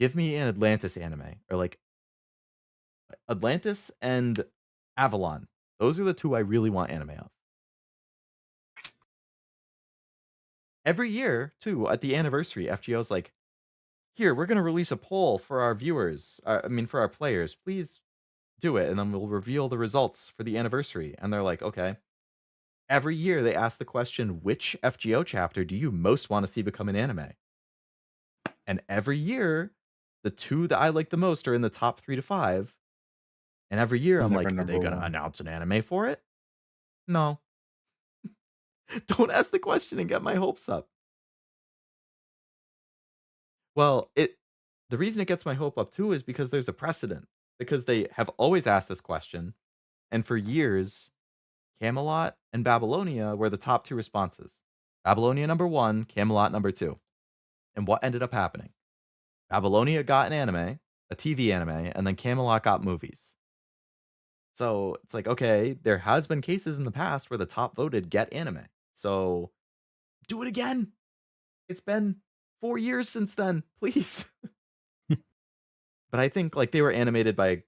Give me an Atlantis anime or like Atlantis and Avalon. Those are the two I really want anime of. Every year, too, at the anniversary, FGO's like, here, we're going to release a poll for our viewers. For our players. Please do it. And then we'll reveal the results for the anniversary. And they're like, okay. Every year, they ask the question, which FGO chapter do you most want to see become an anime? And every year, the two that I like the most are in the top 3 to 5. And every year, I'm like, are they going to announce an anime for it? No. Don't ask the question and get my hopes up. Well, the reason it gets my hope up too is because there's a precedent. because they have always asked this question, and for years, Camelot and Babylonia were the top 2 responses. Babylonia number 1, Camelot number 2. And what ended up happening? Babylonia got an anime, a TV anime, and then Camelot got movies. So it's like, okay, there has been cases in the past where the top voted get anime. So do it again. It's been 4 years since then, please. But I think like they were animated by,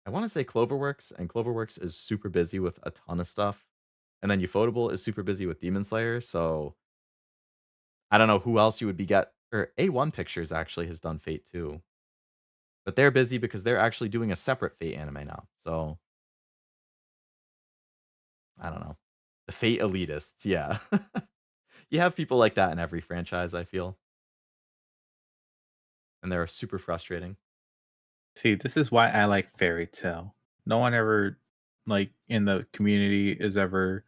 I want to say Cloverworks, and Cloverworks is super busy with a ton of stuff. And then Ufotable is super busy with Demon Slayer, so I don't know who else you would be get, or A1 Pictures actually has done Fate too. But they're busy because they're actually doing a separate Fate anime now. So I don't know. The Fate elitists, yeah. You have people like that in every franchise, I feel. And they're super frustrating. See, this is why I like Fairy Tail. No one ever, like, in the community is ever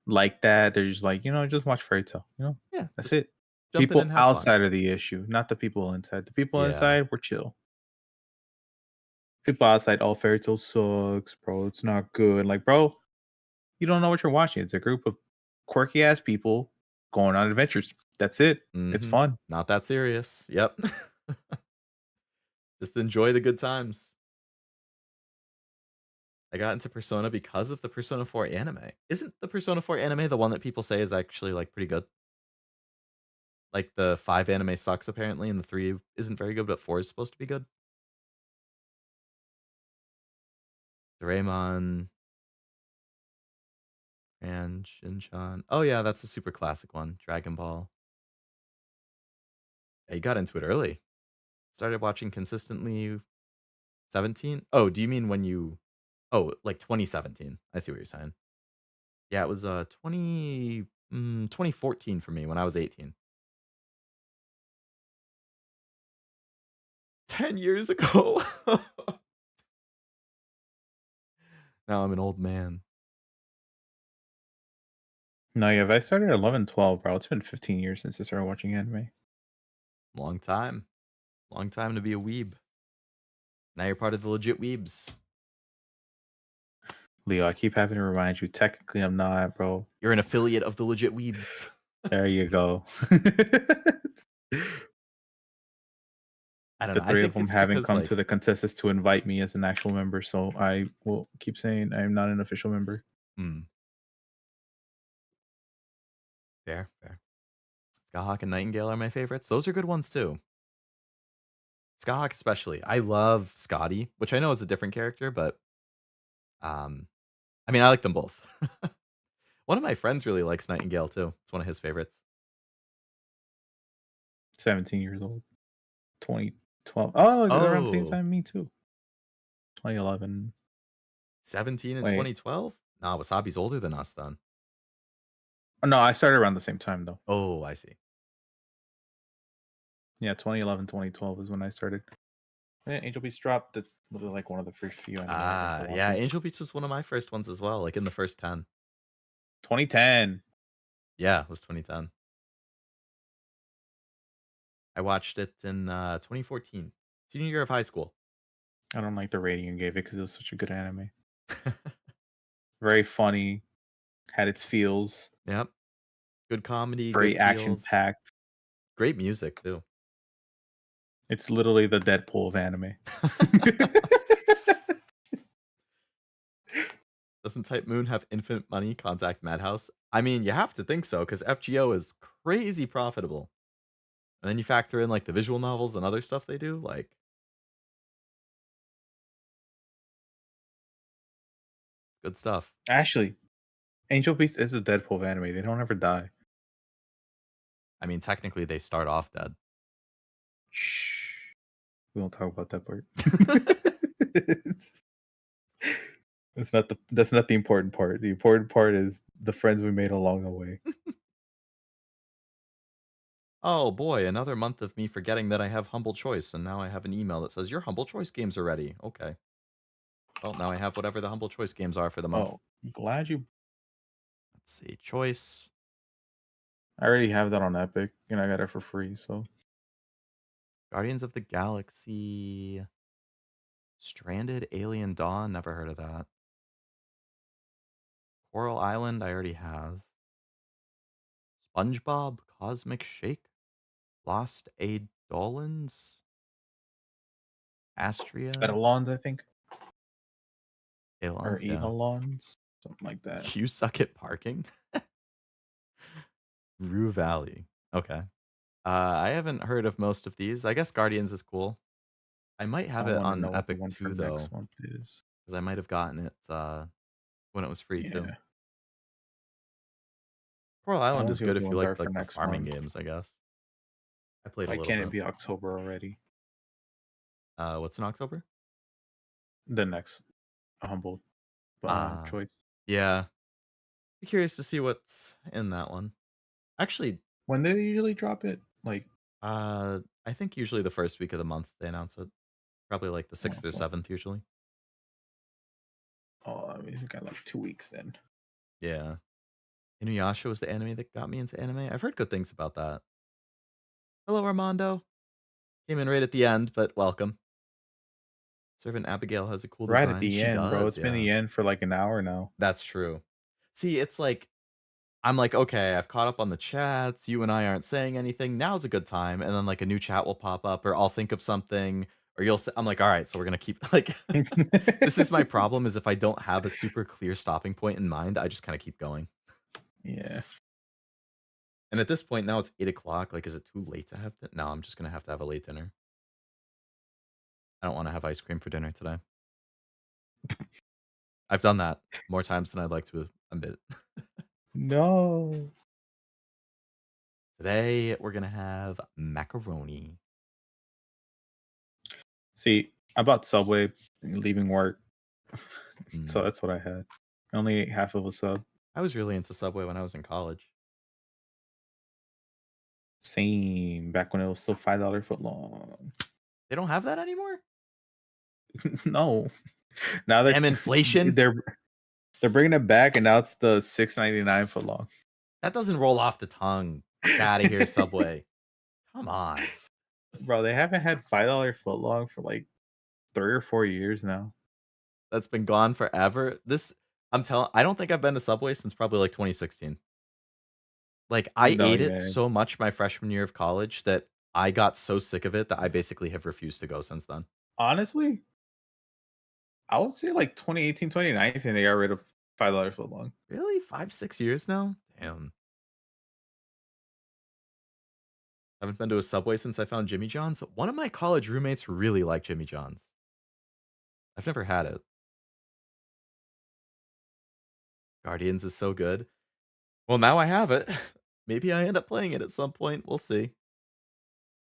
like that. They're just like, just watch Fairy Tail. Yeah, That's it. jump in People and have fun. outside are the issue, not the people inside. The people Yeah. inside were chill. People outside, oh, Fairy Tail sucks, bro. It's not good. Like, bro, you don't know what you're watching. It's a group of quirky ass people going on adventures. That's it. It's Mhm. fun. Not that serious. Yep. Just enjoy the good times. I got into Persona because of the Persona 4 anime. Isn't the Persona 4 anime the one that people say is actually like pretty good? Like the 5 anime sucks apparently, and the 3 isn't very good, but 4 is supposed to be good. Doraemon and Shinchan. Oh yeah, that's a super classic one. Dragon Ball. Yeah, you got into it early. Started watching consistently 17. Oh, do you mean when you? Oh, like 2017. I see what you're saying. Yeah, it was 2014 for me when I was 18. 10 years ago. Now I'm an old man. No, yeah, if I started at 11, 12, bro, it's been 15 years since I started watching anime. Long time. Long time to be a weeb. Now you're part of the legit weebs. Leo, I keep having to remind you, technically I'm not, bro. You're an affiliate of the legit weebs. There you go. I don't The know. three I of think them it's haven't because, come like, to the consensus to invite me as an actual member, so I will keep saying I'm not an official member. Fair, fair. Skyhawk and Nightingale are my favorites. Those are good ones too. Skyhawk especially. I love Scotty, which I know is a different character, but I mean, I like them both. One of my friends really likes Nightingale too. It's one of his favorites. 17 years old. 2012. Oh, look, around the same Oh, time, me too. 2011. 17 and Wait. 2012? Nah, Wasabi's older than us then. Oh, no, I started around the same time though. Oh, I see. Yeah, 2011, 2012 is when I started. Yeah, Angel Beats dropped. That's literally like one of the first few anime I remember Yeah, watching. Angel Beats was one of my first ones as well, like in the first 10. 2010. Yeah, it was 2010. I watched it in 2014, senior year of high school. I don't like the rating you gave it because it was such a good anime. Very funny, had its feels. Yep. Good comedy, Very good action feels. packed. Great music too. It's literally the Deadpool of anime. Doesn't Type Moon have infinite money? Contact Madhouse. I mean, you have to think so because FGO is crazy profitable. And then you factor in like the visual novels and other stuff they do, like good stuff. Actually, Angel Beats is a Deadpool of anime. They don't ever die. I mean, technically they start off dead. Shh. We won't talk about that part. That's not the important part. The important part is the friends we made along the way. Oh boy, another month of me forgetting that I have Humble Choice, and now I have an email that says your Humble Choice games are ready. Okay. Well, now I have whatever the Humble Choice games are for the month. Oh, I'm glad you. Let's see, Choice. I already have that on Epic, and I got it for free. So, Guardians of the Galaxy. Stranded Alien Dawn, never heard of that. Coral Island, I already have. SpongeBob Cosmic Shake. Lost Eidolons. Astria. Eidolons, I think. Or Eidolons, yeah. Eidolons, something like that. You suck at parking? Rue Valley. Okay. I haven't heard of most of these. I guess Guardians is cool. I might have I it wanna on know what the Epic one too, for though. next month is. Because I might have gotten it when it was free, too. Yeah. Coral I Island wanna is see good what if the you ones are like for the next farming month. games, I guess. I played a Why little can't bit. it be October already? What's in October? The next humble choice. Yeah. Be curious to see what's in that one. Actually, when do they usually drop it? Like, I think usually the first week of the month they announce it. Probably like the 6th or 7th usually. Oh, I mean, it's got like 2 weeks then. Yeah. Inuyasha was the anime that got me into anime. I've heard good things about that. Hello, Armando. Came in right at the end, but welcome. Servant Abigail has a cool design. Right at the she end, does, bro. It's been the end for like an hour now. That's true. See, it's like, I'm like, okay, I've caught up on the chats. You and I aren't saying anything. Now's a good time. And then like a new chat will pop up, or I'll think of something, or you'll say, I'm like, all right, so we're going to keep like, this is my problem is if I don't have a super clear stopping point in mind, I just kind of keep going. Yeah. And at this point now it's 8 o'clock. Like, is it too late to have that? No, I'm just going to have a late dinner. I don't want to have ice cream for dinner today. I've done that more times than I'd like to admit. No. Today we're going to have macaroni. See, I bought Subway leaving work. So that's what I had. I only ate half of a sub. I was really into Subway when I was in college. Same. Back when it was still $5 foot long. They don't have that anymore? No. Now they're inflation. They're bringing it back, and now it's the $6.99 foot long. That doesn't roll off the tongue. Get out of here, Subway. Come on, bro. They haven't had $5 foot long for like 3 or 4 years now. That's been gone forever. I don't think I've been to Subway since probably like 2016. Like, I ate it so much my freshman year of college that I got so sick of it that I basically have refused to go since then. Honestly, I would say like 2018, 2019, they got rid of $5 foot long. Really? 5-6 years now? Damn. Haven't been to a Subway since I found Jimmy John's. One of my college roommates really liked Jimmy John's. I've never had it. Guardians is so good. Well, now I have it. Maybe I end up playing it at some point. We'll see.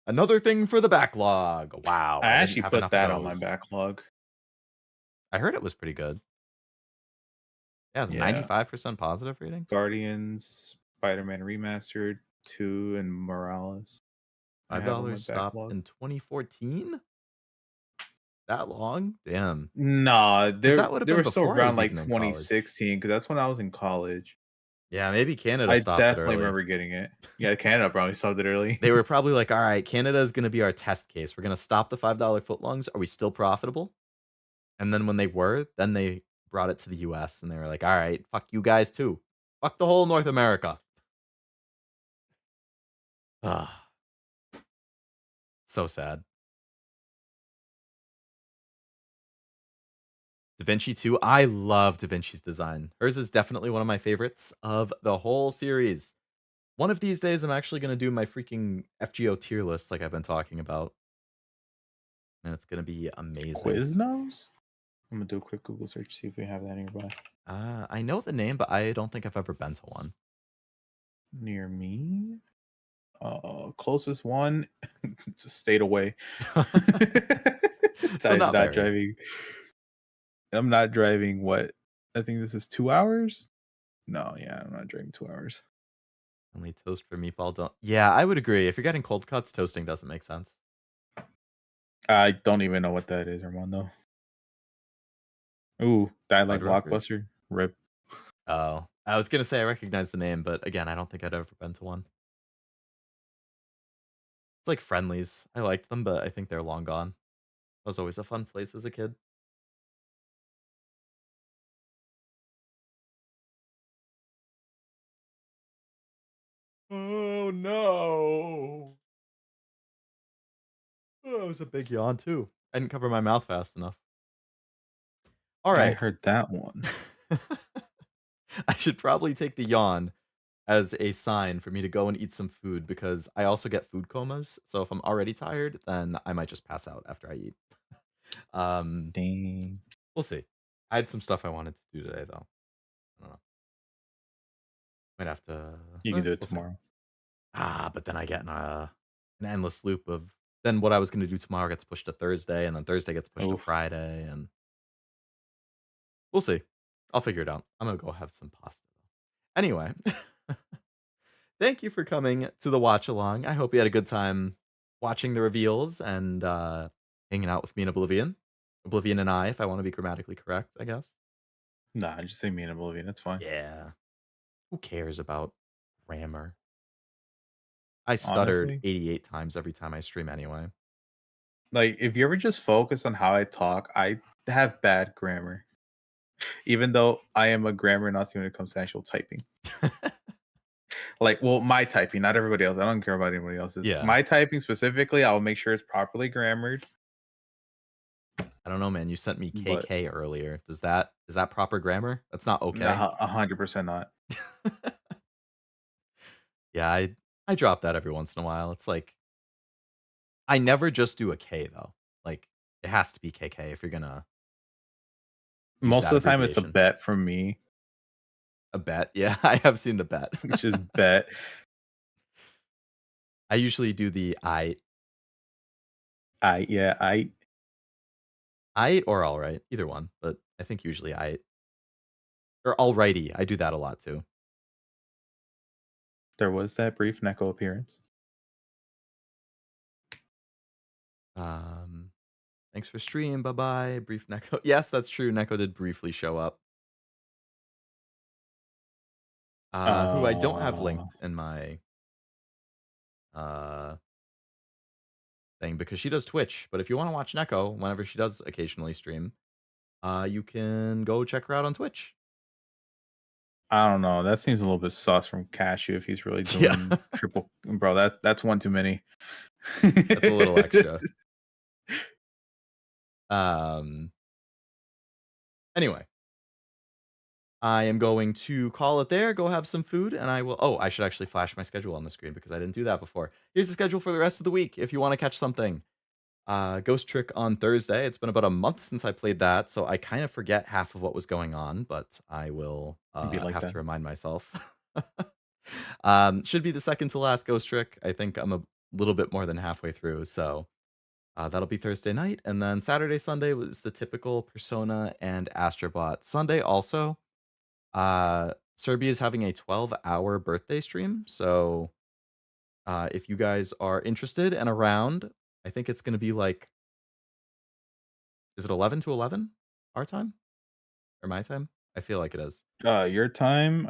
Another thing for the backlog. Wow. I actually put that on my backlog. I heard it was pretty good. Yeah, it's 95% positive rating. Guardians, Spider-Man Remastered, 2, and Morales. $5 stopped in 2014? That long? Damn. Nah, they were still around like 2016 because that's when I was in college. Yeah, maybe Canada stopped it early. I definitely remember getting it. Yeah, Canada probably stopped it early. They were probably like, all right, Canada is going to be our test case. We're going to stop the $5 footlongs. Are we still profitable? And then when they were, then they brought it to the US and they were like, all right, fuck you guys too. Fuck the whole North America. So sad. Da Vinci 2. I love Da Vinci's design. Hers is definitely one of my favorites of the whole series. One of these days, I'm actually going to do my freaking FGO tier list like I've been talking about. And it's going to be amazing. Quiznos? I'm going to do a quick Google search, see if we have that nearby. I know the name, but I don't think I've ever been to one. Near me? Closest one, it's a state away. So not driving. I'm not driving what? I think this is 2 hours? No, yeah, I'm not driving 2 hours. Only toast for meatball don't. Yeah, I would agree. If you're getting cold cuts, toasting doesn't make sense. I don't even know what that is, Armando. Ooh, that like Blockbuster. Rip. Oh, I was gonna say I recognize the name, but again, I don't think I'd ever been to one. It's like Friendlies. I liked them, but I think they're long gone. was always a fun place as a kid. Oh no. Oh, that was a big yawn too. I didn't cover my mouth fast enough. All I right. heard that one. I should probably take the yawn as a sign for me to go and eat some food because I also get food comas. So if I'm already tired, then I might just pass out after I eat. Dang. We'll see. I had some stuff I wanted to do today though. I don't know. Might have to. You can do it We'll see. tomorrow. But then I get in an endless loop of then what I was going to do tomorrow gets pushed to Thursday, and then Thursday gets pushed to Friday, and we'll see. I'll figure it out. I'm gonna go have some pasta. Anyway, thank you for coming to the watch along. I hope you had a good time watching the reveals and hanging out with me in Oblivion. Oblivion and I, if I want to be grammatically correct, I guess. Nah, just say me in Oblivion. That's fine. Yeah. Who cares about grammar? I stuttered Honestly, 88 times every time I stream anyway. like if you ever just focus on how I talk, I have bad grammar. Even though I am a grammar Nazi when it comes to actual typing. Like, well, my typing, not everybody else. I don't care about anybody else's. Yeah. My typing specifically, I will make sure it's properly grammared. I don't know, man. You sent me KK earlier. Is that proper grammar? That's not okay. 100% not. Yeah, I drop that every once in a while. It's like I never just do a K though. Like it has to be KK if you're gonna. Most of the time, it's a bet from me. A bet, yeah. I have seen the bet. It's just bet. I usually do the I or all right, either one. But I think usually I or alrighty. I do that a lot too. There was that brief Neko appearance. Thanks for stream. Bye bye. Brief Neko. Yes, that's true. Neko did briefly show up. Who I don't have linked in my thing because she does Twitch. But if you want to watch Neko whenever she does occasionally stream, you can go check her out on Twitch. I don't know. That seems a little bit sus from Cashew if he's really doing triple. Bro, that's one too many. That's a little extra. Anyway, I am going to call it there, go have some food, and I will. Oh, I should actually flash my schedule on the screen because I didn't do that before. Here's the schedule for the rest of the week if you want to catch something. Ghost Trick on Thursday. It's been about a month since I played that, so I kind of forget half of what was going on, but I will have to remind myself. Should be the second to last Ghost Trick. I think I'm a little bit more than halfway through, so that'll be Thursday night. And then Saturday, Sunday was the typical Persona and Astrobot. Sunday also, Serbia is having a 12-hour birthday stream, so if you guys are interested and around, I think it's going to be like, is it 11 to 11 our time or my time? I feel like it is. Your time,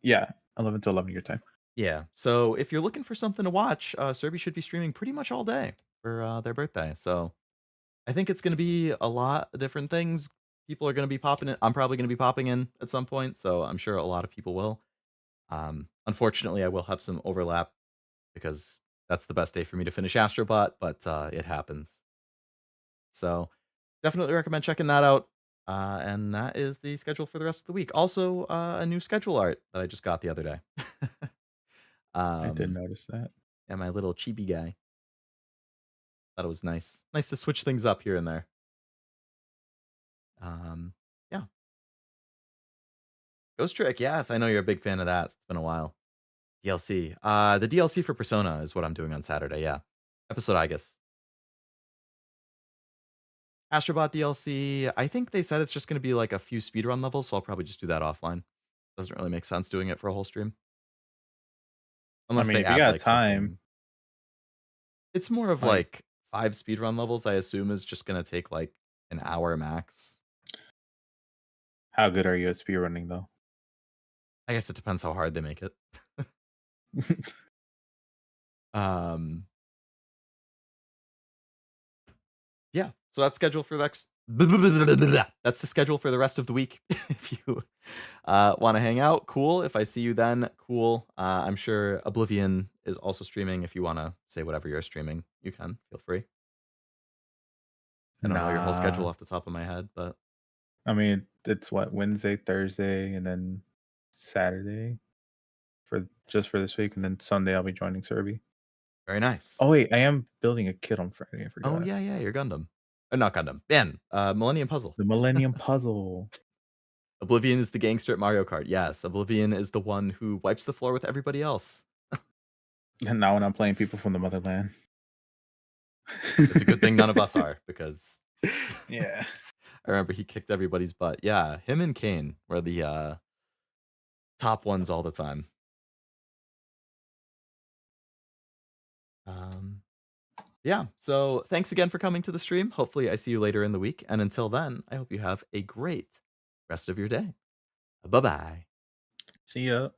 yeah, 11 to 11 your time. Yeah. So if you're looking for something to watch, Serbia should be streaming pretty much all day for their birthday. So I think it's going to be a lot of different things. People are going to be popping in. I'm probably going to be popping in at some point, so I'm sure a lot of people will. Unfortunately, I will have some overlap because that's the best day for me to finish Astrobot, but it happens. So definitely recommend checking that out. And that is the schedule for the rest of the week. Also, a new schedule art that I just got the other day. I did notice that. Yeah, my little chibi guy. Thought it was nice. Nice to switch things up here and there. Yeah. Ghost Trick, yes, I know you're a big fan of that. It's been a while. DLC. The DLC for Persona is what I'm doing on Saturday, yeah. Episode I guess. Astrobot DLC, I think they said it's just going to be like a few speedrun levels, so I'll probably just do that offline. Doesn't really make sense doing it for a whole stream. Unless if you add, got like, time. something. It's more of like 5 speedrun levels, I assume, is just going to take like an hour max. How good are you at speedrunning, though? I guess it depends how hard they make it. yeah, so that's scheduled for next. That's the schedule for the rest of the week. If you want to hang out, cool. If I see you then, cool. I'm sure Oblivion is also streaming. If you want to say whatever you're streaming, you can. Feel free. I don't know your whole schedule off the top of my head, but I mean, it's what, Wednesday, Thursday, and then Saturday for this week, and then Sunday I'll be joining Serby. Very nice. Oh wait, I am building a kit on Friday. I forgot. Oh yeah, your Gundam. Not Gundam. Man, Millennium Puzzle. The Millennium Puzzle. Oblivion is the gangster at Mario Kart. Yes, Oblivion is the one who wipes the floor with everybody else. And now when I'm playing people from the motherland. It's a good thing none of us are, because yeah. I remember he kicked everybody's butt. Yeah, him and Kane were the top ones all the time. Yeah, so thanks again for coming to the stream. Hopefully I see you later in the week. And until then, I hope you have a great rest of your day. Bye-bye. See ya.